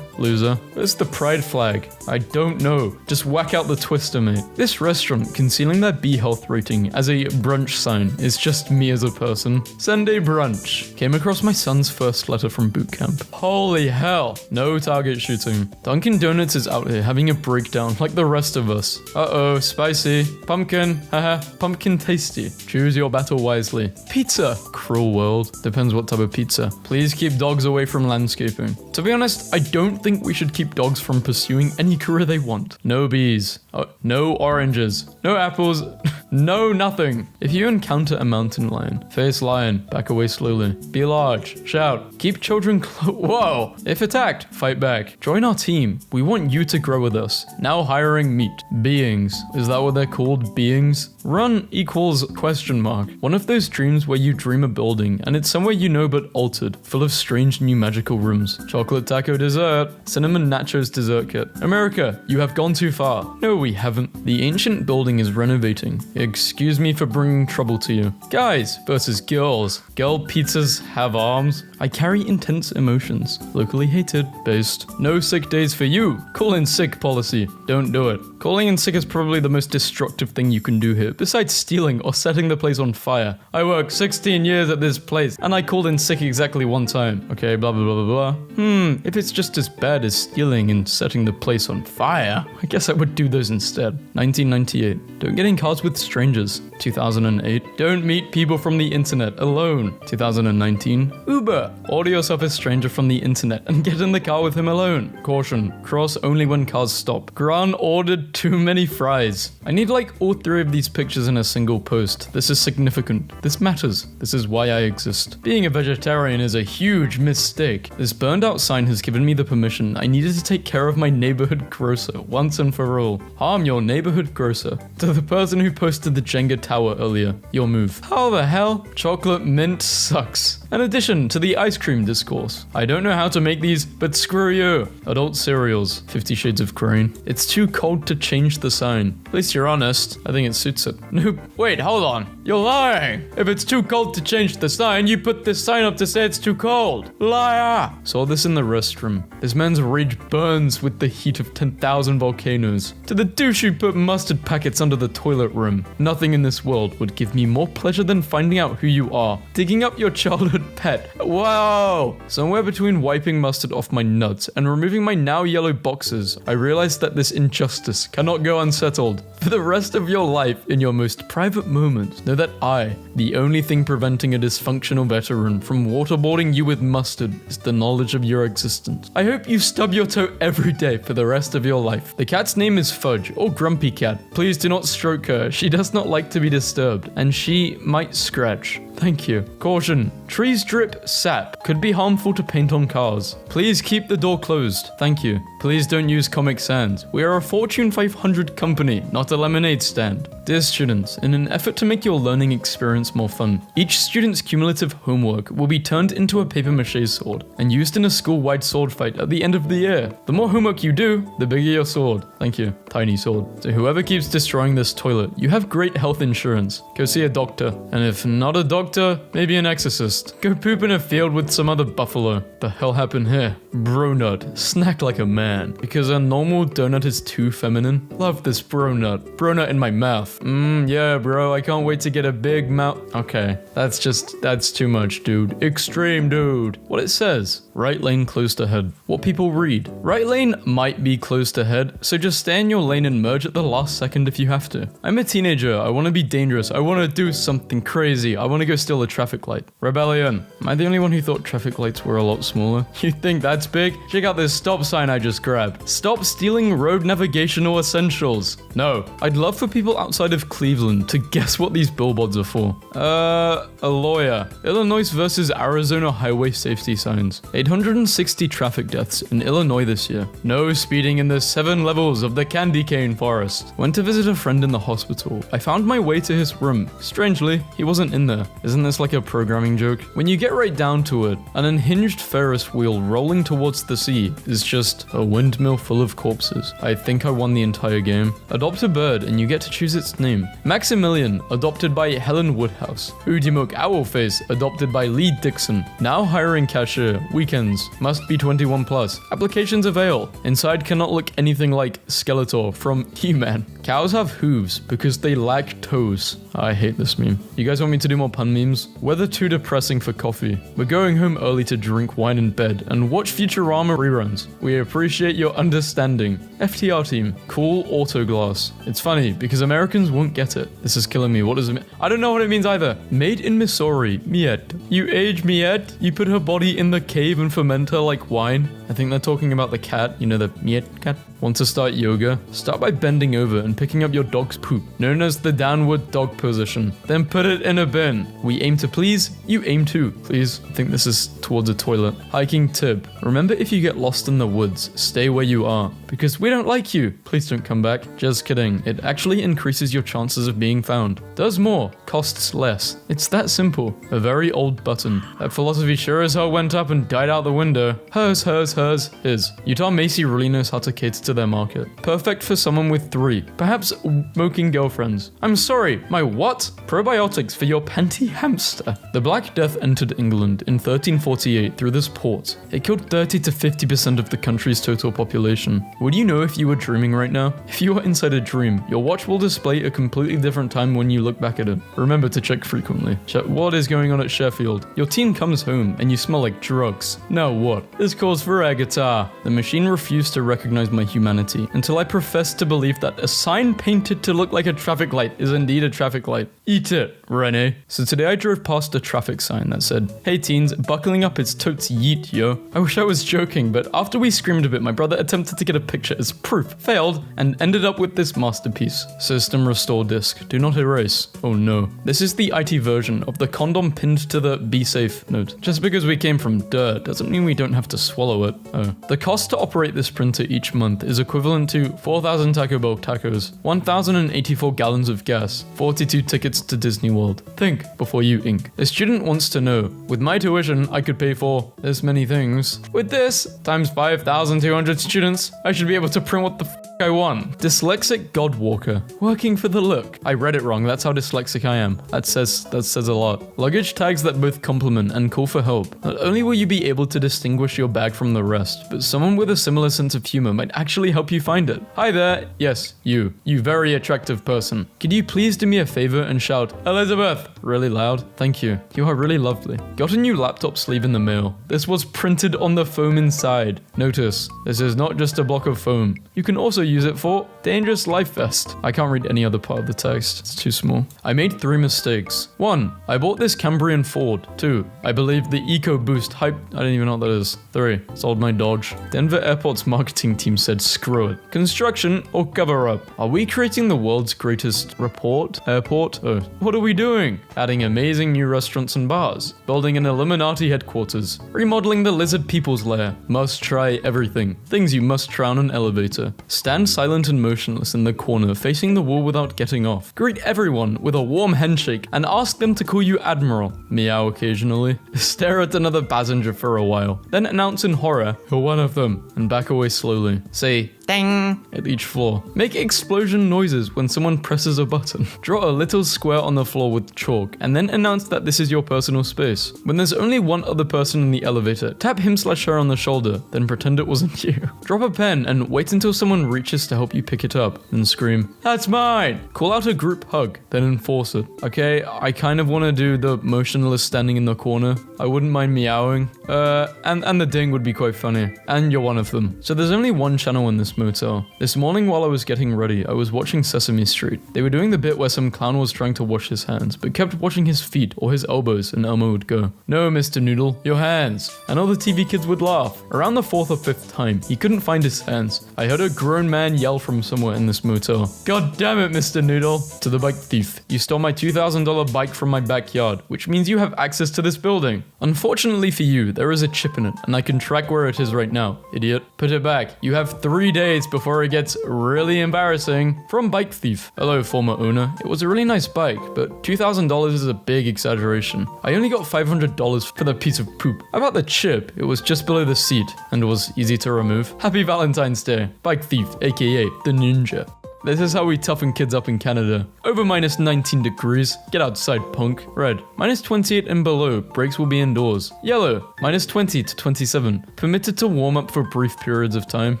Loser. Where's the pride flag? I don't know. Just whack out the twister, mate. This restaurant concealing their bee health rating as a brunch sign is just me as a person. Sunday brunch. Came across my son's first letter from boot camp. Holy hell. No target shooting. Dunkin' Donuts is out here having a breakdown like the rest of us. Uh-oh, spicy. Pumpkin. Haha, pumpkin tasty. Choose your battle wisely. Pizza. Cruel world. Depends what type of pizza. Please keep dogs away from landscaping. To be honest, I don't think we should keep dogs from pursuing any career they want. No bees. No oranges. No apples. No nothing. If you encounter a mountain lion, face lion, back away slowly. Be large. Shout. Keep children close. Whoa. If attacked, fight back. Join our team. We want you to grow with us. Now hiring meat. Beings. Is that what they're called? Beings? Run equals question mark. One of those dreams where you dream a building and it's somewhere you know but altered, full of strange new magical rooms. Chocolate taco dessert. Cinnamon nachos dessert kit. America, you have gone too far. No, we haven't. The ancient building is renovating. Excuse me for bringing trouble to you. Guys versus girls. Girl pizzas have arms. I carry intense emotions. Locally hated. Based. No sick days for you. Call in sick policy. Don't do it. Calling in sick is probably the most destructive thing you can do here, besides stealing or setting the place on fire. I worked 16 years at this place, and I called in sick exactly one time. Okay, blah blah blah blah blah. If it's just as bad as stealing and setting the place on fire, I guess I would do those instead. 1998. Don't get in cars with strangers. 2008. Don't meet people from the internet alone. 2019. Uber. Order yourself a stranger from the internet and get in the car with him alone. Caution. Cross only when cars stop. Gran ordered too many fries. I need like all 3 of these pictures in a single post. This is significant. This matters. This is why I exist. Being a vegetarian is a huge mistake. This burned out sign has given me the permission I needed to take care of my neighborhood grocer once and for all. Harm your neighborhood grocer. To the person who posted the Jenga tower earlier, your move. How the hell? Chocolate mint sucks. An addition to the ice cream discourse. I don't know how to make these, but screw you. Adult cereals. 50 Shades of Green. It's too cold to change the sign. At least you're honest. I think it suits it. Nope. Wait, hold on. You're lying. If it's too cold to change the sign, you put this sign up to say it's too cold. Liar. Saw this in the restroom. This man's rage burns with the heat of 10,000 volcanoes. To the douche who put mustard packets under the toilet rim. Nothing in this world would give me more pleasure than finding out who you are. Digging up your childhood pet. Whoa! Somewhere between wiping mustard off my nuts and removing my now yellow boxers, I realized that this injustice cannot go unsettled. For the rest of your life, in your most private moments, know that I, the only thing preventing a dysfunctional veteran from waterboarding you with mustard, is the knowledge of your existence. I hope you stub your toe every day for the rest of your life. The cat's name is Fudge, or Grumpy Cat. Please do not stroke her. She does not like to be disturbed, and she might scratch. Thank you. Caution. Trees drip sap. Could be harmful to paint on cars. Please keep the door closed. Thank you. Please don't use Comic Sans. We are a Fortune 500 company, not a lemonade stand. Dear students, in an effort to make your learning experience more fun, each student's cumulative homework will be turned into a papier-mâché sword and used in a school-wide sword fight at the end of the year. The more homework you do, the bigger your sword. Thank you. Tiny sword. So whoever keeps destroying this toilet, you have great health insurance. Go see a doctor. And if not a doctor, maybe an exorcist. Go poop in a field with some other buffalo. The hell happened here? Bro nut. Snack like a man. Because a normal donut is too feminine. Love this bro nut. Bro nut in my mouth. Yeah, bro. I can't wait to get a big mouth. Okay. That's too much, dude. Extreme, dude. What it says. Right lane closed ahead. What people read. Right lane might be closed ahead, so just stay in your lane and merge at the last second if you have to. I'm a teenager. I want to be dangerous. I want to do something crazy. I want to go steal a traffic light. Rebellion. Am I the only one who thought traffic lights were a lot smaller? You think that's big? Check out this stop sign I just grabbed. Stop stealing road navigational essentials. No. I'd love for people outside of Cleveland to guess what these billboards are for. A lawyer. Illinois versus Arizona highway safety signs. 860 traffic deaths in Illinois this year. No speeding in the 7 levels of the candy cane forest. Went to visit a friend in the hospital. I found my way to his room. Strangely, he wasn't in there. Isn't this like a programming joke? When you get right down to it, an unhinged Ferris wheel rolling towards the sea is just a windmill full of corpses. I think I won the entire game. Adopt a bird and you get to choose its name. Maximilian, adopted by Helen Woodhouse. Udimuk Owlface, adopted by Lee Dixon. Now hiring cashier. Weekends. Must be 21 plus. Applications avail. Inside cannot look anything like Skeletor from He-Man. Cows have hooves because they lack toes. I hate this meme. You guys want me to do more pun memes? Weather too depressing for coffee. We're going home early to drink wine in bed and watch Futurama reruns. We appreciate your understanding. FTR team. Cool auto glass. It's funny because Americans won't get it. This is killing me. What does it mean? I don't know what it means either. Made in Missouri. Miette. You age Miette. You put her body in the cave and ferment her like wine. I think they're talking about the cat. You know, the Miette cat. Want to start yoga? Start by bending over and picking up your dog's poop, known as the downward dog position. Then put it in a bin. We aim to please, you aim to. Please. I think this is towards a toilet. Hiking tip. Remember, if you get lost in the woods, stay where you are. Because we don't like you. Please don't come back. Just kidding. It actually increases your chances of being found. Does more, costs less. It's that simple. A very old button. That philosophy sure as hell went up and died out the window. Hers, his. Utah Macy really knows how to cater to their market. Perfect for someone with 3, perhaps smoking girlfriends. I'm sorry, my what? Probiotics for your panty hamster. The Black Death entered England in 1348 through this port. It killed 30 to 50% of the country's total population. Would you know if you were dreaming right now? If you are inside a dream, your watch will display a completely different time when you look back at it. Remember to check frequently. Check what is going on at Sheffield. Your teen comes home and you smell like drugs. Now what? This calls for air guitar. The machine refused to recognize my humanity until I professed to believe that a sign painted to look like a traffic light is indeed a traffic light. Eat it, Rene. So today I drove past a traffic sign that said, "Hey teens, buckling up is totes yeet, yo." I wish I was joking, but after we screamed a bit, my brother attempted to get a picture as proof, failed, and ended up with this masterpiece. System restore disk. Do not erase. Oh no. This is the IT version of the condom pinned to the be safe note. Just because we came from dirt doesn't mean we don't have to swallow it. Oh. The cost to operate this printer each month is equivalent to 4,000 Taco Bell tacos, 1,084 gallons of gas, 42 tickets to Disney World. Think before you ink. A student wants to know, with my tuition, I could pay for this many things. With this, times 5,200 students, I should be able to print what the I want. Dyslexic Godwalker. Working for the look. I read it wrong. That's how dyslexic I am. That says a lot. Luggage tags that both compliment and call for help. Not only will you be able to distinguish your bag from the rest, but someone with a similar sense of humor might actually help you find it. Hi there. Yes, you very attractive person. Could you please do me a favor and shout, "Elizabeth," really loud? Thank you. You are really lovely. Got a new laptop sleeve in the mail. This was printed on the foam inside. Notice, this is not just a block of foam. You can also use it for Dangerous Life Vest. I can't read any other part of the text. It's too small. I made 3 mistakes. 1. I bought this Cambrian Ford. 2. I believe the EcoBoost hype. I don't even know what that is. 3. Sold my Dodge. Denver Airport's marketing team said screw it. Construction or cover up. Are we creating the world's greatest airport? Oh. What are we doing? Adding amazing new restaurants and bars. Building an Illuminati headquarters. Remodeling the lizard people's lair. Must try everything. Things you must try on an elevator. Stand silent and motionless in the corner facing the wall without getting off. Greet everyone with a warm handshake and ask them to call you Admiral. Meow occasionally. Stare at another passenger for a while. Then announce in horror, "You're one of them," and back away slowly. Say, "Ding" at each floor. Make explosion noises when someone presses a button. Draw a little square on the floor with chalk and then announce that this is your personal space. When there's only one other person in the elevator, tap him/her on the shoulder, then pretend it wasn't you. Drop a pen and wait until someone reaches to help you pick it up, then scream, "That's mine!" Call out a group hug, then enforce it. Okay, I kind of want to do the motionless standing in the corner. I wouldn't mind meowing. And the ding would be quite funny. And you're one of them. So there's only one channel in this motel. This morning while I was getting ready, I was watching Sesame Street. They were doing the bit where some clown was trying to wash his hands, but kept watching his feet or his elbows, and Elmo would go, "No, Mr. Noodle, your hands." And all the TV kids would laugh. Around the 4th or 5th time, he couldn't find his hands. I heard a grown man yell from somewhere in this motel, "God damn it, Mr. Noodle." To the bike thief, "You stole my $2,000 bike from my backyard, which means you have access to this building. Unfortunately for you, there is a chip in it, and I can track where it is right now, idiot. Put it back. You have 3 days before it gets really embarrassing." From bike thief, "Hello, former owner. It was a really nice bike, but $2,000 is a big exaggeration. I only got $500 for that piece of poop. About the chip, it was just below the seat and was easy to remove. Happy Valentine's Day. Bike thief, aka the ninja." This is how we toughen kids up in Canada. Over minus 19 degrees. Get outside, punk. Red, minus 28 and below. Brakes will be indoors. Yellow, minus 20 to 27. Permitted to warm up for brief periods of time.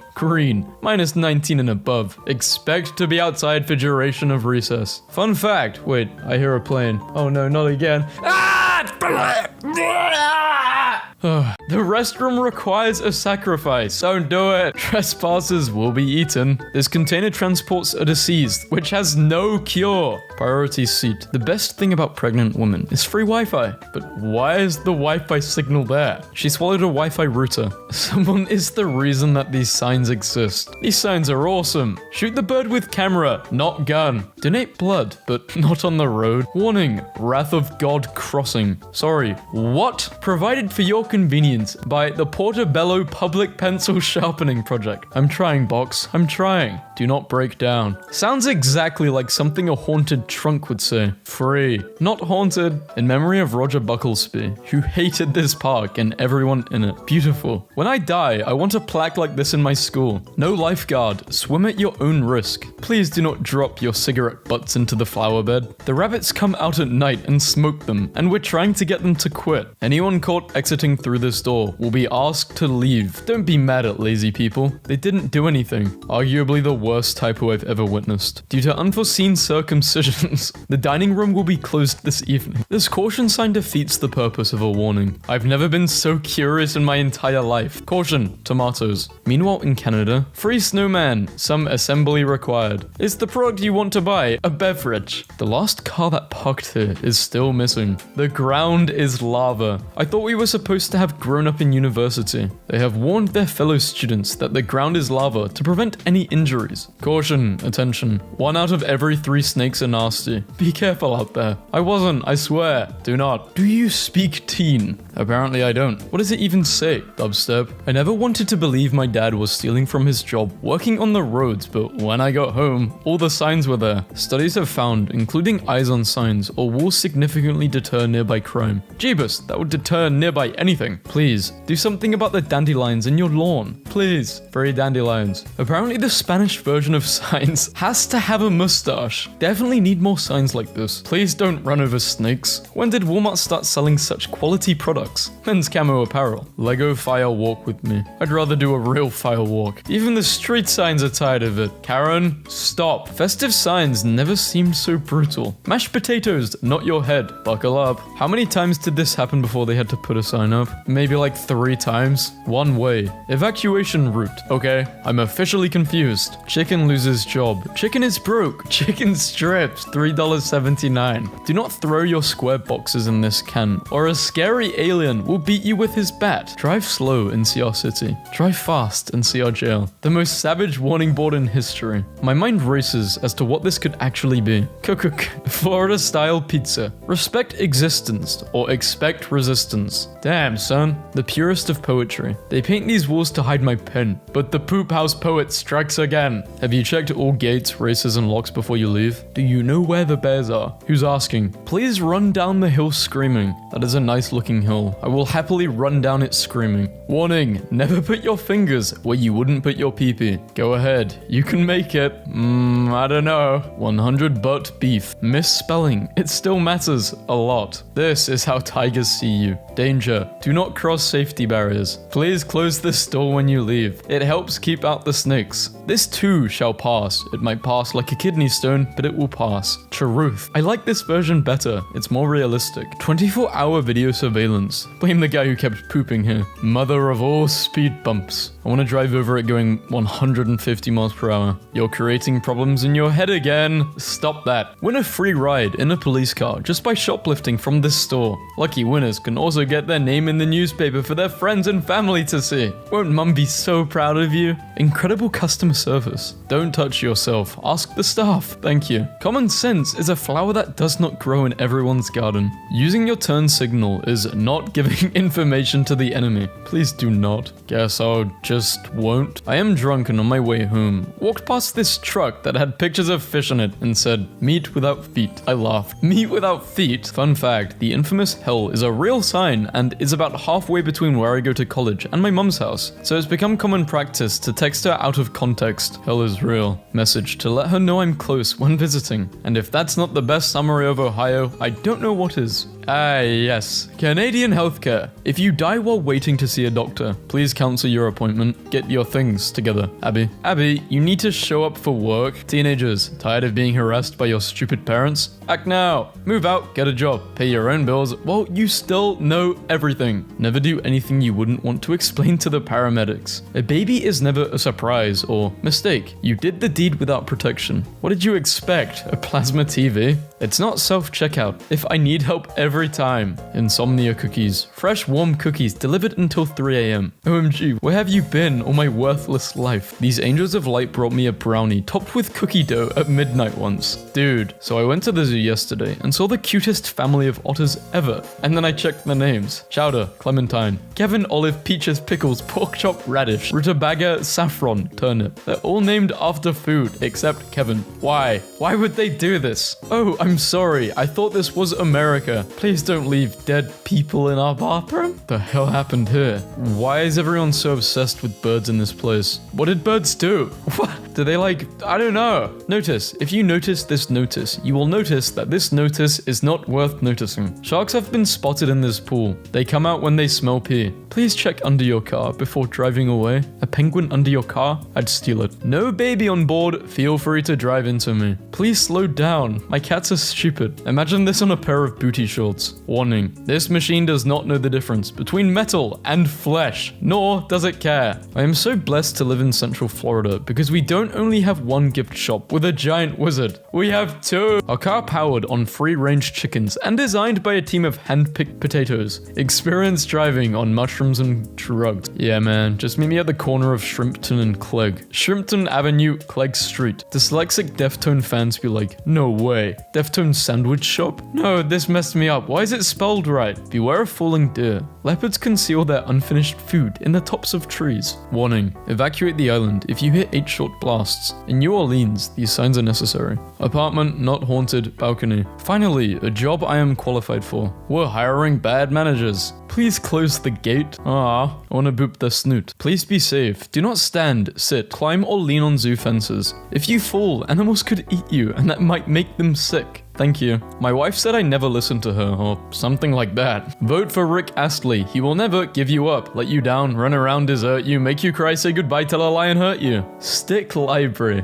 Green, minus 19 and above. Expect to be outside for duration of recess. Fun fact. Wait, I hear a plane. Oh no, not again. The restroom requires a sacrifice. Don't do it. Trespassers will be eaten. This container transports a deceased, which has no cure. Priority seat. The best thing about pregnant women is free Wi-Fi. But why is the Wi-Fi signal there? She swallowed a Wi-Fi router. Someone is the reason that these signs exist. These signs are awesome. Shoot the bird with camera, not gun. Donate blood, but not on the road. Warning, Wrath of God crossing. Sorry, what? Provided for your convenience by the Portobello Public Pencil Sharpening Project. I'm trying, box. I'm trying. Do not break down. Sounds exactly like something a haunted trunk would say. Free. Not haunted. In memory of Roger Bucklesby, who hated this park and everyone in it. Beautiful. When I die, I want a plaque like this in my school. No lifeguard. Swim at your own risk. Please do not drop your cigarette butts into the flower bed. The rabbits come out at night and smoke them, and we're trying to get them to quit. Anyone caught exiting through this door will be asked to leave. Don't be mad at lazy people. They didn't do anything. Arguably the worst typo I've ever witnessed. Due to unforeseen circumcisions, the dining room will be closed this evening. This caution sign defeats the purpose of a warning. I've never been so curious in my entire life. Caution, tomatoes. Meanwhile in Canada, free snowman, some assembly required. Is the product you want to buy a beverage? The last car that parked here is still missing. The ground is lava. I thought we were supposed to have grown up in university. They have warned their fellow students that the ground is lava to prevent any injuries. Caution, attention. 1 out of every 3 snakes are nasty. Be careful out there. I wasn't, I swear. Do not. Do you speak teen? Apparently I don't. What does it even say? Dubstep. I never wanted to believe my dad was stealing from his job working on the roads, but when I got home, all the signs were there. Studies have found, including eyes on signs, or will significantly deter nearby crime. Jeebus, that would deter nearby anything. Please, do something about the dandelions in your lawn. Please. Free dandelions. Apparently the Spanish version of signs has to have a mustache. Definitely need more signs like this. Please don't run over snakes. When did Walmart start selling such quality products? Men's camo apparel. Lego fire walk with me. I'd rather do a real fire walk. Even the street signs are tired of it. Karen, stop. Festive signs never seemed so brutal. Mashed potatoes, not your head. Buckle up. How many times did this happen before they had to put a sign up? Maybe like 3 times. One way. Evacuation route. Okay, I'm officially confused. Chicken loses job. Chicken is broke. Chicken strips. $3.79. Do not throw your square boxes in this can, or a scary alien will beat you with his bat. Drive slow and see our city. Drive fast and see our jail. The most savage warning board in history. My mind races as to what this could actually be. Cook. Florida-style pizza. Respect existence, or expect resistance. Damn, son. The purest of poetry. They paint these walls to hide my pen, but the poop house poet strikes again. Have you checked all gates, races, and locks before you leave? Do you know where the bears are? Who's asking? Please run down the hill screaming. That is a nice looking hill. I will happily run down it screaming. Warning, never put your fingers where you wouldn't put your pee-pee. Go ahead, you can make it. I don't know. 100 butt beef. Misspelling. It still matters a lot. This is how tigers see you. Danger. Do not cross safety barriers. Please close this door when you leave. It helps keep out the snakes. This too shall pass. It might pass like a kidney stone, but it will pass. Truth. I like this version better. It's more realistic. 24-hour video surveillance. Blame the guy who kept pooping here. Mother of all speed bumps. I want to drive over it going 150 miles per hour. You're creating problems in your head again. Stop that. Win a free ride in a police car just by shoplifting from this store. Lucky winners can also get their name in the newspaper for their friends and family to see. Won't mum be so proud of you? Incredible customer service. Don't touch yourself. Ask the staff. Thank you. Common sense is a flower that does not grow in everyone's garden. Using your turn signal is not giving information to the enemy. Please do not. Guess I'll just won't. I am drunk and on my way home. Walked past this truck that had pictures of fish on it and said, meat without feet. I laughed. Meat without feet? Fun fact, the infamous hell is a real sign and is about halfway between where I go to college and my mum's house. So it's become common practice to text her out of context. Hell is real. Message to let her know I'm close when visiting. And if that's not the best summary of Ohio, I don't know what is. Yes. Canadian healthcare. If you die while waiting to see a doctor, please cancel your appointment. Get your things together, Abby. Abby, you need to show up for work. Teenagers, tired of being harassed by your stupid parents? Act now. Move out, get a job, pay your own bills. Well, you still know everything. Never do anything you wouldn't want to explain to the paramedics. A baby is never a surprise or mistake. You did the deed without protection. What did you expect? A plasma TV? It's not self-checkout. If I need help every every time. Insomnia cookies. Fresh, warm cookies delivered until 3 a.m. OMG, where have you been all my worthless life? These angels of light brought me a brownie topped with cookie dough at midnight once. Dude, so I went to the zoo yesterday and saw the cutest family of otters ever. And then I checked the names. Chowder, Clementine, Kevin, Olive, Peaches, Pickles, Pork Chop, Radish, Rutabaga, Saffron, Turnip. They're all named after food, except Kevin. Why? Why would they do this? Oh, I'm sorry. I thought this was America. Please don't leave dead people in our bathroom. The hell happened here? Why is everyone so obsessed with birds in this place? What did birds do? What? Do they I don't know. Notice, if you notice this notice, you will notice that this notice is not worth noticing. Sharks have been spotted in this pool. They come out when they smell pee. Please check under your car before driving away. A penguin under your car? I'd steal it. No baby on board. Feel free to drive into me. Please slow down. My cats are stupid. Imagine this on a pair of booty shorts. Warning. This machine does not know the difference between metal and flesh, nor does it care. I am so blessed to live in Central Florida because we don't only have one gift shop with a giant wizard. We have two. Our car powered on free-range chickens and designed by a team of hand-picked potatoes. Experienced driving on mushrooms and drugs. Yeah, man. Just meet me at the corner of Shrimpton and Clegg. Shrimpton Avenue, Clegg Street. Dyslexic Deftone fans be like, no way. Deftone sandwich shop? No, this messed me up. Why is it spelled right? Beware of falling deer. Leopards conceal their unfinished food in the tops of trees. Warning. Evacuate the island if you hit 8 short blasts. In New Orleans, these signs are necessary. Apartment not haunted, balcony. Finally, a job I am qualified for. We're hiring bad managers. Please close the gate. I wanna boop the snoot. Please be safe. Do not stand, sit, climb or lean on zoo fences. If you fall, animals could eat you and that might make them sick. Thank you. My wife said I never listened to her, or something like that. Vote for Rick Astley. He will never give you up, let you down, run around, desert you, make you cry, say goodbye, tell a lie and hurt you. Stick library.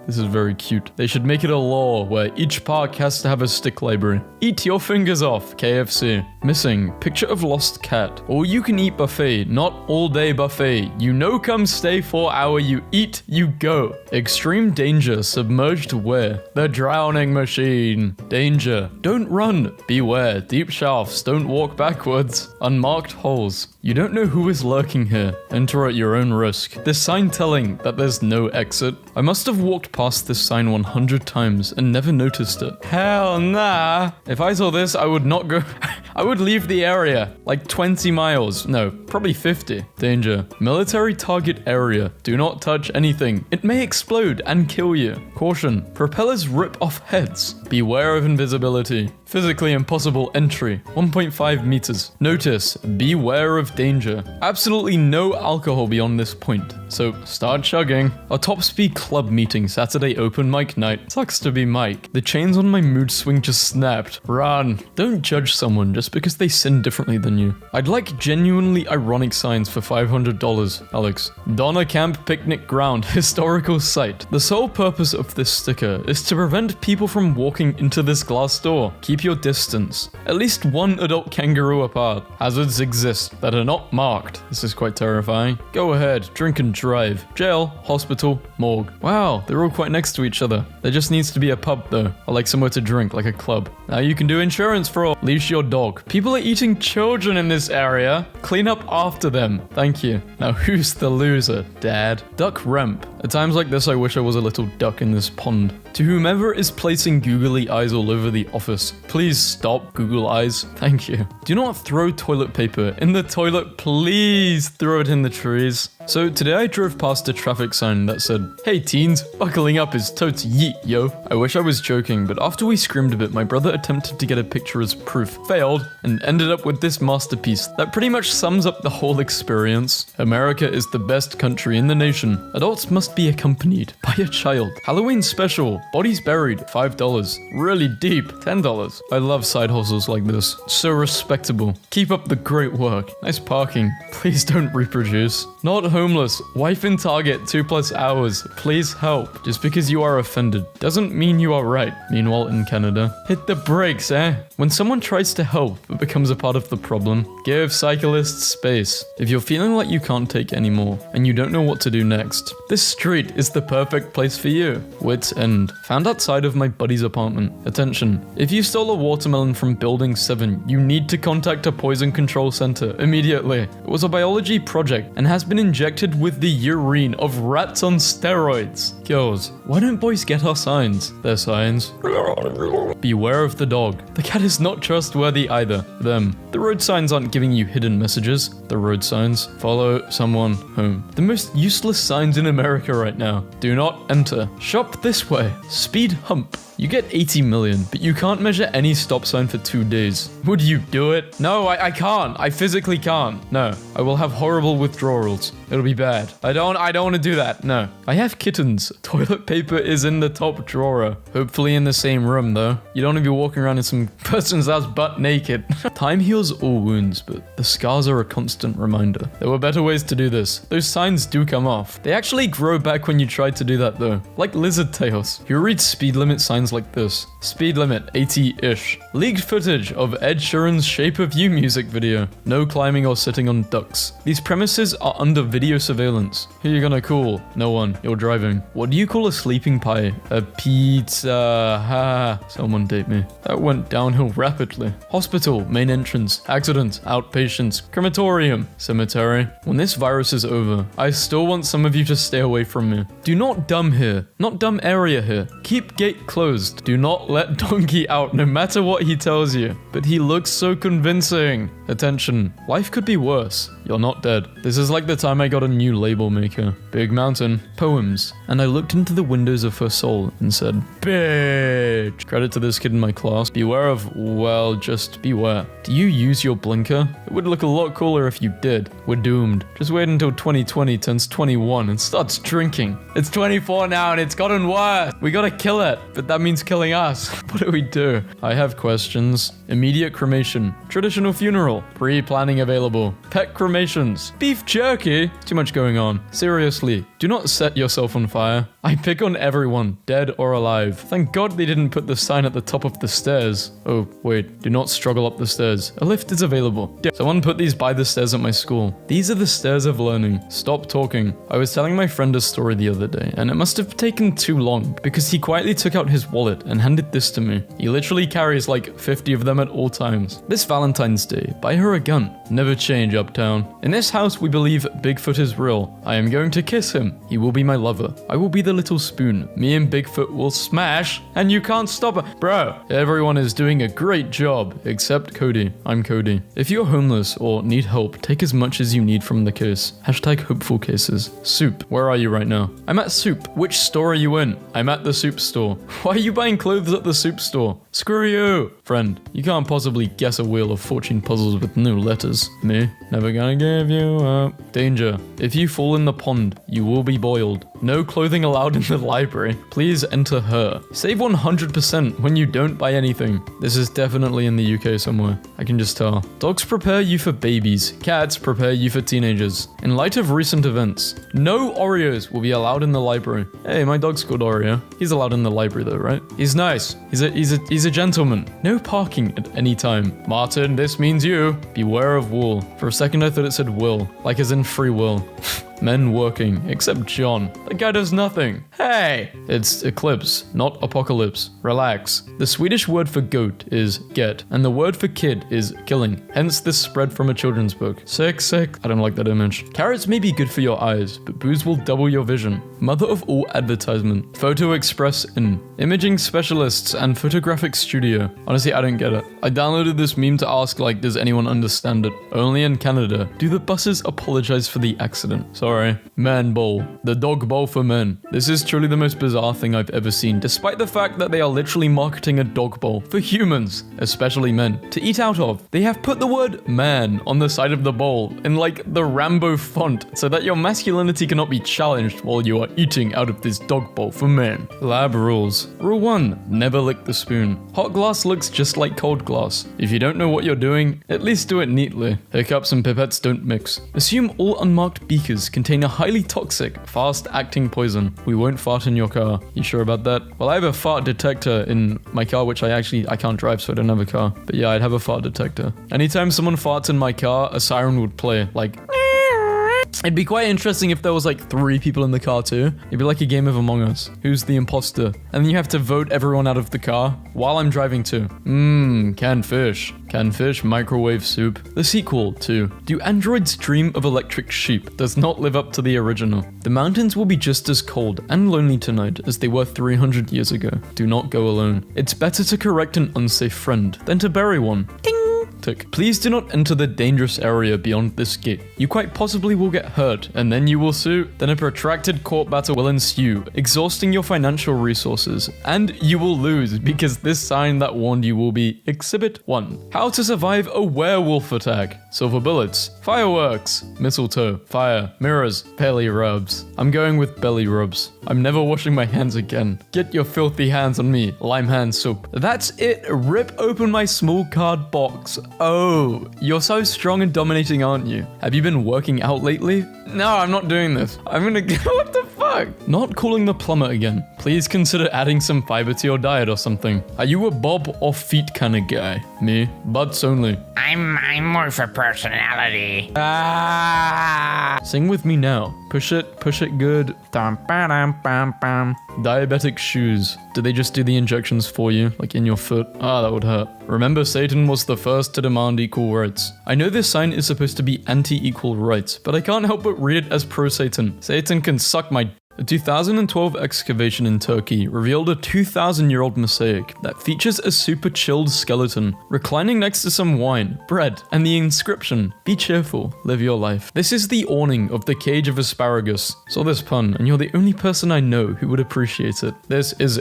This is very cute. They should make it a law where each park has to have a stick library. Eat your fingers off, KFC. Missing. Picture of lost cat. All you can eat buffet, not all day buffet. You know come stay 4 hour, you eat, you go. Extreme danger, submerged where? The drowning machine. Danger. Don't run. Beware. Deep shafts. Don't walk backwards. Unmarked holes. You don't know who is lurking here. Enter at your own risk. This sign telling that there's no exit. I must have walked past this sign 100 times and never noticed it. Hell nah. If I saw this, I would not go... I would leave the area. Like 20 miles. No, probably 50. Danger. Military target area. Do not touch anything. It may explode and kill you. Caution. Propellers rip off heads. Beware of invisibility. Physically impossible entry. 1.5 meters. Notice. Beware of danger. Absolutely no alcohol beyond this point. So start chugging. A top speed club meeting. Saturday open mic night. Sucks to be Mike. The chains on my mood swing just snapped. Run. Don't judge someone just because they sin differently than you. I'd like genuinely ironic signs for $500, Alex. Donna Camp Picnic Ground. Historical site. The sole purpose of this sticker is to prevent people from walking into this glass door. Keep your distance. At least one adult kangaroo apart. Hazards exist that are not marked. This is quite terrifying. Go ahead, drink and drive. Jail, hospital, morgue. Wow, they're all quite next to each other. There just needs to be a pub though, or like somewhere to drink, like a club. Now you can do insurance for all. Leash your dog. People are eating children in this area. Clean up after them. Thank you. Now who's the loser? Dad. Duck ramp. At times like this, I wish I was a little duck in this pond. To whomever is placing googly eyes all over the office, please stop Google eyes. Thank you. Do not throw toilet paper in the toilet. Please throw it in the trees. So today I drove past a traffic sign that said, "Hey teens, buckling up is totes yeet, yo." I wish I was joking, but after we screamed a bit, my brother attempted to get a picture as proof, failed, and ended up with this masterpiece that pretty much sums up the whole experience. America is the best country in the nation. Adults must be accompanied by a child. Halloween special, bodies buried, $5. Really deep, $10. I love side hustles like this. So respectable. Keep up the great work. Nice parking. Please don't reproduce. Not homeless. Wife in Target 2+ hours. Please help. Just because you are offended doesn't mean you are right. Meanwhile in Canada, hit the brakes, eh? When someone tries to help but becomes a part of the problem, give cyclists space. If you're feeling like you can't take anymore and you don't know what to do next, this street is the perfect place for you. Wits End. Found outside of my buddy's apartment. Attention. If you stole a watermelon from Building 7, you need to contact a poison control center immediately. It was a biology project and has been injected with the urine of rats on steroids. Girls, why don't boys get our signs? Their signs. Beware of the dog. The cat is not trustworthy either. Them. The road signs aren't giving you hidden messages. The road signs. Follow someone home. The most useless signs in America right now. Do not enter. Shop this way. Speed hump. You get 80 million, but you can't measure any stop sign for 2 days. Would you do it? No, I can't. I physically can't. No, I will have horrible withdrawals. It'll be bad. I don't want to do that. No. I have kittens. Toilet paper is in the top drawer. Hopefully in the same room though. You don't want to be walking around in some person's house butt naked. Time heals all wounds, but the scars are a constant reminder. There were better ways to do this. Those signs do come off. They actually grow back when you try to do that though. Like lizard tails. You read speed limit signs like this. Speed limit 80-ish. Leaked footage of Ed Sheeran's Shape of You music video. No climbing or sitting on ducks. These premises are under video surveillance. Who are you gonna call? No one. You're driving. What do you call a sleeping pie? A pizza. Ha. Someone date me. That went downhill rapidly. Hospital. Main entrance. Accident. Outpatients. Crematorium. Cemetery. When this virus is over, I still want some of you to stay away from me. Do not dumb here. Not dumb area here. Keep gate closed. Do not let Donkey out no matter what he tells you. But he looks so convincing. Attention. Life could be worse. You're not dead. This is like the time I got a new label maker. Big Mountain. Poems. And I looked into the windows of her soul and said, bitch. Credit to this kid in my class. Beware of, well, just beware. Do you use your blinker? It would look a lot cooler if you did. We're doomed. Just wait until 2020 turns 21 and starts drinking. It's 24 now and it's gotten worse. We gotta kill it. But that means killing us. What do we do? I have questions. Immediate cremation. Traditional funeral. Pre-planning available. Pet cremations. Beef jerky. Too much going on. Seriously, do not set yourself on fire. I pick on everyone, dead or alive. Thank God they didn't put the sign at the top of the stairs. Oh, wait. Do not struggle up the stairs. A lift is available. Someone put these by the stairs at my school. These are the stairs of learning. Stop talking. I was telling my friend a story the other day, and it must have taken too long because he quietly took out his wallet and handed this to me. He literally carries like 50 of them at all times. This Valentine's Day, buy her a gun. Never change, Uptown. In this house, we believe Bigfoot is real. I am going to kiss him. He will be my lover. I will be the little spoon. Me and Bigfoot will smash, and you can't stop it. Bro, everyone is doing a great job, except Cody. I'm Cody. If you're homeless or need help, take as much as you need from the case. Hashtag hopeful cases. Soup. Where are you right now? I'm at Soup. Which store are you in? I'm at the Soup store. Why are you buying clothes at the Soup store? Screw you! Friend, you can't possibly guess a Wheel of Fortune puzzles with no letters. Me? Never gonna give you up. Danger. If you fall in the pond, you will be boiled. No clothing allowed in the library. Please enter her. Save 100% when you don't buy anything. This is definitely in the UK somewhere. I can just tell. Dogs prepare you for babies. Cats prepare you for teenagers. In light of recent events, no Oreos will be allowed in the library. Hey, my dog's called Oreo. He's allowed in the library though, right? He's nice. He's a gentleman. No parking at any time. Martin, this means you. Beware of wool. For a second I thought it said will, like as in free will. Men working, except John. That guy does nothing. Hey! It's eclipse, not apocalypse. Relax. The Swedish word for goat is get, and the word for kid is killing. Hence this spread from a children's book. Sick. I don't like that image. Carrots may be good for your eyes, but booze will double your vision. Mother of all advertisement. Photo Express in. Imaging specialists and photographic studio. Honestly, I don't get it. I downloaded this meme to ask like, does anyone understand it? Only in Canada. Do the buses apologize for the accident? Sorry. Man bowl. The dog bowl for men. This is truly the most bizarre thing I've ever seen, despite the fact that they are literally marketing a dog bowl for humans, especially men, to eat out of. They have put the word man on the side of the bowl in like the Rambo font so that your masculinity cannot be challenged while you are eating out of this dog bowl for men. Lab rules. Rule 1. Never lick the spoon. Hot glass looks just like cold glass. If you don't know what you're doing, at least do it neatly. Hiccups and pipettes don't mix. Assume all unmarked beakers contain a highly toxic, fast-acting poison. We won't fart in your car. You sure about that? Well, I have a fart detector in my car, which I can't drive, so I don't have a car. But yeah, I'd have a fart detector. Anytime someone farts in my car, a siren would play, like... It'd be quite interesting if there was like 3 people in the car too. It'd be like a game of Among Us. Who's the imposter? And then you have to vote everyone out of the car while I'm driving too. Canned fish. Canned fish, microwave soup. The sequel to Do Androids Dream of Electric Sheep does not live up to the original. The mountains will be just as cold and lonely tonight as they were 300 years ago. Do not go alone. It's better to correct an unsafe friend than to bury one. Ding! Tick. Please do not enter the dangerous area beyond this gate. You quite possibly will get hurt, and then you will sue. Then a protracted court battle will ensue, exhausting your financial resources, and you will lose because this sign that warned you will be Exhibit 1. How to survive a werewolf attack. Silver bullets, fireworks, mistletoe, fire, mirrors, belly rubs. I'm going with belly rubs. I'm never washing my hands again. Get your filthy hands on me, lime hand soup. That's it. Rip open my small card box. Oh, you're so strong and dominating, aren't you? Have you been working out lately? No, I'm not doing this. I'm gonna go, what the fuck? Not calling the plumber again. Please consider adding some fiber to your diet or something. Are you a bob or feet kind of guy? Me? Butts only. I'm more for personality. Sing with me now. Push it good. Diabetic shoes. Do they just do the injections for you, like in your foot? Ah, that would hurt. Remember, Satan was the first to demand equal rights. I know this sign is supposed to be anti-equal rights, but I can't help but read it as pro-Satan. Satan can suck my... A 2012 excavation in Turkey revealed a 2,000-year-old mosaic that features a super chilled skeleton reclining next to some wine, bread, and the inscription, "Be cheerful, live your life." This is the awning of the cage of asparagus. Saw this pun, and you're the only person I know who would appreciate it. This is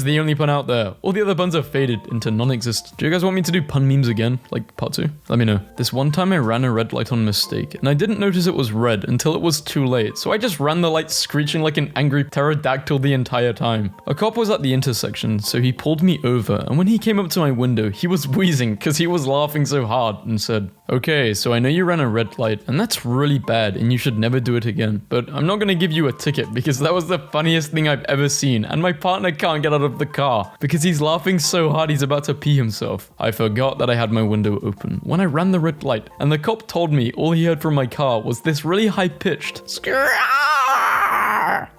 the only pun out there. All the other puns are faded into non-existent. Do you guys want me to do pun memes again? Like part 2? Let me know. This one time I ran a red light on mistake, and I didn't notice it was red until it was too late, so I just ran the light screeching like an angry pterodactyl the entire time. A cop was at the intersection, so he pulled me over, and when he came up to my window, he was wheezing because he was laughing so hard and said, "Okay, so I know you ran a red light, and that's really bad, and you should never do it again, but I'm not gonna give you a ticket because that was the funniest thing I've ever seen, and my partner can't get out of the car because he's laughing so hard he's about to pee himself." I forgot that I had my window open when I ran the red light, and the cop told me all he heard from my car was this really high-pitched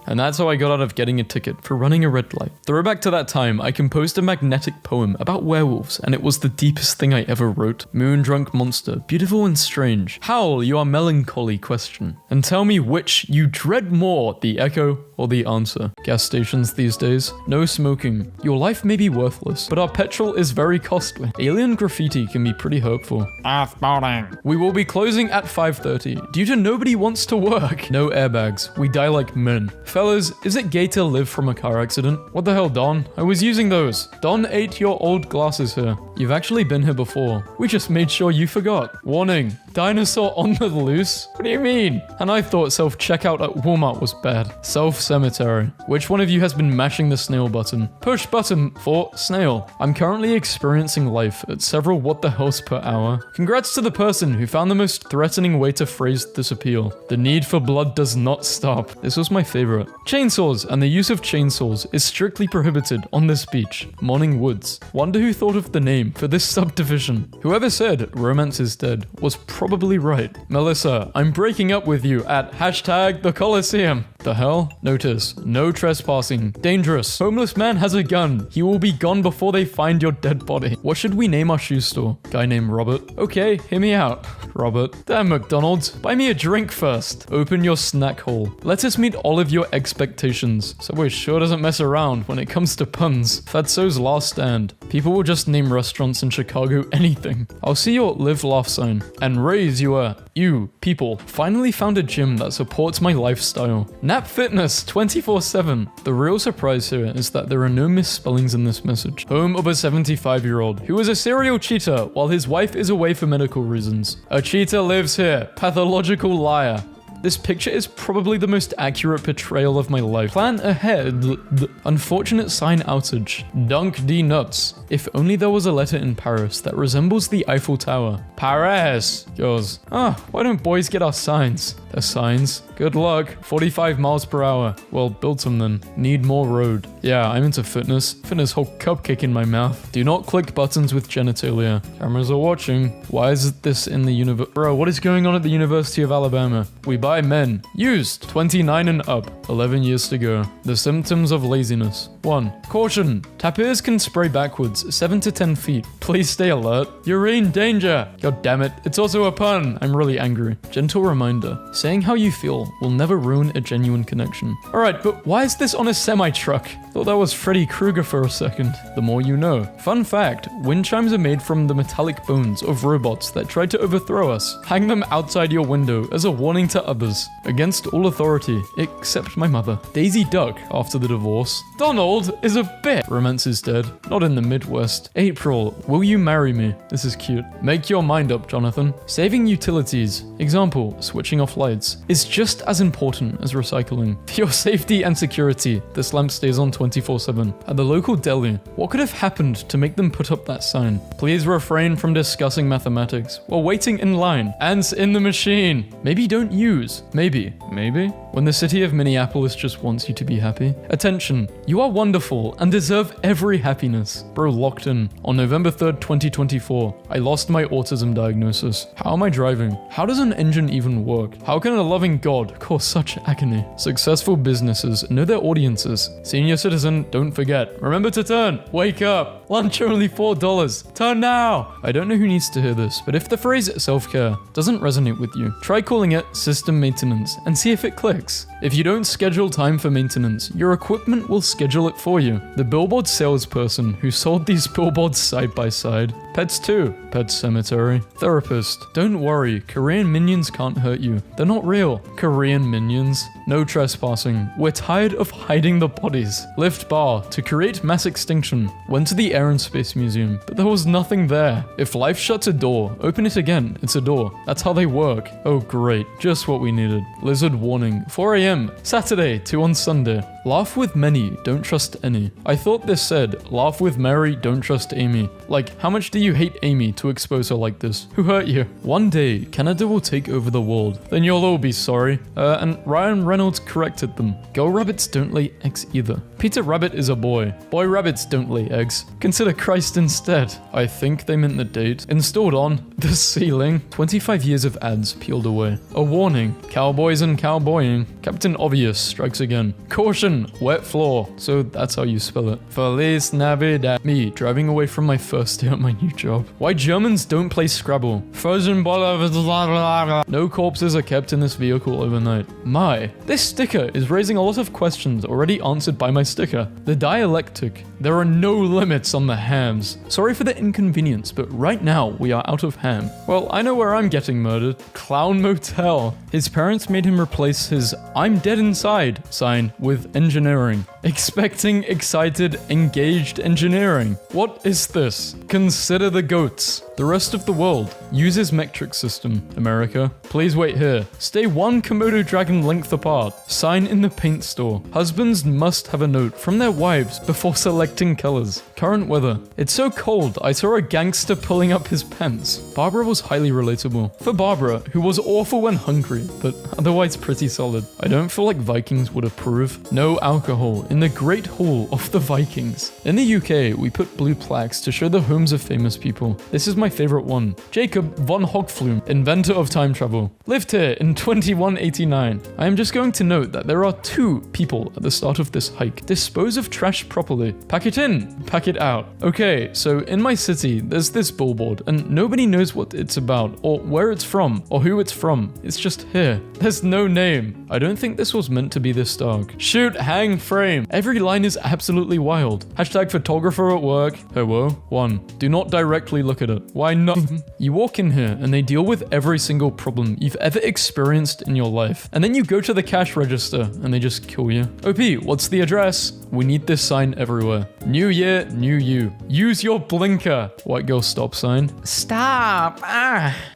and that's how I got out of getting a ticket for running a red light. Throwback to that time, I composed a magnetic poem about werewolves, and it was the deepest thing I ever wrote. Moon-drunk monster, beautiful and strange. Howl your melancholy question, and tell me which you dread more, the echo or the answer. Gas stations these days, no smoking. Your life may be worthless, but our petrol is very costly. Alien graffiti can be pretty hurtful. Offboarding. We will be closing at 5:30 due to nobody wants to work. No airbags. We die like men. Fellas, is it gay to live from a car accident? What the hell, Don? I was using those. Don ate your old glasses here. You've actually been here before. We just made sure you forgot. Warning. Dinosaur on the loose? What do you mean? And I thought self-checkout at Walmart was bad. Self-cemetery. Which one of you has been mashing the snail button? Push button for snail. I'm currently experiencing life at several what the hells per hour. Congrats to the person who found the most threatening way to phrase this appeal. The need for blood does not stop. This was my favorite. Chainsaws and the use of chainsaws is strictly prohibited on this beach. Morning Woods. Wonder who thought of the name for this subdivision. Whoever said romance is dead was probably right. Melissa, I'm breaking up with you at #the Coliseum. The hell? Notice, no trespassing. Dangerous. Homeless man has a gun. He will be gone before they find your dead body. What should we name our shoe store? Guy named Robert. Okay, hear me out. Robert. Damn McDonald's. Buy me a drink first. Open your snack hole. Let us meet all of your expectations. Subway sure doesn't mess around when it comes to puns. Fatso's last stand. People will just name restaurants in Chicago anything. I'll see your live laugh sign and raise you people finally found a gym that supports my lifestyle. Nap Fitness 24/7. The real surprise here is that there are no misspellings in this message. Home of a 75-year-old who is a serial cheater while his wife is away for medical reasons. A cheater lives here. Pathological liar. This picture is probably the most accurate portrayal of my life. Plan ahead. Unfortunate sign outage. Dunk D nuts. If only there was a letter in Paris that resembles the Eiffel Tower. Paris. Girls. Why don't boys get our signs? They're signs. Good luck. 45 miles per hour. Well, build some then. Need more road. Yeah, I'm into fitness. Fitness whole cupcake in my mouth. Do not click buttons with genitalia. Cameras are watching. Why is this in the universe? Bro, what is going on at the University of Alabama? We buy men. Used. 29 and up. 11 years to go. The symptoms of laziness. 1. Caution. Tapirs can spray backwards 7 to 10 feet. Please stay alert. You're in danger. God damn it. It's also a pun. I'm really angry. Gentle reminder. Saying how you feel will never ruin a genuine connection. Alright, but why is this on a semi-truck? Thought that was Freddy Krueger for a second. The more you know. Fun fact, wind chimes are made from the metallic bones of robots that tried to overthrow us. Hang them outside your window as a warning to others. Against all authority, except my mother. Daisy Duck, after the divorce. Donald is a bitch. Romance is dead. Not in the Midwest. April, will you marry me? This is cute. Make your mind up, Jonathan. Saving utilities. Example, switching off lights. Is just as important as recycling. For your safety and security, this lamp stays on 24/7. At the local deli, what could have happened to make them put up that sign? Please refrain from discussing mathematics while waiting in line. Ants in the machine. Maybe don't use. Maybe. When the city of Minneapolis just wants you to be happy. Attention, you are wonderful and deserve every happiness. Bro locked in. On November 3rd, 2024, I lost my autism diagnosis. How am I driving? How does an engine even work? How can a loving God cause such agony? Successful businesses know their audiences. Senior citizen, don't forget. Remember to turn. Wake up. Lunch only $4. Turn now. I don't know who needs to hear this, but if the phrase self-care doesn't resonate with you, try calling it system maintenance and see if it clicks. If you don't schedule time for maintenance, your equipment will schedule it for you. The billboard salesperson who sold these billboards side by side. Pets too. Pet cemetery. Therapist. Don't worry, Korean minions can't hurt you. They're not real. Korean minions. No trespassing. We're tired of hiding the bodies. Lift bar. To create mass extinction. Went to the Air and Space Museum, but there was nothing there. If life shuts a door, open it again. It's a door. That's how they work. Oh great. Just what we needed. Lizard warning. 4 a.m. Saturday, 2 on Sunday. Laugh with many, don't trust any. I thought this said, laugh with Mary, don't trust Amy. Like, how much do you hate Amy to expose her like this? Who hurt you? One day, Canada will take over the world. Then you'll all be sorry. And Ryan Reynolds corrected them. Girl rabbits don't lay eggs either. Peter Rabbit is a boy. Boy rabbits don't lay eggs. Consider Christ instead. I think they meant the date. Installed on the ceiling. 25 years of ads peeled away. A warning. Cowboys and cowboying. Captain Obvious strikes again. Caution. Wet floor. So that's how you spell it. Feliz Navidad. Me driving away from my first day at my new job. Why Germans don't play Scrabble. Frozen No corpses are kept in this vehicle overnight. This sticker is raising a lot of questions already answered by my sticker. The dialectic. There are no limits on the hams. Sorry for the inconvenience, but right now we are out of ham. Well, I know where I'm getting murdered. Clown Motel. His parents made him replace his I'm dead inside sign with engineering. Expecting, excited, engaged engineering. What is this? Consider the goats. The rest of the world uses metric system. America, please wait here. Stay 1 Komodo dragon length apart. Sign in the paint store. Husbands must have a note from their wives before selecting colors. Current weather. It's so cold, I saw a gangster pulling up his pants. Barbara was highly relatable. For Barbara, who was awful when hungry, but otherwise pretty solid. I don't feel like Vikings would approve. No alcohol in the Great Hall of the Vikings. In the UK, we put blue plaques to show the homes of famous people. This is my favorite one. Jacob von Hogflume, inventor of time travel. Lived here in 2189. I am just going to note that there are 2 people at the start of this hike. Dispose of trash properly. Pack it in, pack it out. Okay, so in my city, there's this billboard, and nobody knows what it's about, or where it's from, or who it's from. It's just here. There's no name. I don't think this was meant to be this dark. Shoot, hang, frame. Every line is absolutely wild. Hashtag photographer at work. Hello. 1. Do not directly look at it. Why not? You walk in here and they deal with every single problem you've ever experienced in your life. And then you go to the cash register and they just kill you. OP, what's the address? We need this sign everywhere. New year, new you. Use your blinker. White girl stop sign. Stop!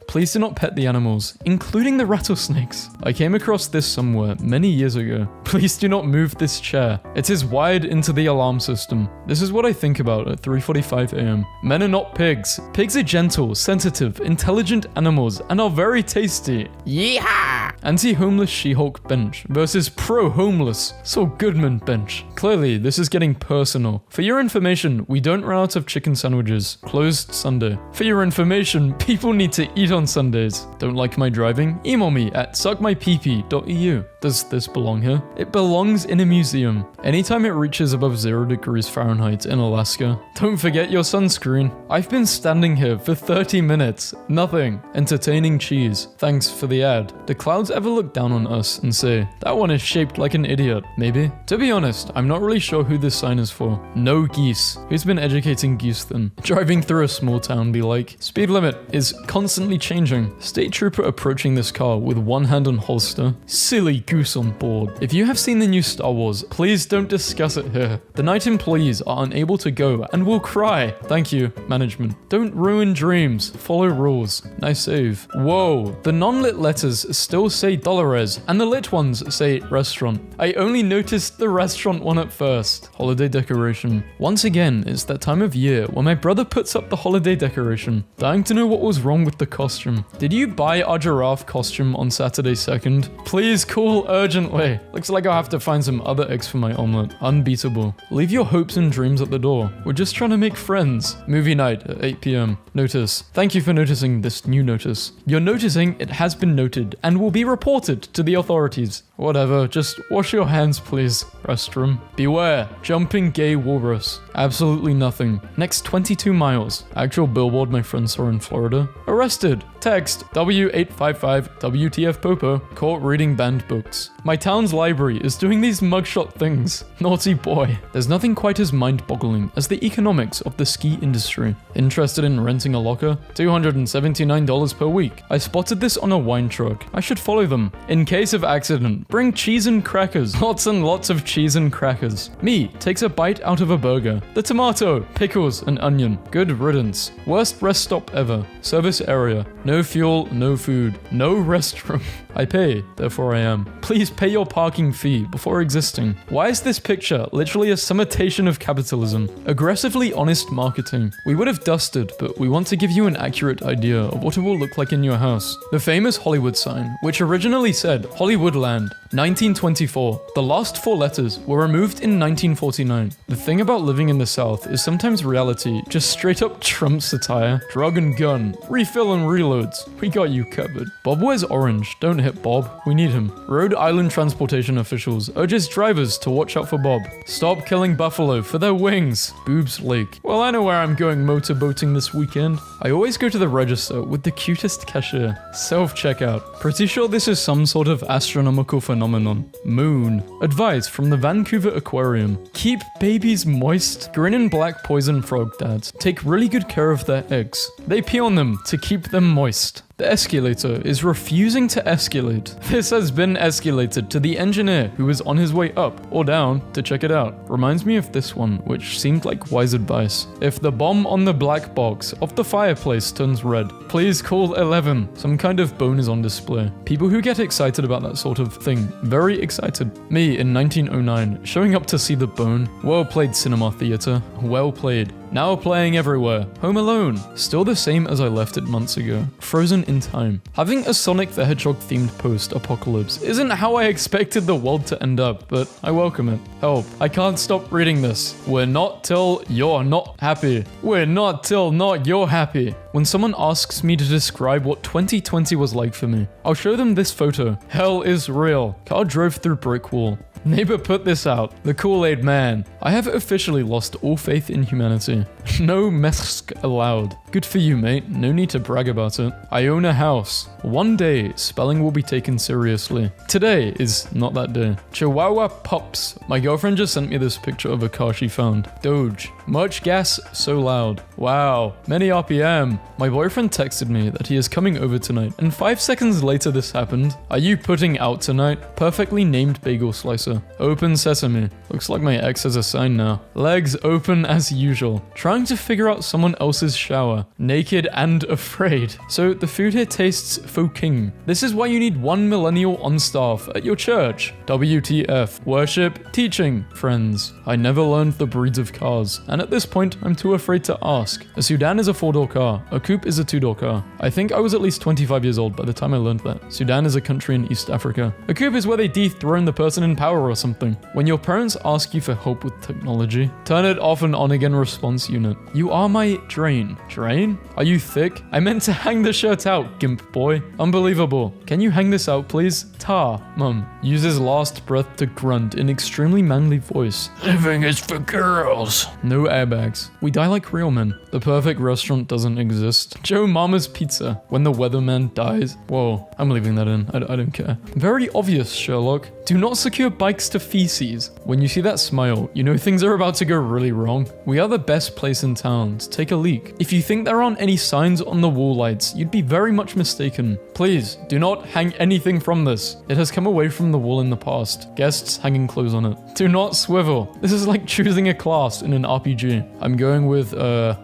Please do not pet the animals, including the rattlesnakes. I came across this somewhere many years ago. Please do not move this chair. It is wired into the alarm system. This is what I think about at 3:45 a.m. Men are not pigs. Pigs are gentle, sensitive, intelligent animals and are very tasty. Yeehaw! Anti-homeless She-Hulk bench versus pro-homeless Saul Goodman bench. Clearly, this is getting personal. For your information, we don't run out of chicken sandwiches. Closed Sunday. For your information, people need to eat on Sundays. Don't like my driving? Email me at suckmypp.eu. Does this belong here? It belongs in a museum. Anytime it reaches above 0 degrees Fahrenheit in Alaska, don't forget your sunscreen. I've been standing here for 30 minutes. Nothing. Entertaining cheese. Thanks for the ad. Do clouds ever look down on us and say, that one is shaped like an idiot? Maybe. To be honest, I'm not really sure who this sign is for. No geese. Who's been educating geese then? Driving through a small town be like, speed limit is constantly changing. State trooper approaching this car with one hand on holster. Silly goose on board. If you have seen the new Star Wars, please don't discuss it here. The night employees are unable to go and will cry. Thank you, management. Don't ruin dreams. Follow rules. Nice save. Whoa, the non-lit letters still say Dolores and the lit ones say restaurant. I only noticed the restaurant one at first. Holiday decoration. Once again, it's that time of year when my brother puts up the holiday decoration. Dying to know what was wrong with the costume. Did you buy our giraffe costume on Saturday 2nd? Please call urgently. Looks like I'll have to find some other eggs for my omelet. Unbeatable. Leave your hopes and dreams at the door. We're just trying to make friends. Movie night at 8 p.m. Notice. Thank you for noticing this new notice. You're noticing it has been noted and will be reported to the authorities. Whatever, just wash your hands please. Restroom. Beware. Jumping gay walrus. Absolutely nothing. Next 22 miles. Actual billboard my friend saw in Florida. Arrested. Text W855 WTF Popo. Caught reading banned books. My town's library is doing these mugshot things. Naughty boy. There's nothing quite as mind-boggling as the economics of the ski industry. Interested in renting a locker? $279 per week. I spotted this on a wine truck. I should follow them. In case of accident, bring cheese and crackers. Lots and lots of cheese and crackers. Me takes a bite out of a burger. The tomato, pickles, and onion. Good riddance. Worst rest stop ever. Service area. No fuel, no food. No restroom. I pay, therefore I am. Please pay your parking fee before existing. Why is this picture literally a summation of capitalism? Aggressively honest marketing. We would have dusted, but we want to give you an accurate idea of what it will look like in your house. The famous Hollywood sign, which originally said Hollywoodland, 1924. The last 4 letters were removed in 1949. The thing about living in the South is sometimes reality just straight up trumps satire. Drug and gun, refill and reloads. We got you covered. Bob wears orange. Don't hit Bob. We need him. Rhode Island transportation officials urges drivers to watch out for Bob. Stop killing buffalo for their wings. Boobs Lake. Well, I know where I'm going motorboating this weekend. I always go to the register with the cutest cashier. Self-checkout. Pretty sure this is some sort of astronomical phenomenon. Moon. Advice from the Vancouver Aquarium. Keep babies moist. Green and black poison frog dads take really good care of their eggs. They pee on them to keep them moist. The escalator is refusing to escalate. This has been escalated to the engineer who is on his way up or down to check it out. Reminds me of this one, which seemed like wise advice. If the bomb on the black box of the fireplace turns red, please call 11. Some kind of bone is on display. People who get excited about that sort of thing, very excited. Me in 1909, showing up to see the bone. Well played, cinema theater. Well played. Now playing everywhere. Home Alone. Still the same as I left it months ago. Frozen in time. Having a Sonic the Hedgehog themed post-apocalypse isn't how I expected the world to end up, but I welcome it. Help. I can't stop reading this. We're not till you're not happy. We're not till not you're happy. When someone asks me to describe what 2020 was like for me, I'll show them this photo. Hell is real. Car drove through brick wall. Neighbor put this out. The Kool-Aid Man. I have officially lost all faith in humanity. No masks allowed. Good for you, mate. No need to brag about it. I own a house. One day, spelling will be taken seriously. Today is not that day. Chihuahua pups. My girlfriend just sent me this picture of a car she found. Doge. Much gas, so loud. Wow, many RPM. My boyfriend texted me that he is coming over tonight, and 5 seconds later this happened. Are you putting out tonight? Perfectly named bagel slicer. Open sesame. Looks like my ex has a sign now. Legs open as usual. Trying to figure out someone else's shower. Naked and afraid. So the food here tastes king. This is why you need one millennial on staff at your church. WTF. Worship, teaching, friends. I never learned the breeds of cars, and at this point, I'm too afraid to ask. A Sudan is a 4-door car. A coupe is a 2-door car. I think I was at least 25 years old by the time I learned that. Sudan is a country in East Africa. A coupe is where they dethrone the person in power or something. When your parents ask you for help with technology, turn it off and on again response unit. You are my drain. Drain? Are you thick? I meant to hang the shirt out, gimp boy. Unbelievable. Can you hang this out, please? Tar. Mum. Uses last breath to grunt in extremely manly voice. Living is for girls. No airbags. We die like real men. The perfect restaurant doesn't exist. Joe Mama's Pizza. When the weatherman dies. Whoa, I'm leaving that in. I don't care. Very obvious, Sherlock. Do not secure bikes to feces. When you see that smile, you know things are about to go really wrong. We are the best place in town to take a leak. If you think there aren't any signs on the wall lights, you'd be very much mistaken. Please, do not hang anything from this. It has come away from the wall in the past. Guests hanging clothes on it. Do not swivel. This is like choosing a class in an RPG. I'm going with,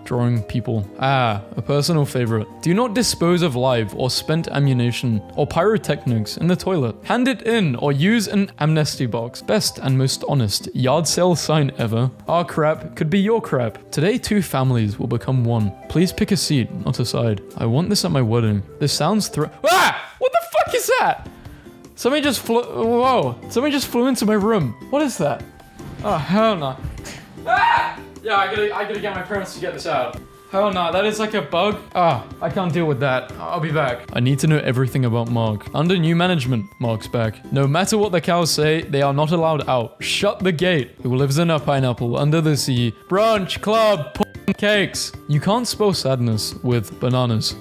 drawing people. A personal favorite. Do not dispose of live or spent ammunition or pyrotechnics in the toilet. Hand it in or use an amnesty box. Best and most honest yard sale sign ever. Our crap could be your crap. Today, 2 families will become one. Please pick a seat, not a side. I want this at my wedding. This sounds Ah! What the fuck is that? Somebody just Somebody just flew into my room. What is that? Oh, hell no. Ah! Yeah, I gotta get my parents to get this out. Hell no, that is like a bug. Ah, I can't deal with that. I'll be back. I need to know everything about Mark. Under new management, Mark's back. No matter what the cows say, they are not allowed out. Shut the gate. Who lives in a pineapple under the sea? Brunch, club, cakes. You can't spell sadness with bananas.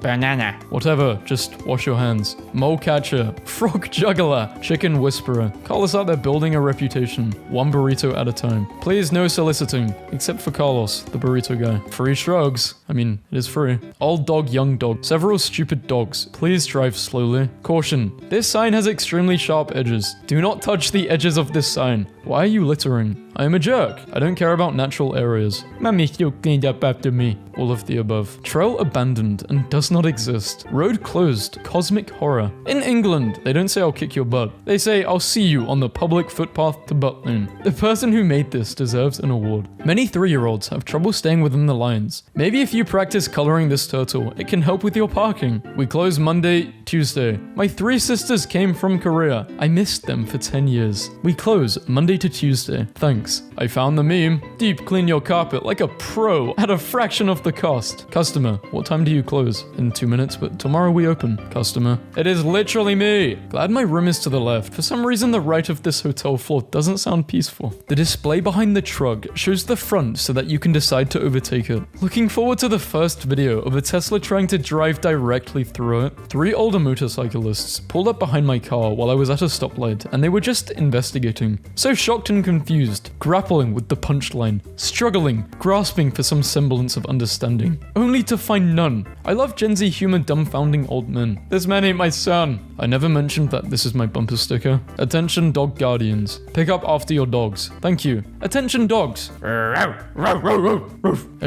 Banana. Whatever, just wash your hands. Mole catcher, frog juggler, chicken whisperer. Call us out, they're building a reputation. One burrito at a time. Please, no soliciting, except for Carlos, the burrito guy. Free shrugs. I mean, it is free. Old dog, young dog. Several stupid dogs. Please drive slowly. Caution. This sign has extremely sharp edges. Do not touch the edges of this sign. Why are you littering? I am a jerk. I don't care about natural areas. Mommy still cleaned up after me. All of the above. Trail abandoned and does not exist. Road closed. Cosmic horror. In England, they don't say I'll kick your butt. They say I'll see you on the public footpath to Butlin. The person who made this deserves an award. Many 3-year-olds have trouble staying within the lines. Maybe if you practice coloring this turtle, it can help with your parking. We close Monday, Tuesday. My 3 sisters came from Korea. I missed them for 10 years. We close Monday to Tuesday. Thanks. I found the meme. Deep clean your carpet like a pro at a fraction of the cost. Customer, what time do you close? In 2 minutes, but tomorrow we open. Customer, it is literally me. Glad my room is to the left. For some reason, the right of this hotel floor doesn't sound peaceful. The display behind the truck shows the front so that you can decide to overtake it. Looking forward to the first video of a Tesla trying to drive directly through it. 3 older motorcyclists pulled up behind my car while I was at a stoplight, and they were just investigating. So shocked and confused, grappling with the punchline, struggling, grasping for some semblance of understanding, only to find none. I love Gen Z humor dumbfounding old men. This man ain't my son. I never mentioned that this is my bumper sticker. Attention dog guardians. Pick up after your dogs. Thank you. Attention dogs. I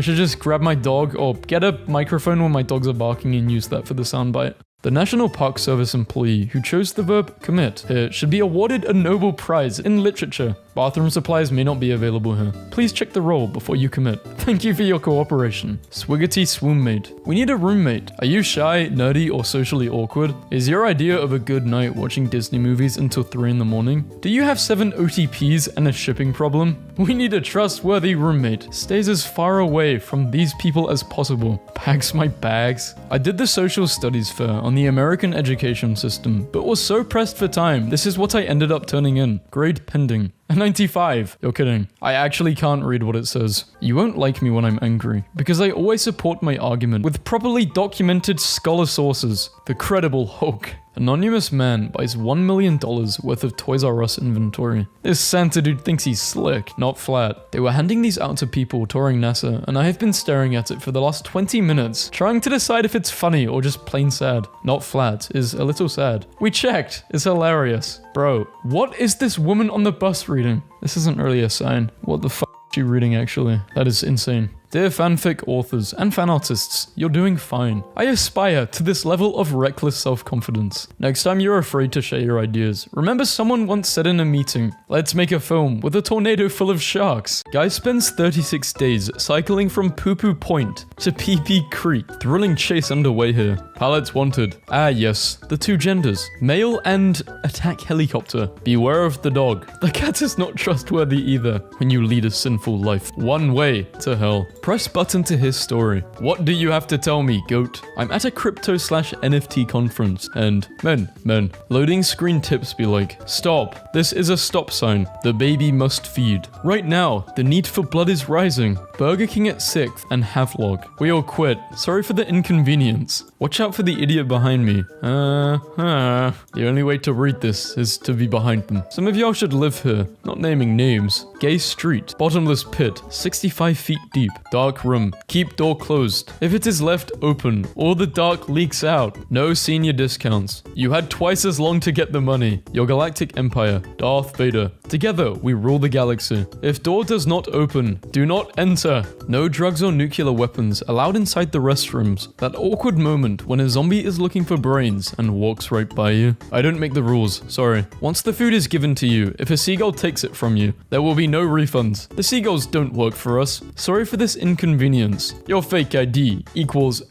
should just grab my dog or get a microphone when my dogs are barking and use that for the soundbite. The National Park Service employee who chose the verb commit here should be awarded a Nobel Prize in literature. Bathroom supplies may not be available here. Please check the roll before you commit. Thank you for your cooperation. Swiggity swoommate. We need a roommate. Are you shy, nerdy, or socially awkward? Is your idea of a good night watching Disney movies until 3 in the morning? Do you have 7 OTPs and a shipping problem? We need a trustworthy roommate. Stays as far away from these people as possible. Packs my bags. I did the social studies fair on the American education system, but was so pressed for time, this is what I ended up turning in. Grade pending. A 95. You're kidding. I actually can't read what it says. You won't like me when I'm angry, because I always support my argument with properly documented scholar sources. The credible Hulk. Anonymous man buys $1 million worth of Toys R Us inventory. This Santa dude thinks he's slick, not flat. They were handing these out to people touring NASA, and I have been staring at it for the last 20 minutes, trying to decide if it's funny or just plain sad. Not flat is a little sad. We checked. It's hilarious. Bro, what is this woman on the bus reading? This isn't really a sign. What the fuck is she reading actually? That is insane. Dear fanfic authors and fan artists, you're doing fine. I aspire to this level of reckless self-confidence. Next time you're afraid to share your ideas, remember someone once said in a meeting, let's make a film with a tornado full of sharks. Guy spends 36 days cycling from Poo Poo Point to Pee Pee Creek. Thrilling chase underway here. Palettes wanted. Ah yes, the two genders. Male and attack helicopter. Beware of the dog. The cat is not trustworthy either when you lead a sinful life. One way to hell. Press button to hear story. What do you have to tell me, goat? I'm at a crypto/NFT conference and men, loading screen tips be like, stop, this is a stop sign. The baby must feed. Right now, the need for blood is rising. Burger King at 6th and Havelock. We all quit. Sorry for the inconvenience. Watch out for the idiot behind me. The only way to read this is to be behind them. Some of y'all should live here. Not naming names. Gay street. Bottomless pit. 65 feet deep. Dark room. Keep door closed. If it is left open, all the dark leaks out. No senior discounts. You had twice as long to get the money. Your galactic empire. Darth Vader. Together, we rule the galaxy. If door does not open, do not enter. No drugs or nuclear weapons allowed inside the restrooms. That awkward moment when a zombie is looking for brains and walks right by you. I don't make the rules, sorry. Once the food is given to you, if a seagull takes it from you, there will be no refunds. The seagulls don't work for us. Sorry for this inconvenience. Your fake ID equals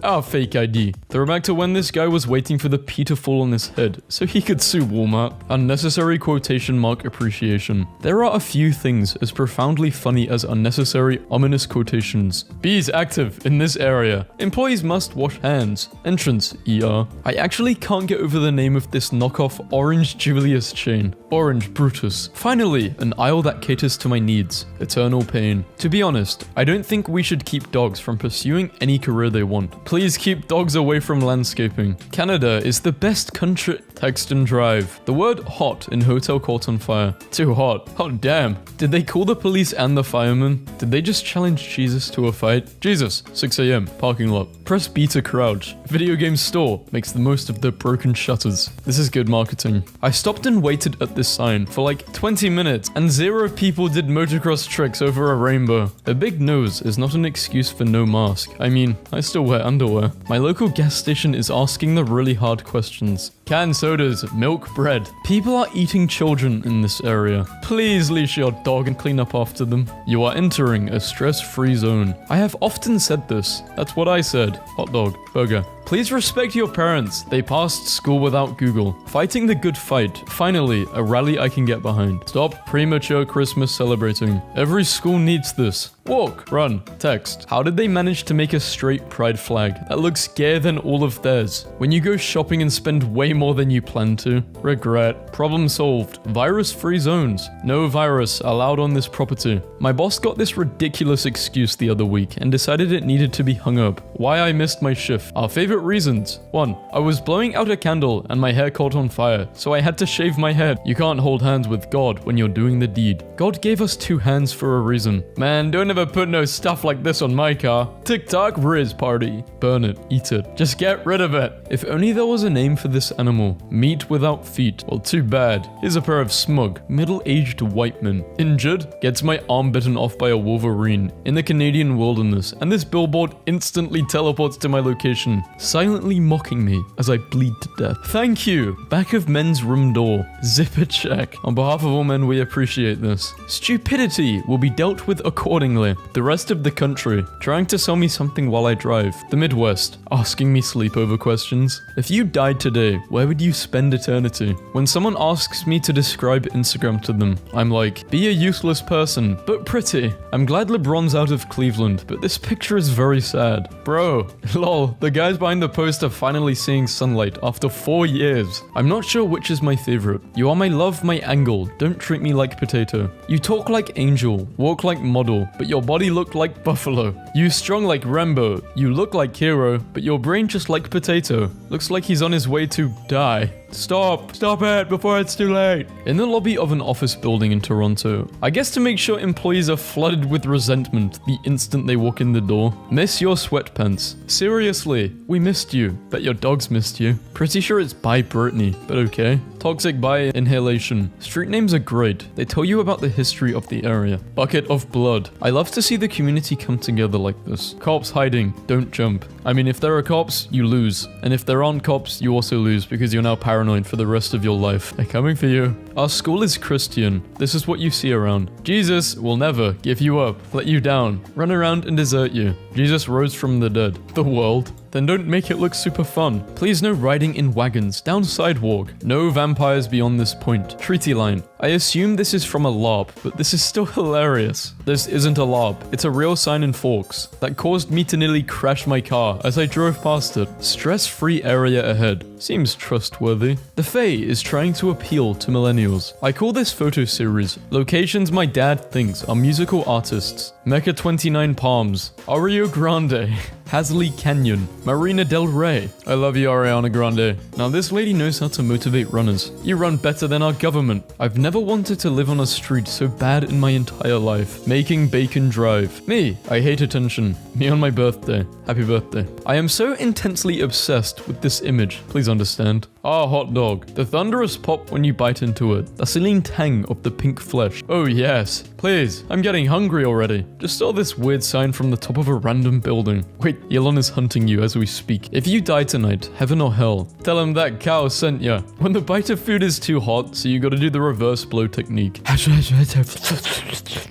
our fake ID. Throwback to when this guy was waiting for the pea to fall on his head so he could sue Walmart. Unnecessary quotation mark appreciation. There are a few things as profoundly funny as unnecessary ominous quotations. Bees active in this area. Employees must wash hands. Entrance ER. I actually can't get over the name of this knockoff Orange Julius chain. Orange Brutus. Finally, an aisle that caters to my needs. Eternal pain. To be honest, I don't think we should keep dogs from pursuing any career they want. Please keep dogs away from landscaping. Canada is the best country. Text and drive. The word hot in hotel caught on fire. Too hot. Oh damn. Did they call the police and the firemen? Did they just challenge Jesus to a fight? Jesus, 6 a.m. parking lot. Press B to crouch. Video game store makes the most of the broken shutters. This is good marketing. I stopped and waited at this sign for like 20 minutes and 0 people did motocross tricks over a rainbow. A big nose is not an excuse for no mask. I mean, I still wear underwear. My local gas station is asking the really hard questions. Canned sodas, milk, bread. People are eating children in this area. Please leash your dog and clean up after them. You are entering a stress-free zone. I have often said this. That's what I said. Hot dog, burger. Please respect your parents. They passed school without Google. Fighting the good fight. Finally, a rally I can get behind. Stop premature Christmas celebrating. Every school needs this. Walk, run, text. How did they manage to make a straight pride flag that looks gayer than all of theirs? When you go shopping and spend way more than you planned to. Regret. Problem solved. Virus-free zones. No virus allowed on this property. My boss got this ridiculous excuse the other week and decided it needed to be hung up. Why I missed my shift. Our favorite reasons. 1. I was blowing out a candle and my hair caught on fire, so I had to shave my head. You can't hold hands with God when you're doing the deed. God gave us 2 hands for a reason. Man, don't ever put no stuff like this on my car. TikTok Riz party. Burn it. Eat it. Just get rid of it. If only there was a name for this animal. Meat without feet. Well, too bad. Here's a pair of smug, middle-aged white men. Injured? Gets my arm bitten off by a wolverine in the Canadian wilderness, and this billboard instantly teleports to my location, silently mocking me as I bleed to death. Thank you. Back of men's room door. Zipper check. On behalf of all men, we appreciate this. Stupidity will be dealt with accordingly. The rest of the country, trying to sell me something while I drive. The Midwest, asking me sleepover questions. If you died today, where would you spend eternity? When someone asks me to describe Instagram to them, I'm like, be a useless person, but pretty. I'm glad LeBron's out of Cleveland, but this picture is very sad. Bro, lol, The guys behind the post are finally seeing sunlight after 4 years. I'm not sure which is my favorite. You are my love, my angle. Don't treat me like potato. You talk like angel, walk like model, but your body looked like buffalo. You strong like Rambo. You look like hero, but your brain just like potato. Looks like he's on his way to die. Stop it before it's too late. In the lobby of an office building in Toronto, I guess to make sure employees are flooded with resentment the instant they walk in the door. Miss your sweatpants. Seriously, we missed you. Bet your dogs missed you. Pretty sure it's by Brittany, but okay. Toxic by inhalation. Street names are great. They tell you about the history of the area. Bucket of blood. I love to see the community come together like this. Cops hiding. Don't jump. I mean, if there are cops, you lose. And if there aren't cops, you also lose because you're now paranoid for the rest of your life. They're coming for you. Our school is Christian. This is what you see around. Jesus will never give you up, let you down, run around and desert you. Jesus rose from the dead. The world. Then don't make it look super fun. Please no riding in wagons, down sidewalk. No vampires beyond this point. Treaty line. I assume this is from a LARP, but this is still hilarious. This isn't a LARP. It's a real sign in Forks that caused me to nearly crash my car as I drove past it. Stress-free area ahead. Seems trustworthy. The Fae is trying to appeal to millennials. I call this photo series Locations My Dad Thinks Are Musical Artists. Mecca 29 Palms. Ario Grande. Hasley Canyon. Marina Del Rey. I love you, Ariana Grande. Now this lady knows how to motivate runners. You run better than our government. I've never wanted to live on a street so bad in my entire life. Making Bacon Drive. Me, I hate attention. Me on my birthday. Happy birthday. I am so intensely obsessed with this image. Please understand. Ah, hot dog. The thunderous pop when you bite into it. The saline tang of the pink flesh. Oh yes. Please, I'm getting hungry already. Just saw this weird sign from the top of a random building. Wait, Elon is hunting you as we speak. If you die tonight, heaven or hell, tell him that cow sent ya. When the bite of food is too hot, so you gotta do the reverse blow technique.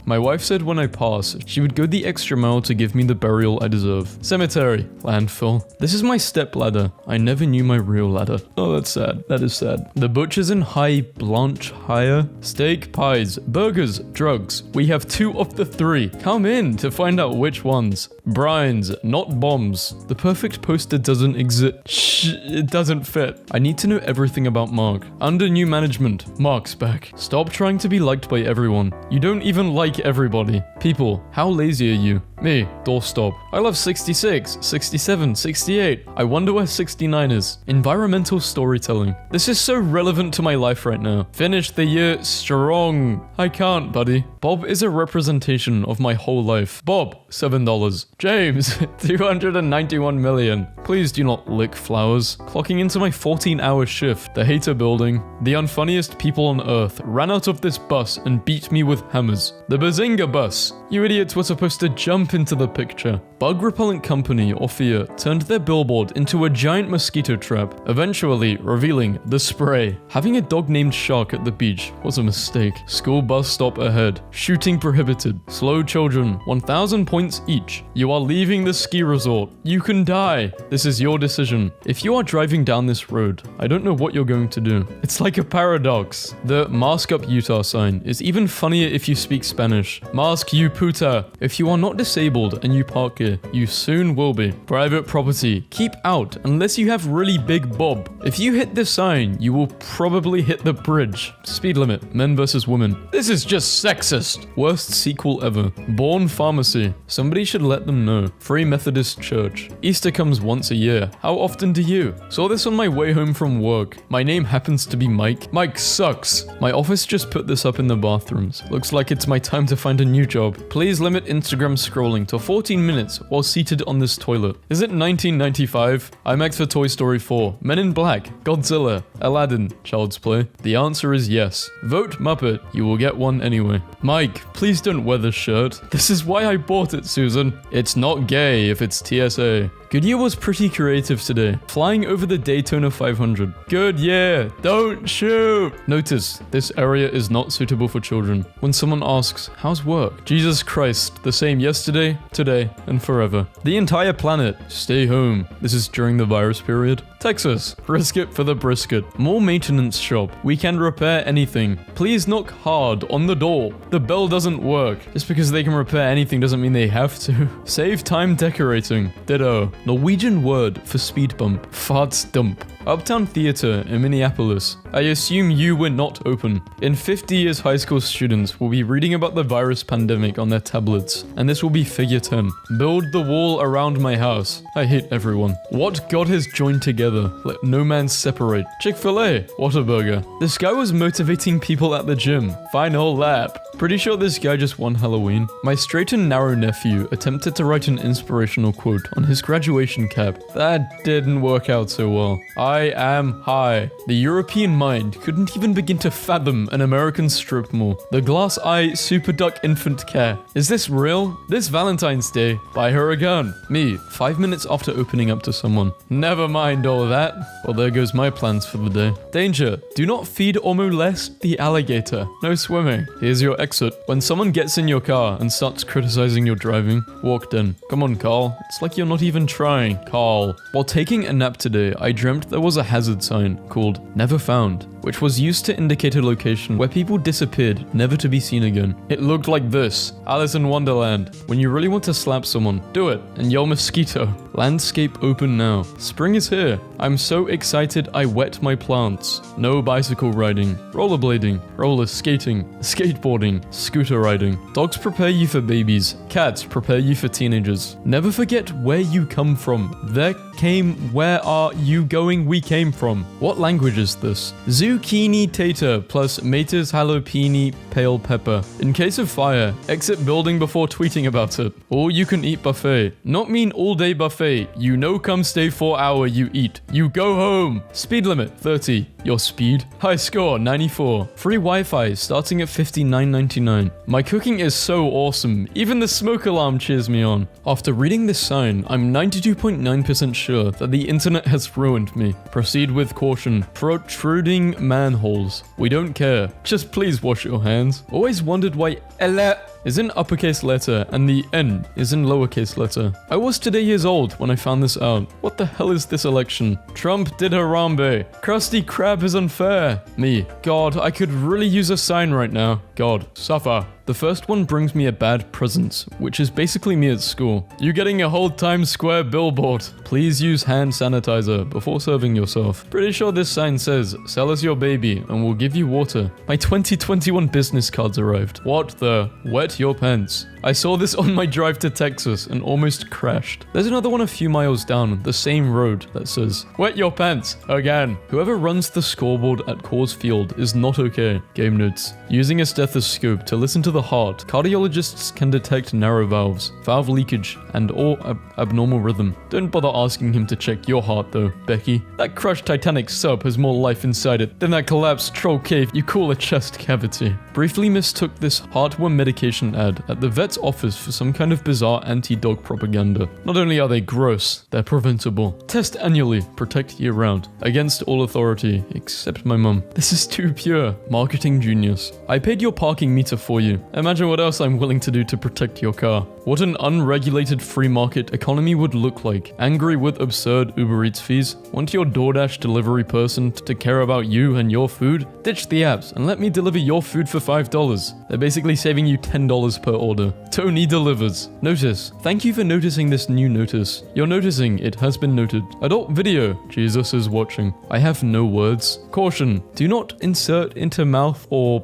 My wife said when I pass, she would go the extra mile to give me the burial I deserve. Cemetery. Landfill. This is my step ladder. I never knew my real ladder. Oh, that's sad. That is sad. The butchers in High Blanchshire. Steak, pies, burgers, drugs. We have 2 of the 3. Come in to find out which ones. Brines, not bombs. The perfect poster doesn't exist. Shh, it doesn't fit. I need to know everything about Mark. Under new management, Mark's back. Stop trying to be liked by everyone. You don't even like everybody. People, how lazy are you? Me, doorstop. I love 66, 67, 68. I wonder where 69 is. Environmental storytelling. This is so relevant to my life right now. Finish the year strong. I can't, buddy. Bob is a representation of my whole life. Bob, $7. James, 291 million. Please do not lick flowers. Clocking into my 14-hour shift. The hater building. The unfunniest people on earth ran out of this bus and beat me with hammers. The Bazinga bus. You idiots were supposed to jump into the picture. Bug repellent company, Ophir, turned their billboard into a giant mosquito trap, eventually revealing the spray. Having a dog named Shark at the beach was a mistake. School bus stop ahead. Shooting prohibited. Slow children, 1,000 points each. You are leaving the ski resort. You can die. This is your decision. If you are driving down this road, I don't know what you're going to do. It's like a paradox. The Mask Up Utah sign is even funnier if you speak Spanish. Mask you puta. If you are not disabled and you park here, you soon will be. Private property. Keep out unless you have really big bob. If you hit this sign, you will probably hit the bridge. Speed limit. Men versus women. This is just sexist. Worst sequel ever. Born Pharmacy. Somebody should let them know. Free Methodist Church. Easter comes once a year. How often do you? Saw this on my way home from work. My name happens to be Mike. Mike sucks. My office just put this up in the bathrooms. Looks like it's my time to find a new job. Please limit Instagram scrolling to 14 minutes while seated on this toilet. Is it 1995? IMAX for Toy Story 4. Men in Black. Godzilla. Aladdin. Child's Play. The answer is yes. Vote Muppet. You will get one anyway. Mike, please don't wear this shirt. This is why I bought it, Susan. It's not gay if it's TSA. Goodyear was pretty creative today, flying over the Daytona 500. Goodyear, don't shoot! Notice, this area is not suitable for children. When someone asks, how's work? Jesus Christ, the same yesterday, today, and forever. The entire planet, stay home. This is during the virus period. Texas, risk it for the brisket. More maintenance shop. We can repair anything. Please knock hard on the door. The bell doesn't work. Just because they can repair anything doesn't mean they have to. Save time decorating. Ditto. Norwegian word for speed bump. Farts dump. Uptown Theater in Minneapolis. I assume you were not open. In 50 years, high school students will be reading about the virus pandemic on their tablets, and this will be figure 10. Build the wall around my house. I hate everyone. What God has joined together, let no man separate. Chick-fil-A, Whataburger. This guy was motivating people at the gym. Final lap. Pretty sure this guy just won Halloween. My straight and narrow nephew attempted to write an inspirational quote on his graduation cap. That didn't work out so well. I am high. The European mind couldn't even begin to fathom an American strip mall. The glass eye super duck infant care. Is this real? This Valentine's Day, buy her a gun. Me, 5 minutes after opening up to someone. Never mind all that. Well, there goes my plans for the day. Danger. Do not feed or molest the alligator. No swimming. Here's your exit. When someone gets in your car and starts criticizing your driving, walked in. Come on, Carl. It's like you're not even trying. Carl. While taking a nap today, I dreamt there was a hazard sign called Never Found, which was used to indicate a location where people disappeared, never to be seen again. It looked like this. Alice in Wonderland. When you really want to slap someone, do it and yell mosquito. Landscape open now. Spring is here. I'm so excited I wet my plants. No bicycle riding, rollerblading, roller skating, skateboarding, scooter riding. Dogs prepare you for babies. Cats prepare you for teenagers. Never forget where you come from. There came, where are you going? We came from. What language is this? Zucchini tater plus Mater's jalapeno pale pepper. In case of fire, exit building before tweeting about it. All you can eat buffet. Not mean all day buffet. You know come stay 4 hour you eat. You go home. Speed limit 30. Your speed? High score 94. Free Wi-Fi starting at $59.99. My cooking is so awesome. Even the smoke alarm cheers me on. After reading this sign, I'm 92.9% sure that the internet has ruined me. Proceed with caution. Protruding manholes. We don't care. Just please wash your hands. Always wondered why Ella is in uppercase letter and the N is in lowercase letter. I was today years old when I found this out. What the hell is this election? Trump did Harambe. Krusty Krab is unfair. Me. God, I could really use a sign right now. God, suffer. The first one brings me a bad presence, which is basically me at school. You getting a whole Times Square billboard. Please use hand sanitizer before serving yourself. Pretty sure this sign says, sell us your baby and we'll give you water. My 2021 business cards arrived. What the? Wet your pants. I saw this on my drive to Texas and almost crashed. There's another one a few miles down the same road that says, wet your pants, again. Whoever runs the scoreboard at Coors Field is not okay. Game notes. Using a stethoscope to listen to the heart, cardiologists can detect narrow valves, valve leakage, and or abnormal rhythm. Don't bother asking him to check your heart though, Becky. That crushed Titanic sub has more life inside it than that collapsed troll cave you call a chest cavity. Briefly mistook this heartworm medication ad at the vet's office for some kind of bizarre anti-dog propaganda. Not only are they gross, they're preventable. Test annually, protect year-round. Against all authority, except my mum. This is too pure. Marketing genius. I paid your parking meter for you. Imagine what else I'm willing to do to protect your car. What an unregulated free market economy would look like. Angry with absurd Uber Eats fees? Want your DoorDash delivery person to care about you and your food? Ditch the apps and let me deliver your food for $5. They're basically saving you $10 per order. Tony delivers. Notice. Thank you for noticing this new notice. You're noticing. It has been noted. Adult video. Jesus is watching. I have no words. Caution. Do not insert into mouth or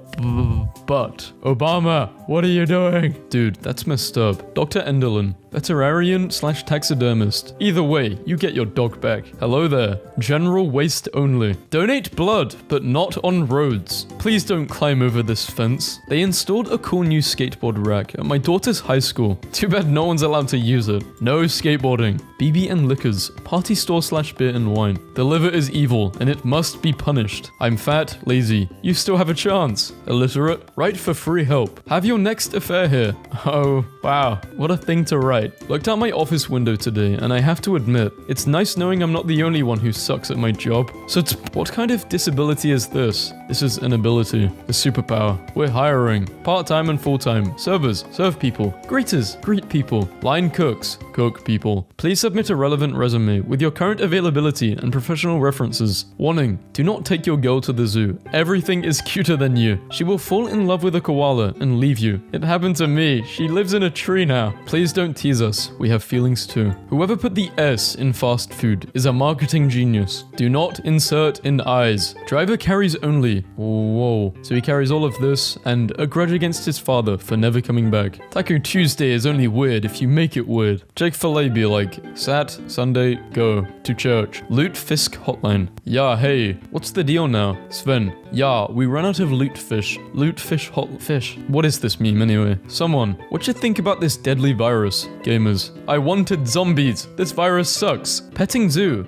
butt. Obama, what are you doing? Dude, that's messed up. Dr. Enderlin. Veterinarian/taxidermist. Either way, you get your dog back. Hello there. General waste only. Donate blood, but not on roads. Please don't climb over this fence. They installed a cool new skateboard rack at my daughter's high school. Too bad no one's allowed to use it. No skateboarding. BB and Liquors. Party store/beer and wine. The liver is evil, and it must be punished. I'm fat, lazy. You still have a chance. Illiterate. Write for free help. Have your next affair here. Oh, wow. What a thing to write. Alright, looked out my office window today, and I have to admit, it's nice knowing I'm not the only one who sucks at my job. So what kind of disability is this? This is an ability, a superpower. We're hiring, part-time and full-time, servers, serve people, greeters, greet people, line cooks, cook people. Please submit a relevant resume with your current availability and professional references. Warning, do not take your girl to the zoo. Everything is cuter than you. She will fall in love with a koala and leave you. It happened to me. She lives in a tree now. Please don't tease us. We have feelings too. Whoever put the S in fast food is a marketing genius. Do not insert in eyes. Driver carries only. Whoa. So he carries all of this and a grudge against his father for never coming back. Taco Tuesday is only weird if you make it weird. Chick-fil-A be like, Sat, Sunday, go to church. Loot Fisk hotline. Yeah, hey, what's the deal now? Sven. Yeah, we run out of loot fish. Loot fish hot fish. What is this meme anyway? Someone, what you think about this deadly virus? Gamers. I wanted zombies. This virus sucks. Petting zoo.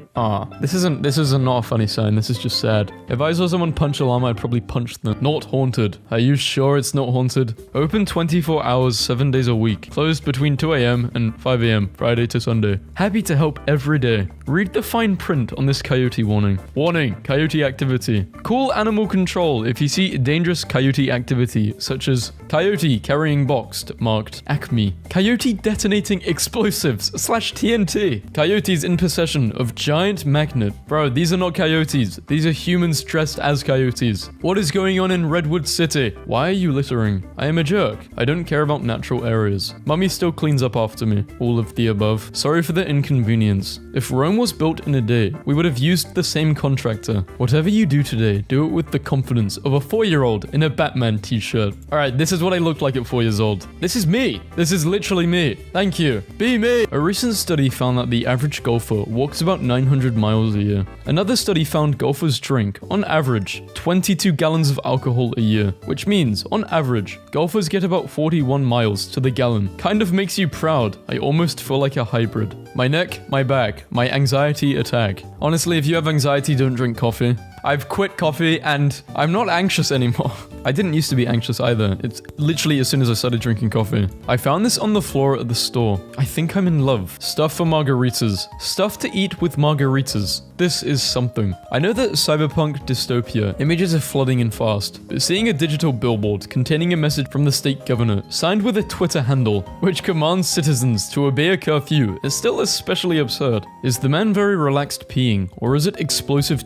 This isn't not a funny sign. This is just sad. If I saw someone punch a llama, I'd probably punch them. Not haunted. Are you sure it's not haunted? Open 24 hours, 7 days a week. Closed between 2 a.m. and 5 a.m. Friday to Sunday. Happy to help every day. Read the fine print on this coyote warning. Warning, coyote activity. Call animal control if you see dangerous coyote activity, such as coyote carrying boxed, marked Acme. Coyote detonating explosives / TNT. Coyotes in possession of giant magnet. Bro, these are not coyotes. These are humans dressed as coyotes. What is going on in Redwood City? Why are you littering? I am a jerk. I don't care about natural areas. Mummy still cleans up after me. All of the above. Sorry for the inconvenience. If Rome was built in a day, we would have used the same contractor. Whatever you do today, do it with the confidence of a 4-year-old in a Batman t-shirt. Alright, this is what I looked like at 4 years old. This is me. This is literally me. Thank you. Be me. A recent study found that the average golfer walks about 900 miles a year. Another study found golfers drink, on average, 22 gallons of alcohol a year, which means, on average, golfers get about 41 miles to the gallon. Kind of makes you proud. I almost feel like a hybrid. My neck, my back, my anxiety attack. Honestly, if you have anxiety, don't drink coffee. I've quit coffee and I'm not anxious anymore. I didn't used to be anxious either. It's literally as soon as I started drinking coffee. I found this on the floor at the store. I think I'm in love. Stuff for margaritas. Stuff to eat with margaritas. This is something. I know that cyberpunk dystopia, images are flooding in fast, but seeing a digital billboard containing a message from the state governor, signed with a Twitter handle, which commands citizens to obey a curfew, is still especially absurd. Is the man very relaxed peeing, or is it explosive?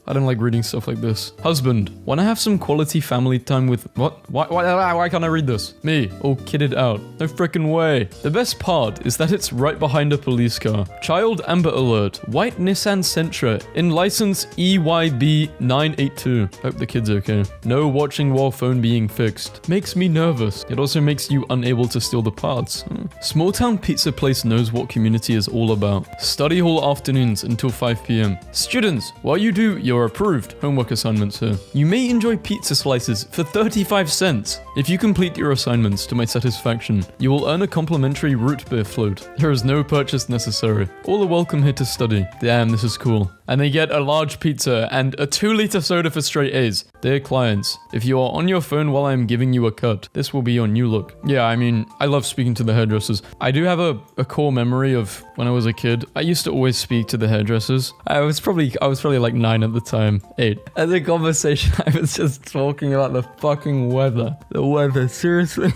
I don't like reading stuff like this. Husband, wanna have some quality family time with... What? Why can't I read this? Me, all kitted out. No frickin' way. The best part is that it's right behind a police car. Child Amber Alert. White Nissan Sentra in license EYB982. Hope the kid's okay. No watching while phone being fixed. Makes me nervous. It also makes you unable to steal the parts. Small town pizza place knows what community is all about. Study hall afternoons until 5 p.m. Students, while you do your approved homework assignments here, you may enjoy pizza slices for 35 cents. If you complete your assignments to my satisfaction, you will earn a complimentary root beer float. There is no purchase necessary. All are welcome here to study. Damn, this is cool. And they get a large pizza and a 2-liter soda for straight A's. Dear clients, if you are on your phone while I am giving you a cut, this will be your new look. Yeah, I mean, I love speaking to the hairdressers. I do have a core memory of when I was a kid. I used to always speak to the hairdressers. I was probably like 9 at the time, 8. At the conversation, I was just talking about the fucking weather. The weather, seriously.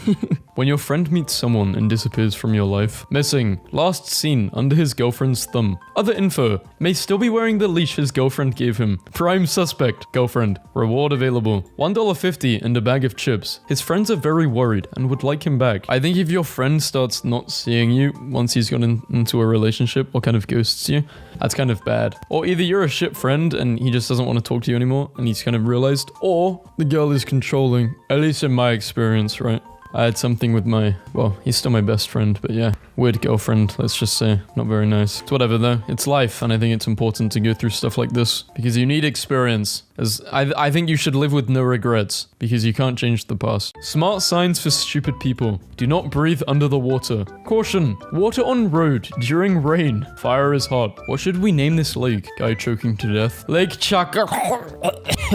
When your friend meets someone and disappears from your life. Missing. Last seen under his girlfriend's thumb. Other info. May still be wearing the leash his girlfriend gave him. Prime suspect. Girlfriend. Reward available. $1.50 and a bag of chips. His friends are very worried and would like him back. I think if your friend starts not seeing you once he's gotten into a relationship or kind of ghosts you, that's kind of bad. Or either you're a shit friend and he just doesn't want to talk to you anymore and he's kind of realized, or the girl is controlling. At least in my experience, right? I had something with well, he's still my best friend, but yeah, weird girlfriend, let's just say. Not very nice. It's whatever though, it's life, and I think it's important to go through stuff like this, because you need experience. As I think you should live with no regrets, because you can't change the past. Smart signs for stupid people. Do not breathe under the water. Caution, water on road during rain. Fire is hot. What should we name this lake? Guy choking to death. Lake Chaka.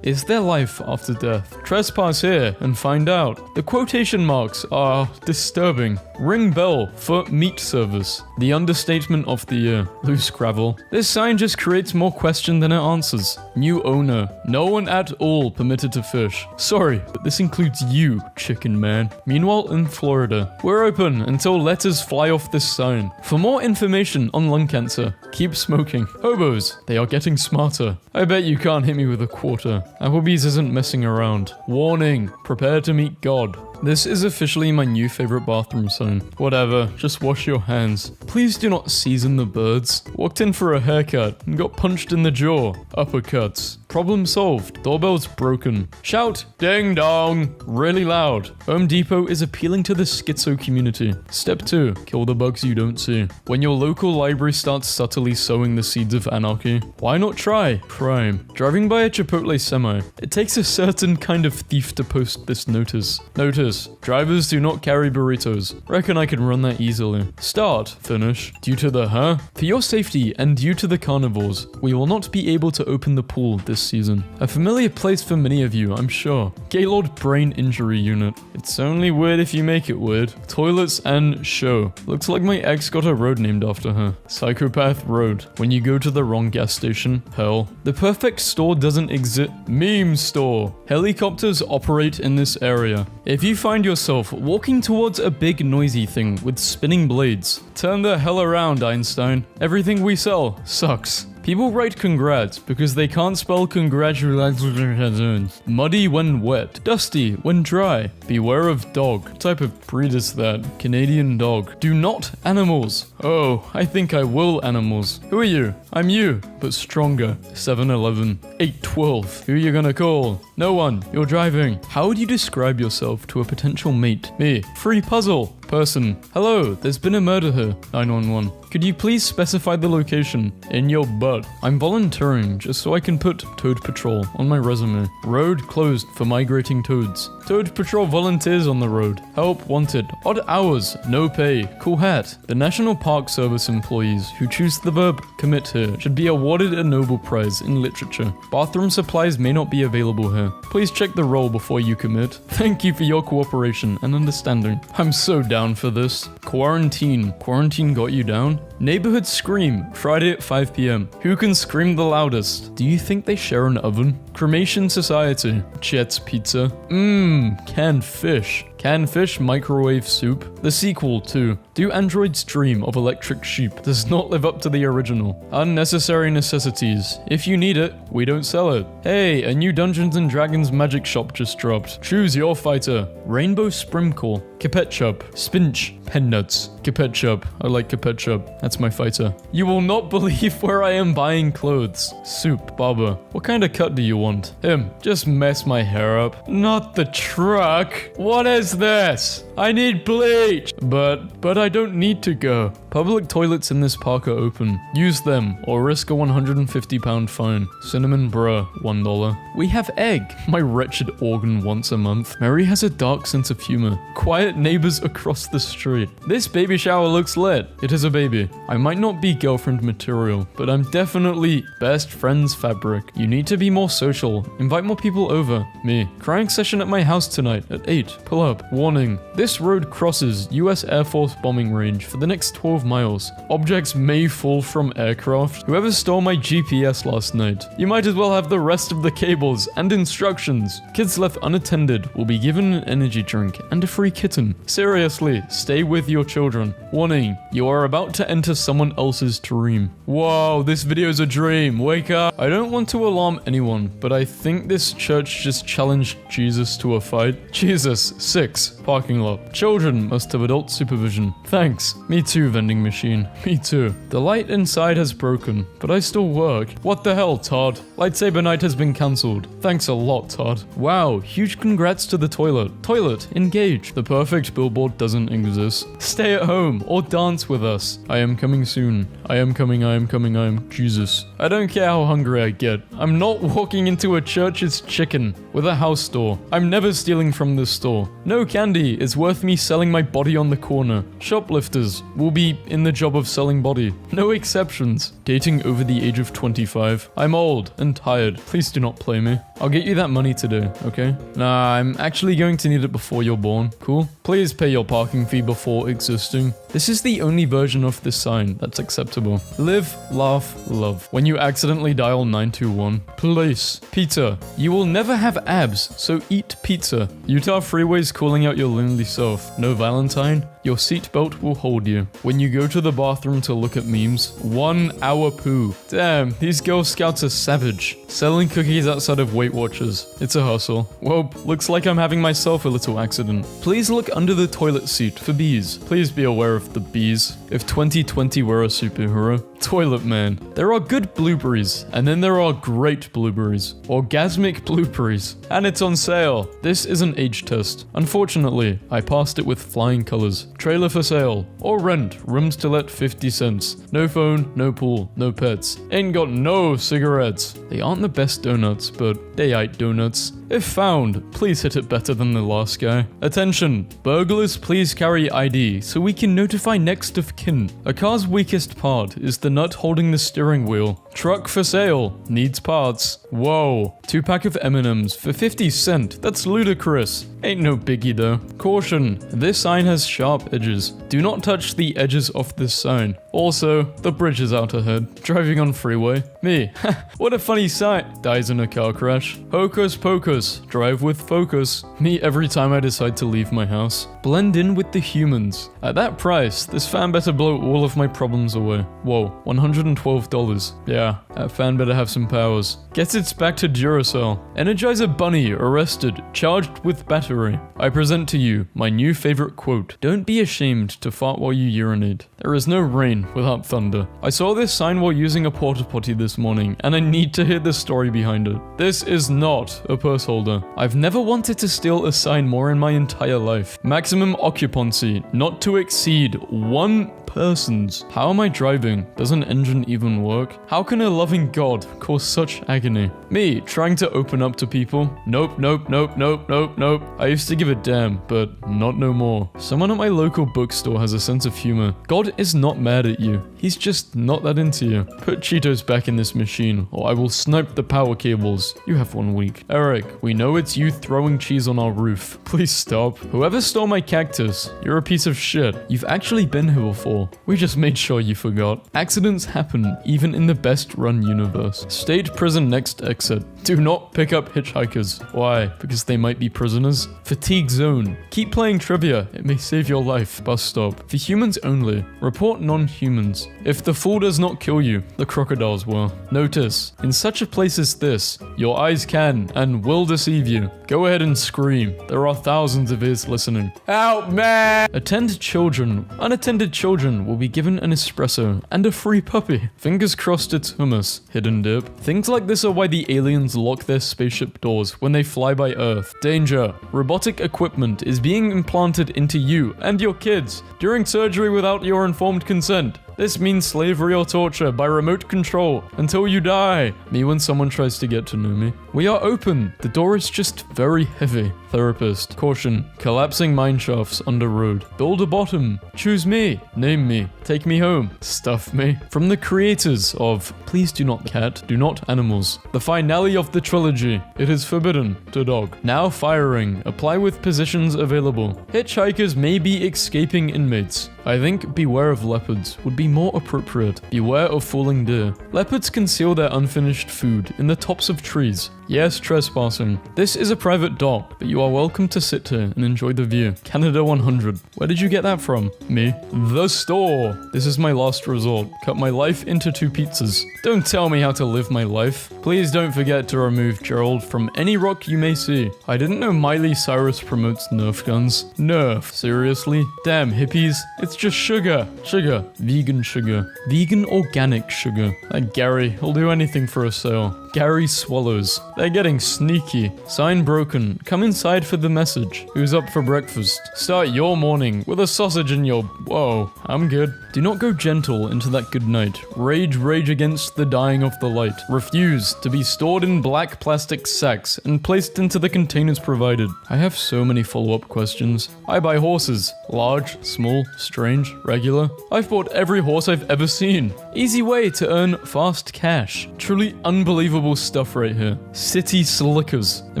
Is there life after death? Trespass here and find out. The quotation marks are disturbing. Ring bell for meat service. The understatement of the year. Loose gravel. This sign just creates more question than it answers. New owner. No one at all permitted to fish. Sorry, but this includes you, chicken man. Meanwhile, in Florida, we're open until letters fly off this sign. For more information on lung cancer, keep smoking. Hobos, they are getting smarter. I bet you can't hit me with a quarter. Applebee's isn't messing around. Warning, prepare to meet God. This is officially my new favorite bathroom sign. Whatever, just wash your hands. Please do not season the birds. Walked in for a haircut and got punched in the jaw. Uppercuts. Problem solved. Doorbell's broken. Shout, ding dong, really loud. Home Depot is appealing to the schizo community. Step 2, kill the bugs you don't see. When your local library starts subtly sowing the seeds of anarchy, why not try crime? Driving by a Chipotle semi, it takes a certain kind of thief to post this notice. Notice, drivers do not carry burritos. Reckon I can run that easily. Start, finish. Due to the For your safety and due to the carnivores, we will not be able to open the pool this season. A familiar place for many of you, I'm sure. Gaylord Brain Injury Unit. It's only weird if you make it weird. Toilets and show. Looks like my ex got a road named after her. Psychopath Road. When you go to the wrong gas station, hell. The perfect store doesn't exist. Meme store. Helicopters operate in this area. If you find yourself walking towards a big noisy thing with spinning blades, turn the hell around, Einstein. Everything we sell sucks. People write congrats because they can't spell congratulations. Muddy when wet, dusty when dry. Beware of dog. What type of breed is that? Canadian dog. Do not animals. Oh, I think I will animals. Who are you? I'm you, but stronger. 7-Eleven. 812. Who you gonna call? No one. You're driving. How would you describe yourself to a potential mate? Me. Free puzzle. Person. Hello, there's been a murder here. 911. Could you please specify the location? In your butt. I'm volunteering just so I can put Toad Patrol on my resume. Road closed for migrating toads. Toad Patrol volunteers on the road. Help wanted. Odd hours. No pay. Cool hat. The National Park Service employees who choose the verb commit here should be awarded a Nobel Prize in literature. Bathroom supplies may not be available here. Please check the roll before you commit. Thank you for your cooperation and understanding. I'm so down for this. Quarantine. Quarantine got you down? Neighborhood Scream, Friday at 5 p.m. Who can scream the loudest? Do you think they share an oven? Cremation Society, Chet's Pizza. Canned fish. Canned fish microwave soup. The sequel to Do Androids Dream of Electric Sheep does not live up to the original. Unnecessary necessities. If you need it, we don't sell it. Hey, a new Dungeons & Dragons magic shop just dropped. Choose your fighter. Rainbow Sprimcore. Capetchup. Spinch. Pen nuts. Capetchup. I like Capetchup. That's my fighter. You will not believe where I am buying clothes. Soup. Barber. What kind of cut do you want? Him. Just mess my hair up. Not the truck. What is this? I need bleach. But I don't need to go. Public toilets in this park are open. Use them or risk a £150 fine. Cinnamon bruh, $1. We have egg. My wretched organ once a month. Mary has a dark sense of humor. Quiet neighbors across the street. This baby shower looks lit. It is a baby. I might not be girlfriend material, but I'm definitely best friends fabric. You need to be more social. Invite more people over. Me. Crying session at my house tonight at 8. Pull up. Warning. This road crosses US Air Force bombing range for the next 12 miles. Objects may fall from aircraft. Whoever stole my GPS last night, you might as well have the rest of the cables and instructions. Kids left unattended will be given an energy drink and a free kitten. Seriously, stay with your children. Warning, you are about to enter someone else's dream. Whoa, this video's a dream. Wake up. I don't want to alarm anyone, but I think this church just challenged Jesus to a fight. Jesus, 6. Parking lot. Children must have adult supervision. Thanks. Me too, vending machine. Me too. The light inside has broken, but I still work. What the hell, Todd? Lightsaber night has been cancelled. Thanks a lot, Todd. Wow, huge congrats to the toilet. Toilet, engage. The perfect billboard doesn't exist. Stay at home or dance with us. I am coming soon. I am coming, I am coming, I am Jesus. I don't care how hungry I get. I'm not walking into a church's chicken with a house door. I'm never stealing from this store. No candy is worth me selling my body on the corner. Shoplifters will be in the job of selling body. No exceptions. Dating over the age of 25. I'm old and tired. Please do not play me. I'll get you that money today, okay? Nah, I'm actually going to need it before you're born. Cool? Please pay your parking fee before existing. This is the only version of this sign that's acceptable. Live, laugh, love. When you accidentally dial 921. Place. Pizza. You will never have abs, so eat pizza. Utah freeways calling out your lonely self. No Valentine? Your seatbelt will hold you. When you go to the bathroom to look at memes, 1 hour poo. Damn, these Girl Scouts are savage. Selling cookies outside of Weight Watchers. It's a hustle. Well, looks like I'm having myself a little accident. Please look under the toilet seat for bees. Please be aware of the bees. If 2020 were a superhero. Toilet Man. There are good blueberries, and then there are great blueberries. Orgasmic blueberries. And it's on sale. This is an age test. Unfortunately, I passed it with flying colors. Trailer for sale. Or rent. Rooms to let 50 cents. No phone, no pool, no pets. Ain't got no cigarettes. They aren't the best donuts, but they ain't donuts. If found, please hit it better than the last guy. Attention, burglars please carry ID so we can notify next of kin. A car's weakest part is the nut holding the steering wheel. Truck for sale, needs parts. Whoa, 2-pack of M&Ms for 50 cents, that's ludicrous. Ain't no biggie though. Caution, this sign has sharp edges. Do not touch the edges of this sign. Also, the bridge is out ahead. Driving on freeway. Me, what a funny sight. Dies in a car crash. Hocus pocus, drive with focus. Me every time I decide to leave my house. Blend in with the humans. At that price, this fan better blow all of my problems away. Whoa, $112. Yeah, that fan better have some powers. Gets its back to Duracell. Energizer Bunny arrested, charged with battery. I present to you my new favorite quote. Don't be ashamed to fart while you urinate. There is no rain without thunder. I saw this sign while using a porta potty this morning, and I need to hear the story behind it. This is not a purse holder. I've never wanted to steal a sign more in my entire life. Maximum occupancy, not to exceed 1 persons. How am I driving? Does an engine even work? How can a loving God cause such agony? Me, trying to open up to people? Nope, nope, nope, nope, nope, nope. I used to give a damn, but not no more. Someone at my local bookstore has a sense of humor. God is not mad at you. He's just not that into you. Put Cheetos back in this machine, or I will snipe the power cables. You have 1 week. Eric, we know it's you throwing cheese on our roof. Please stop. Whoever stole my cactus, you're a piece of shit. You've actually been here before. We just made sure you forgot. Accidents happen, even in the best run universe. State prison next exit. Do not pick up hitchhikers. Why? Because they might be prisoners? Fatigue zone. Keep playing trivia. It may save your life. Bus stop. For humans only. Report non-humans. If the fool does not kill you, the crocodiles will. Notice, in such a place as this, your eyes can and will deceive you. Go ahead and scream. There are thousands of ears listening. Help me! Attend children. Unattended children will be given an espresso and a free puppy. Fingers crossed it's hummus. Hidden dip. Things like this are why the aliens lock their spaceship doors when they fly by Earth. Danger. Robotic equipment is being implanted into you and your kids during surgery without your informed consent. This means slavery or torture by remote control until you die. Me when someone tries to get to know me. We are open. The door is just very heavy. Therapist. Caution. Collapsing mine shafts under road. Build a bottom. Choose me. Name me. Take me home. Stuff me. From the creators of Please Do Not Cat, Do Not Animals. The finale of the trilogy. It is forbidden to dog. Now firing. Apply with positions available. Hitchhikers may be escaping inmates. I think beware of leopards would be more appropriate. Beware of falling deer. Leopards conceal their unfinished food in the tops of trees. Yes, trespassing. This is a private dock, but you are welcome to sit here and enjoy the view. Canada 100. Where did you get that from? Me. The store. This is my last resort. Cut my life into 2 pizzas. Don't tell me how to live my life. Please don't forget to remove Gerald from any rock you may see. I didn't know Miley Cyrus promotes Nerf guns. Nerf. Seriously? Damn hippies. It's just sugar. Sugar. Vegan sugar. Vegan organic sugar. Like Gary, he'll do anything for a sale. Gary Swallows. They're getting sneaky. Sign broken. Come inside for the message. Who's up for breakfast? Start your morning with a sausage in your... Whoa, I'm good. Do not go gentle into that good night. Rage against the dying of the light. Refuse to be stored in black plastic sacks and placed into the containers provided. I have so many follow-up questions. I buy horses. Large, small, strange, regular. I've bought every horse I've ever seen. Easy way to earn fast cash. Truly unbelievable stuff right here. City slickers. They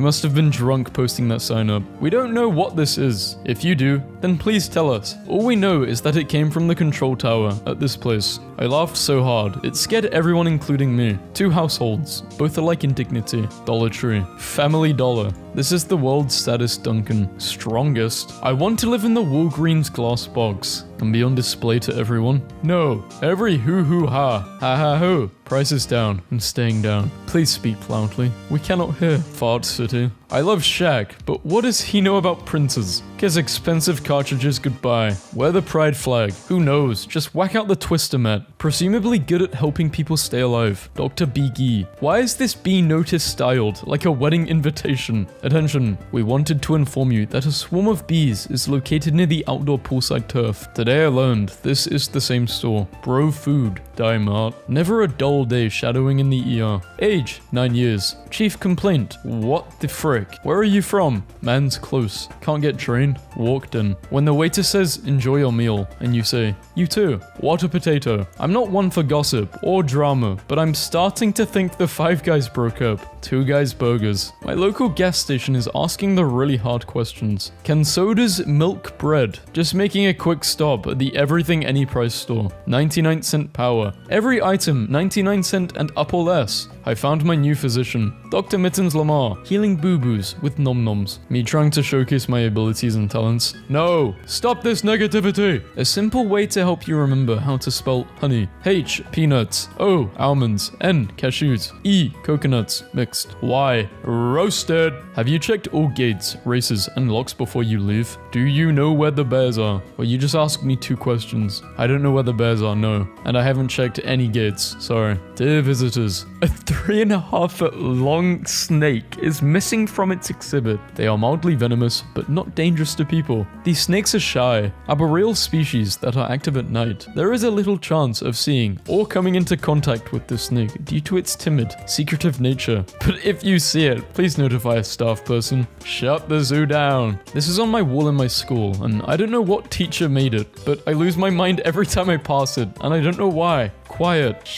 must have been drunk posting that sign up. We don't know what this is. If you do, then please tell us. All we know is that it came from the control tower at this place. I laughed so hard, it scared everyone including me. 2 households, both alike in dignity. Dollar Tree. Family Dollar. This is the world's saddest Duncan. Strongest. I want to live in the Walgreens glass box and be on display to everyone. No. Every hoo-hoo-ha. Ha-ha-ho. Price is down and staying down. Please speak loudly. We cannot hear. Fart City. I love Shaq, but what does he know about princes? Kiss expensive cartridges goodbye. Wear the pride flag. Who knows? Just whack out the twister mat. Presumably good at helping people stay alive. Dr. Beegee. Why is this bee notice styled like a wedding invitation? Attention, we wanted to inform you that a swarm of bees is located near the outdoor poolside turf. Today I learned this is the same store. Bro Food. Die Mart. Never a dull day shadowing in the ER. Age, 9 years. Chief complaint. What the frick? Where are you from? Man's close. Can't get train. Walked in. When the waiter says, enjoy your meal, and you say, you too. What a potato. I'm not one for gossip or drama, but I'm starting to think the Five Guys broke up. 2 Guys Burgers. My local gas station is asking the really hard questions. Can sodas milk bread? Just making a quick stop at the Everything Any Price store. 99-cent power. Every item 99-cent and up or less. I found my new physician, Dr. Mittens Lamar, healing boo-boos with nom-noms. Me trying to showcase my abilities and talents. No! Stop this negativity! A simple way to help you remember how to spell honey. H, peanuts. O, almonds. N, cashews. E, coconuts, mixed. Y, roasted. Have you checked all gates, races, and locks before you leave? Do you know where the bears are? Well, you just asked me 2 questions. I don't know where the bears are, no. And I haven't checked any gates, sorry. Dear visitors, a 3.5-foot long snake is missing from its exhibit. They are mildly venomous, but not dangerous to people. These snakes are shy, arboreal species that are active at night. There is a little chance of seeing or coming into contact with the snake due to its timid, secretive nature. But if you see it, please notify a staff person. Shut the zoo down. This is on my wall in my school, and I don't know what teacher made it, but I lose my mind every time I pass it, and I don't know why. Quiet.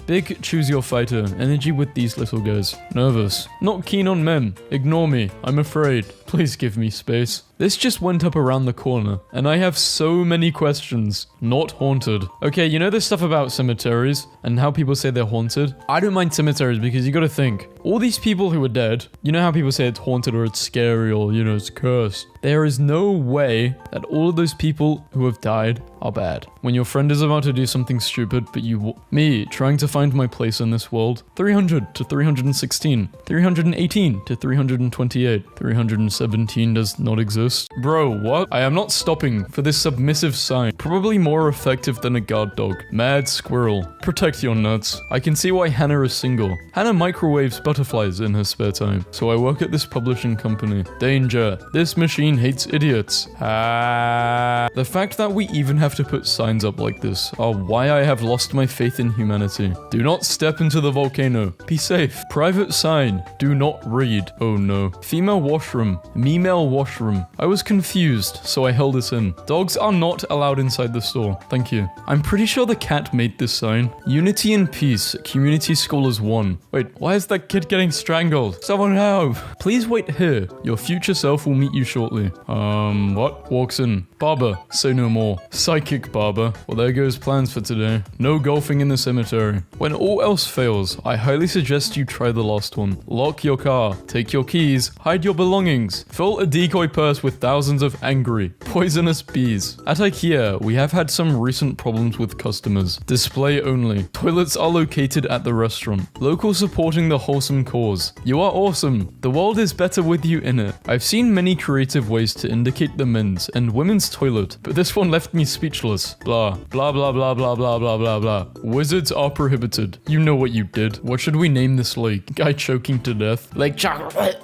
Big choose your fighter energy with these little guys. Nervous. Not keen on men. Ignore me. I'm afraid. Please give me space. This just went up around the corner, and I have so many questions. Not haunted. Okay, you know this stuff about cemeteries and how people say they're haunted? I don't mind cemeteries because you gotta think. All these people who are dead, you know how people say it's haunted or it's scary or, you know, it's cursed. There is no way that all of those people who have died are bad. When your friend is about to do something stupid, but me, trying to find my place in this world, 300 to 316, 318 to 328, 317 does not exist. Bro, what? I am not stopping for this submissive sign. Probably more effective than a guard dog. Mad squirrel. Protect your nuts. I can see why Hannah is single. Hannah microwaves butterflies in her spare time. So I work at this publishing company. Danger. This machine hates idiots. The fact that we even have to put signs up like this are why I have lost my faith in humanity. Do not step into the volcano. Be safe. Private sign. Do not read. Oh no. Female washroom. Memale washroom. I was confused, so I held it in. Dogs are not allowed inside the store. Thank you. I'm pretty sure the cat made this sign. Unity and peace. Community scholars 1. Wait, why is that kid getting strangled? Someone help. Please wait here. Your future self will meet you shortly. What? Walks in. Barber. Say no more. Psychic barber. Well, there goes plans for today. No golfing in the cemetery. When all else fails, I highly suggest you try the last one. Lock your car. Take your keys. Hide your belongings. Fill a decoy purse with with thousands of angry, poisonous bees. At IKEA, we have had some recent problems with customers. Display only. Toilets are located at the restaurant. Local supporting the wholesome cause. You are awesome. The world is better with you in it. I've seen many creative ways to indicate the men's and women's toilet, but this one left me speechless. Blah, blah, blah, blah, blah, blah, blah, blah, blah. Wizards are prohibited. You know what you did. What should we name this lake? Guy choking to death? Lake chocolate.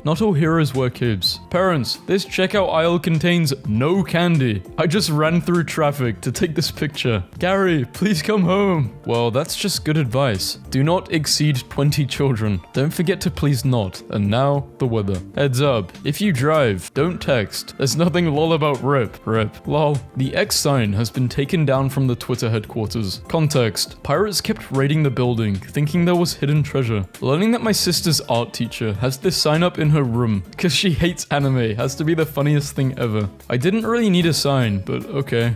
Not all heroes wear capes. Parents, this checkout aisle contains no candy. I just ran through traffic to take this picture. Gary, please come home. Well, that's just good advice. Do not exceed 20 children. Don't forget to please not. And now, the weather. Heads up, if you drive, don't text. There's nothing lol about rip. Lol. The X sign has been taken down from the Twitter headquarters. Context. Pirates kept raiding the building, thinking there was hidden treasure. Learning that my sister's art teacher has this sign up in her room, because she hates anime, has to be the funniest thing ever. I didn't really need a sign, but okay.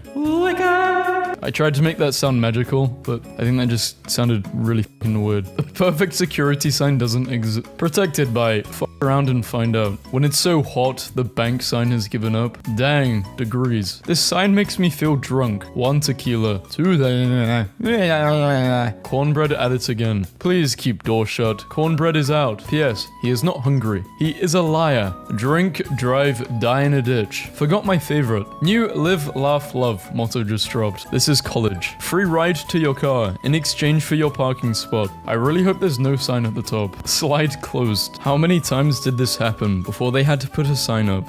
I tried to make that sound magical, but I think that just sounded really fucking weird. The perfect security sign doesn't exist. Protected by fuck around and find out. When it's so hot, the bank sign has given up. Dang, degrees. This sign makes me feel drunk. 1 tequila. 2 cornbread at it again. Please keep door shut. Cornbread is out. P.S. He is not hungry. He is a liar. Drink, drive, die in a ditch. Forgot my favorite. New live, laugh, love motto just dropped. This is college. Free ride to your car in exchange for your parking spot. I really hope there's no sign at the top. Slide closed. How many times did this happen before they had to put a sign up?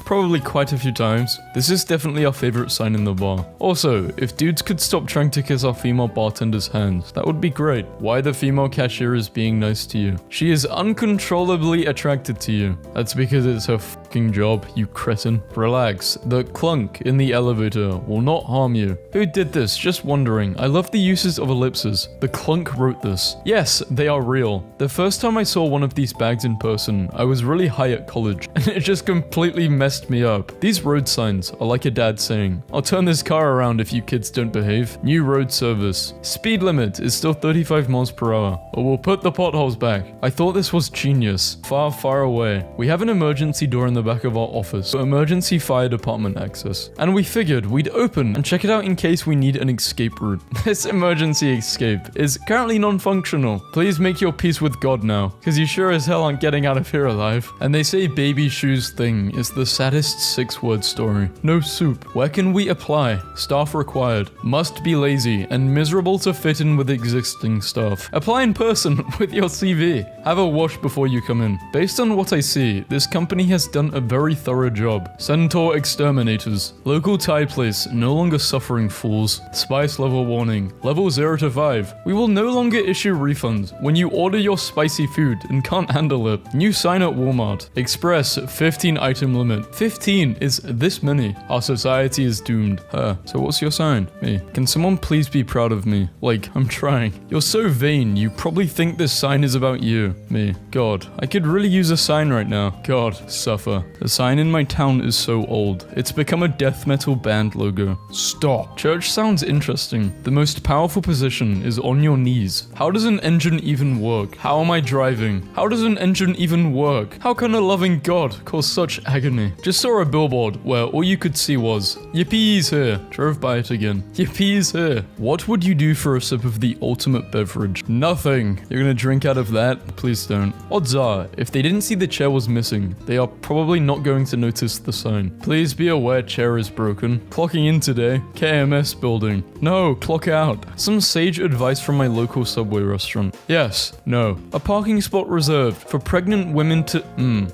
Probably quite a few times. This is definitely our favorite sign in the bar. Also, if dudes could stop trying to kiss our female bartender's hands, that would be great. Why the female cashier is being nice to you? She is uncontrollably attracted to you. That's because it's her fucking job, you cretin. Relax. The clunk in the elevator will not harm you. Who did this? Just wondering. I love the uses of ellipses. The clunk wrote this. Yes, they are real. The first time I saw one of these bags in person, I was really high at college, and it just completely messed me up. These road signs are like a dad saying, I'll turn this car around if you kids don't behave. New road service. Speed limit is still 35 miles per hour, or we'll put the potholes back. I thought this was genius. Far, far away. We have an emergency door in the back of our office, for emergency fire department access. And we figured we'd open and check it out in case we need an escape route. This emergency escape is currently non-functional. Please make your peace with God now, because you sure as hell aren't getting out of here alive. And they say baby shoes thing is the saddest 6-word story. No soup. Where can we apply? Staff required. Must be lazy and miserable to fit in with existing staff. Apply in person with your CV. Have a wash before you come in. Based on what I see, this company has done a very thorough job. Centaur exterminators. Local Thai place no longer suffering fools. Spice level warning. Level 0 to 5. We will no longer issue refunds when you order your spicy food and can't handle it. New sign at Walmart. Express 15 item limit. 15 is this many. Our society is doomed. So what's your sign? Me. Can someone please be proud of me? Like, I'm trying. You're so vain, you probably think this sign is about you. Me. God, I could really use a sign right now. God, suffer. The sign in my town is so old. It's become a death metal band logo. Stop. Church sounds interesting. The most powerful position is on your knees. How does an engine even work? How am I driving? How does an engine even work? How can a loving God cause such agony? Just saw a billboard where all you could see was, Yippie's here. Drove by it again. Yippie's here. What would you do for a sip of the ultimate beverage? Nothing. You're gonna drink out of that? Please don't. Odds are, if they didn't see the chair was missing, they are probably not going to notice the sign. Please be aware chair is broken. Clocking in today. KMS building. No, clock out. Some sage advice from my local Subway restaurant. Yes. No. A parking spot reserved for pregnant women to...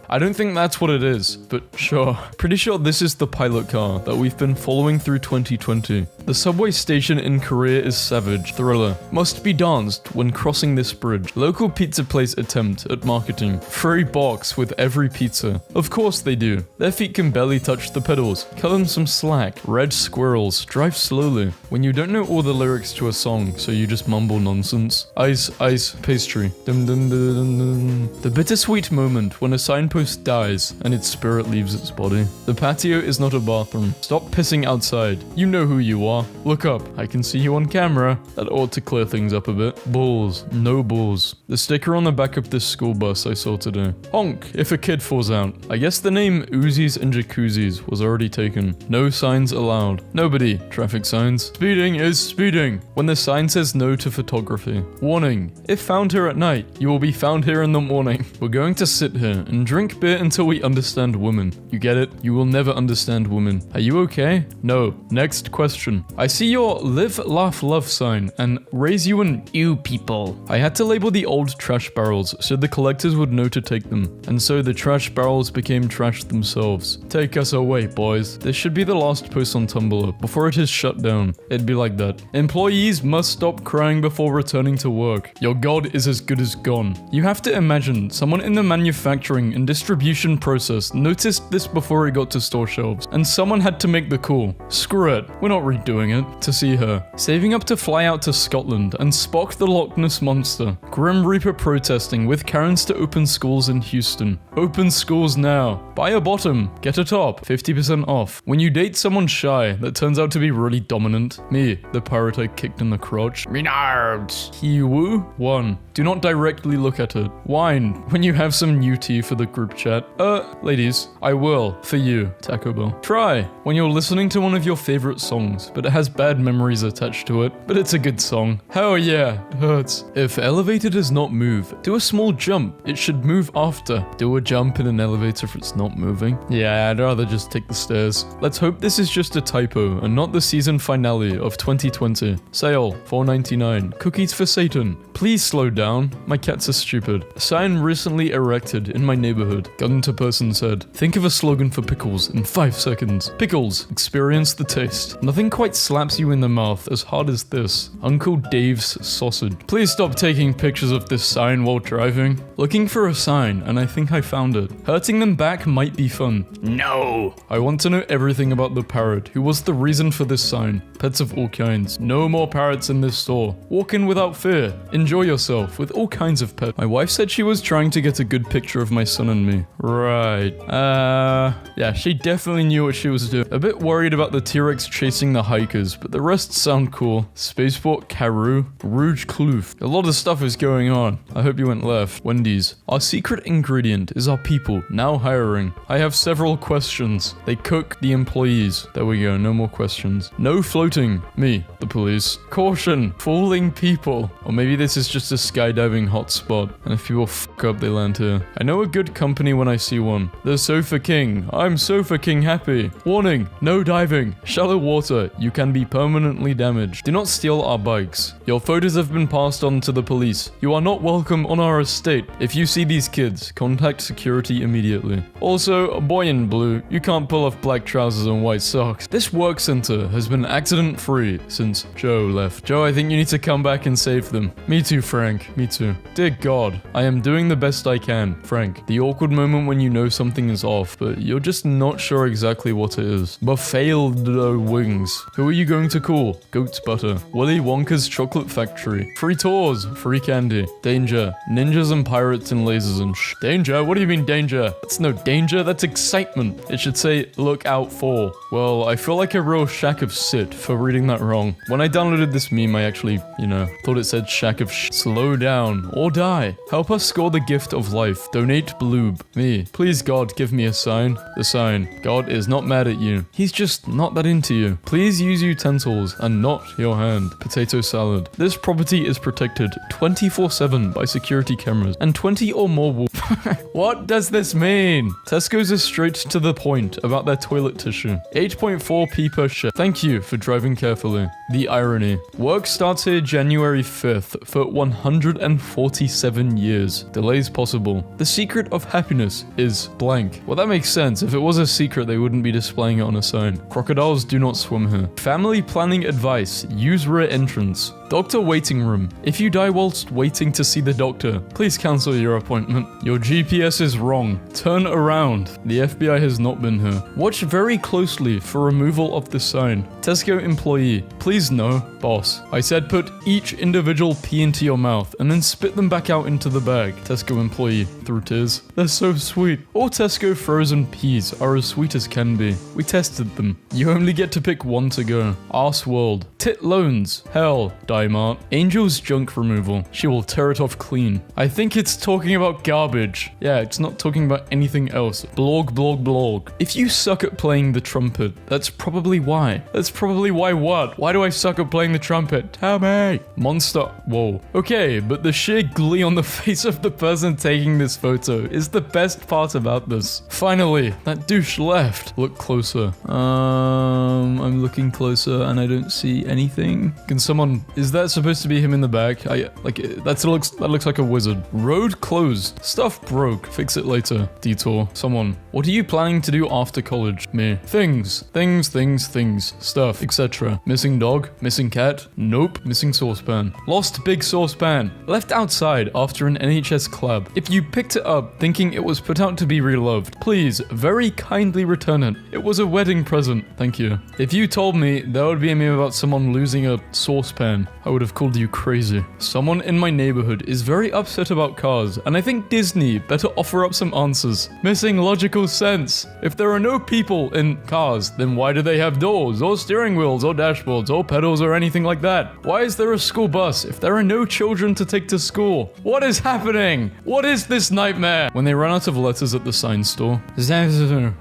I don't think that's what it is, but sure. Pretty sure this is the pilot car that we've been following through 2020. The subway station in Korea is savage. Thriller. Must be danced when crossing this bridge. Local pizza place attempt at marketing. Free box with every pizza. Of course they do. Their feet can barely touch the pedals. Cut them some slack. Red squirrels. Drive slowly. When you don't know all the lyrics to a song, so you just mumble nonsense. Ice, ice, pastry. Dum dum dum dum dum. The bittersweet moment when a signpost dies and its spirit leaves its body. The patio is not a bathroom. Stop pissing outside. You know who you are. Look up. I can see you on camera. That ought to clear things up a bit. Bulls. No bulls. The sticker on the back of this school bus I saw today. Honk if a kid falls out. I guess Guess the name Uzis and Jacuzzis was already taken. No signs allowed. Nobody. Traffic signs. Speeding is speeding. When the sign says no to photography. Warning. If found here at night, you will be found here in the morning. We're going to sit here and drink beer until we understand women. You get it? You will never understand women. Are you okay? No. Next question. I see your live, laugh, love sign and raise you an ew people. I had to label the old trash barrels so the collectors would know to take them. And so the trash barrels became trash themselves. Take us away, boys. This should be the last post on Tumblr before it is shut down. It'd be like that. Employees must stop crying before returning to work. Your god is as good as gone. You have to imagine someone in the manufacturing and distribution process noticed this before it got to store shelves, and someone had to make the call. Screw it, we're not redoing it. To see her. Saving up to fly out to Scotland and Spock the Loch Ness Monster. Grim Reaper protesting with Karens to open schools in Houston. Open schools now. Buy a bottom, get a top, 50% off. When you date someone shy that turns out to be really dominant. Me, the pirate I kicked in the crotch. Menards. Kiwu 1. Do not directly look at it. Wine, when you have some new tea for the group chat. Ladies, I will, for you, Taco Bell. Try, when you're listening to one of your favorite songs, but it has bad memories attached to it, but it's a good song. Hell yeah, it hurts. If elevator does not move, do a small jump. It should move after. Do a jump in an elevator if it's not moving. Yeah, I'd rather just take the stairs. Let's hope this is just a typo and not the season finale of 2020. Sale, $4.99. Cookies for Satan. Please slow down. My cats are stupid. A sign recently erected in my neighborhood. Got into person said, think of a slogan for pickles in 5 seconds. Pickles, experience the taste. Nothing quite slaps you in the mouth as hard as this. Uncle Dave's sausage. Please stop taking pictures of this sign while driving. Looking for a sign, and I think I found it. Hurting them back might be fun. No. I want to know everything about the parrot, who was the reason for this sign. Pets of all kinds. No more parrots in this store. Walk in without fear. Enjoy yourself with all kinds of pets. My wife said she was trying to get a good picture of my son and me. Right. Yeah, she definitely knew what she was doing. A bit worried about the T-Rex chasing the hikers, but the rest sound cool. Spaceport Karoo, Rouge Kloof. A lot of stuff is going on. I hope you went left. Wendy's. Our secret ingredient is our people, now hiring. I have several questions. They cook the employees. There we go, no more questions. No floating. Me, the police. Caution, falling people. Or maybe this is just a skydiving hotspot, and if people fuck up, they land here. I know a good company when I see one. The Sofa King. I'm Sofa King happy. Warning, no diving. Shallow water. You can be permanently damaged. Do not steal our bikes. Your photos have been passed on to the police. You are not welcome on our estate. If you see these kids, contact security immediately. Also, a boy in blue, you can't pull off black trousers and white socks. This work center has been accident-free since Joe left. Joe, I think you need to come back and save them. Me too, Frank. Me too. Dear God, I am doing the best I can. Frank, the awkward moment when you know something is off, but you're just not sure exactly what it is. Buffalo wings. Who are you going to call? Goat's butter. Willy Wonka's chocolate factory. Free tours. Free candy. Danger. Ninjas and pirates and lasers and sh. Danger? What do you mean danger? That's no danger, that's excitement. It should say look out for. Well, I feel like a real shack of sit for reading that wrong. When I downloaded this meme, I actually, thought it said shack of sh. Slow down or die. Help us score the gift of life. Donate bloob. Me. Please God, give me a sign. The sign. God is not mad at you. He's just not that into you. Please use utensils and not your hand. Potato salad. This property is protected 24/7 by security cameras and 20 or more What does this mean? Tesco's is straight to the point about their toilet tissue. 8.4p per share. Thank you for driving carefully. The irony. Work starts here January 5th for 147 years. Delays possible. The secret of happiness is blank. Well, that makes sense. If it was a secret, they wouldn't be displaying it on a sign. Crocodiles do not swim here. Family planning advice. Use rear entrance. Doctor waiting room. If you die whilst waiting to see the doctor, please cancel your appointment. Your GPS is wrong. Turn around. The FBI has not been here. Watch very closely for removal of the sign. Tesco employee. Please no. Boss. I said put each individual pea into your mouth and then spit them back out into the bag. Tesco employee. Through tears. They're so sweet. All Tesco frozen peas are as sweet as can be. We tested them. You only get to pick one to go. Arse world. Tit loans. Hell, Dimart. Angel's junk removal. She will tear it off clean. I think it's talking about garbage. Yeah, it's not talking about anything else. Blog, blog, blog. If you suck at playing the trumpet, that's probably why. That's probably why what? Why do I suck at playing the trumpet? Tell me. Monster. Whoa. Okay, but the sheer glee on the face of the person taking this photo is the best part about this. Finally, that douche left. Look closer. I'm looking closer and I don't see anything. Can someone... Is that supposed to be him in the back? That looks like a wizard. Road closed. Stuff broke. Fix it later. Detour. Someone. What are you planning to do after college? Me. Things. Stuff, etc. Missing dog? Missing cat? Nope. Missing saucepan. Lost big saucepan. Left outside after an NHS club. If you picked it up thinking it was put out to be reloved, please very kindly return it. It was a wedding present. Thank you. If you told me there would be a meme about someone losing a saucepan, I would have called you crazy. Someone in my neighborhood is very upset about cars, and I think Disney better offer up some answers. Missing logical sense. If there are no people in cars, then why do they have doors, or steering wheels, or dashboards, or pedals, or anything like that? Why is there a school bus if there are no children to take to school? What is happening? What is this nightmare? When they run out of letters at the sign store,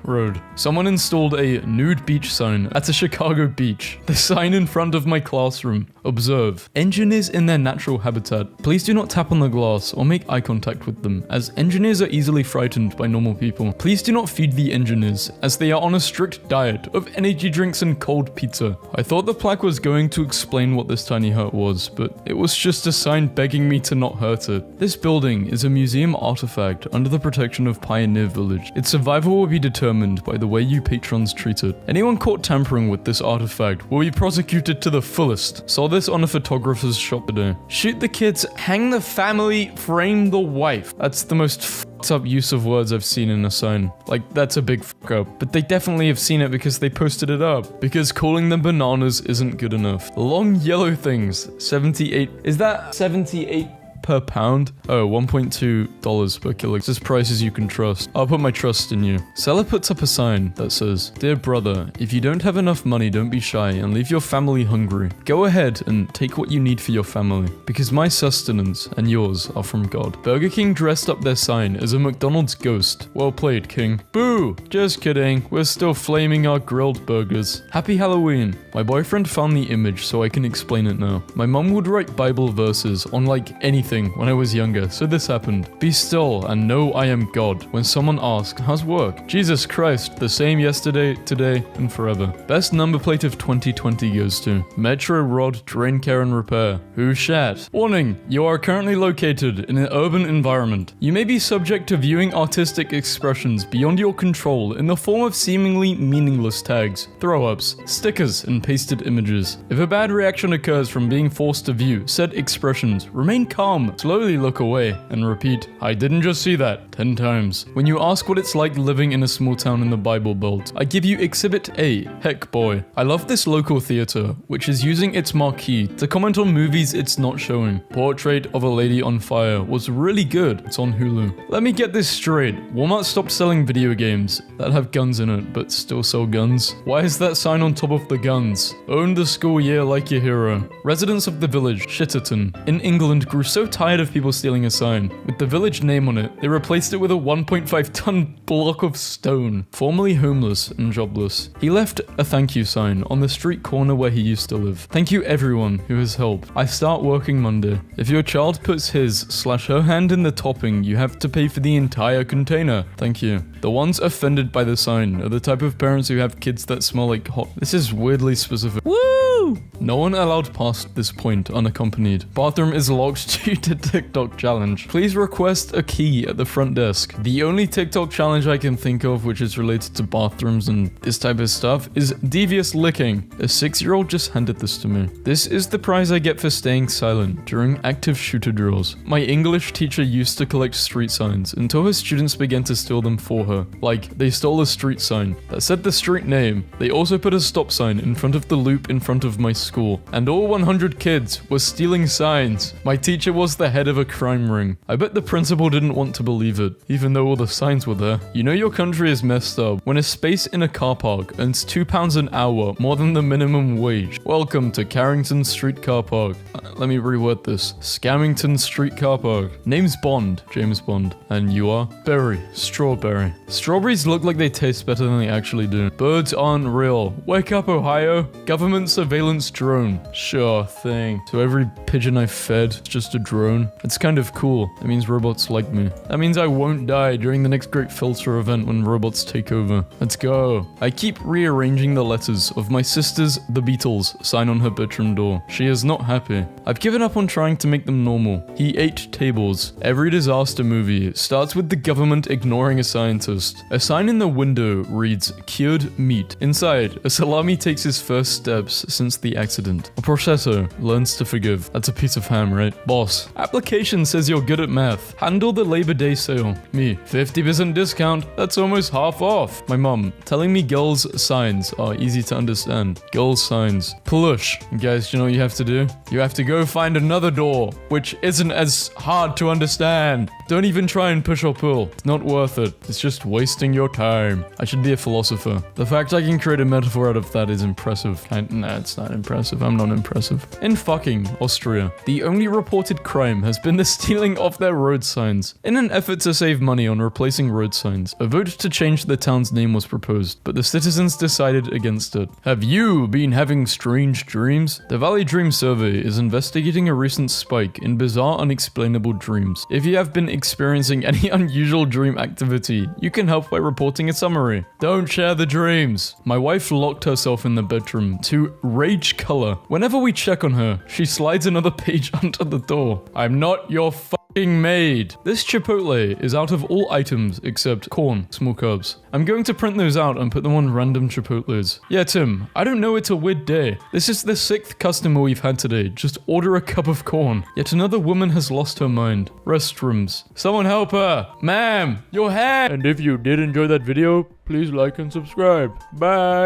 road. Someone installed a nude beach sign at a Chicago beach. The sign in front of my classroom. Observe. Engineers in their natural habitat. Please do not tap on the glass or make eye contact with them, as engineers are easily frightened by normal people. Please do not feed the engineers, as they are on a strict diet of energy drinks and cold pizza. I thought the plaque was going to explain what this tiny hut was, but it was just a sign begging me to not hurt it. This building is a museum artifact under the protection of Pioneer Village. Its survival will be determined by the way you patrons treat it. Anyone caught tampering with this artifact will be prosecuted to the fullest. Saw this on a photographer's shop today. Shoot the kids, hang the family, frame the wife. That's the most fucked up use of words I've seen in a sign. Like, that's a big fuck up. But they definitely have seen it because they posted it up. Because calling them bananas isn't good enough. Long yellow things. 78. Is that 78? Per pound? Oh, $1.2 per kilo. It's just prices you can trust. I'll put my trust in you. Seller puts up a sign that says, "Dear brother, if you don't have enough money, don't be shy and leave your family hungry. Go ahead and take what you need for your family, because my sustenance and yours are from God." Burger King dressed up their sign as a McDonald's ghost. Well played, King. Boo! Just kidding. We're still flaming our grilled burgers. Happy Halloween. My boyfriend found the image so I can explain it now. My mom would write Bible verses on like anything when I was younger, so this happened. Be still and know I am God. When someone asks, how's work? Jesus Christ, the same yesterday, today, and forever. Best number plate of 2020 goes to Metro Rod Drain Care and Repair. Who shat? Warning, you are currently located in an urban environment. You may be subject to viewing artistic expressions beyond your control in the form of seemingly meaningless tags, throw-ups, stickers, and pasted images. If a bad reaction occurs from being forced to view said expressions, remain calm. Slowly look away and repeat, "I didn't just see that," 10 times. When you ask what it's like living in a small town in the Bible Belt, I give you Exhibit A, Heck Boy. I love this local theater, which is using its marquee to comment on movies it's not showing. Portrait of a Lady on Fire was really good. It's on Hulu. Let me get this straight. Walmart stopped selling video games that have guns in it, but still sell guns. Why is that sign on top of the guns? Own the school year like your hero. Residents of the village, Shitterton, in England grew so tired of people stealing a sign. With the village name on it, they replaced it with a 1.5-ton block of stone. Formerly homeless and jobless, he left a thank you sign on the street corner where he used to live. Thank you everyone who has helped. I start working Monday. If your child puts his/her hand in the topping, you have to pay for the entire container. Thank you. The ones offended by the sign are the type of parents who have kids that smell like hot. This is weirdly specific. Woo! No one allowed past this point unaccompanied. Bathroom is locked due to TikTok challenge. Please request a key at the front desk. The only TikTok challenge I can think of which is related to bathrooms and this type of stuff is devious licking. A 6-year-old just handed this to me. This is the prize I get for staying silent during active shooter drills. My English teacher used to collect street signs until her students began to steal them for her. her. Like, they stole a street sign that said the street name. They also put a stop sign in front of the loop in front of my school. And all 100 kids were stealing signs. My teacher was the head of a crime ring. I bet the principal didn't want to believe it, even though all the signs were there. You know your country is messed up when a space in a car park earns £2 an hour more than the minimum wage. Welcome to Carrington Street Car Park. Let me reword this. Scammington Street Car Park. Name's Bond, James Bond. And you are? Berry. Strawberry. Strawberries look like they taste better than they actually do. Birds aren't real. Wake up, Ohio. Government surveillance drone. Sure thing. So every pigeon I fed is just a drone. It's kind of cool. That means robots like me. That means I won't die during the next Great Filter event when robots take over. Let's go. I keep rearranging the letters of my sister's The Beatles sign on her bedroom door. She is not happy. I've given up on trying to make them normal. He ate tables. Every disaster movie starts with the government ignoring a scientist. A sign in the window reads, cured meat. Inside, a salami takes his first steps since the accident. A prosciutto learns to forgive. That's a piece of ham, right? Boss. Application says you're good at math. Handle the Labor Day sale. Me. 50% discount. That's almost half off. My mum. Telling me girls' signs are easy to understand. Girls' signs. Plush. Guys, you know what you have to do? You have to go find another door, which isn't as hard to understand. Don't even try and push or pull. It's not worth it. It's just wasting your time. I should be a philosopher. The fact I can create a metaphor out of that is impressive. Nah, it's not impressive. I'm not impressive. In fucking Austria, the only reported crime has been the stealing of their road signs. In an effort to save money on replacing road signs, a vote to change the town's name was proposed, but the citizens decided against it. Have you been having strange dreams? The Valley Dream Survey is investigating a recent spike in bizarre, unexplainable dreams. If you have been experiencing any unusual dream activity, you can help by reporting a summary. Don't share the dreams. My wife locked herself in the bedroom to rage color. Whenever we check on her, she slides another page under the door. I'm not your fucking maid. This Chipotle is out of all items except corn, small carbs. I'm going to print those out and put them on random Chipotles. Yeah, Tim, I don't know, it's a weird day. This is the 6th customer we've had today. Just order a cup of corn. Yet another woman has lost her mind. Restrooms. Someone help her. Ma'am, your hair. And if you did enjoy that video, please like and subscribe. Bye.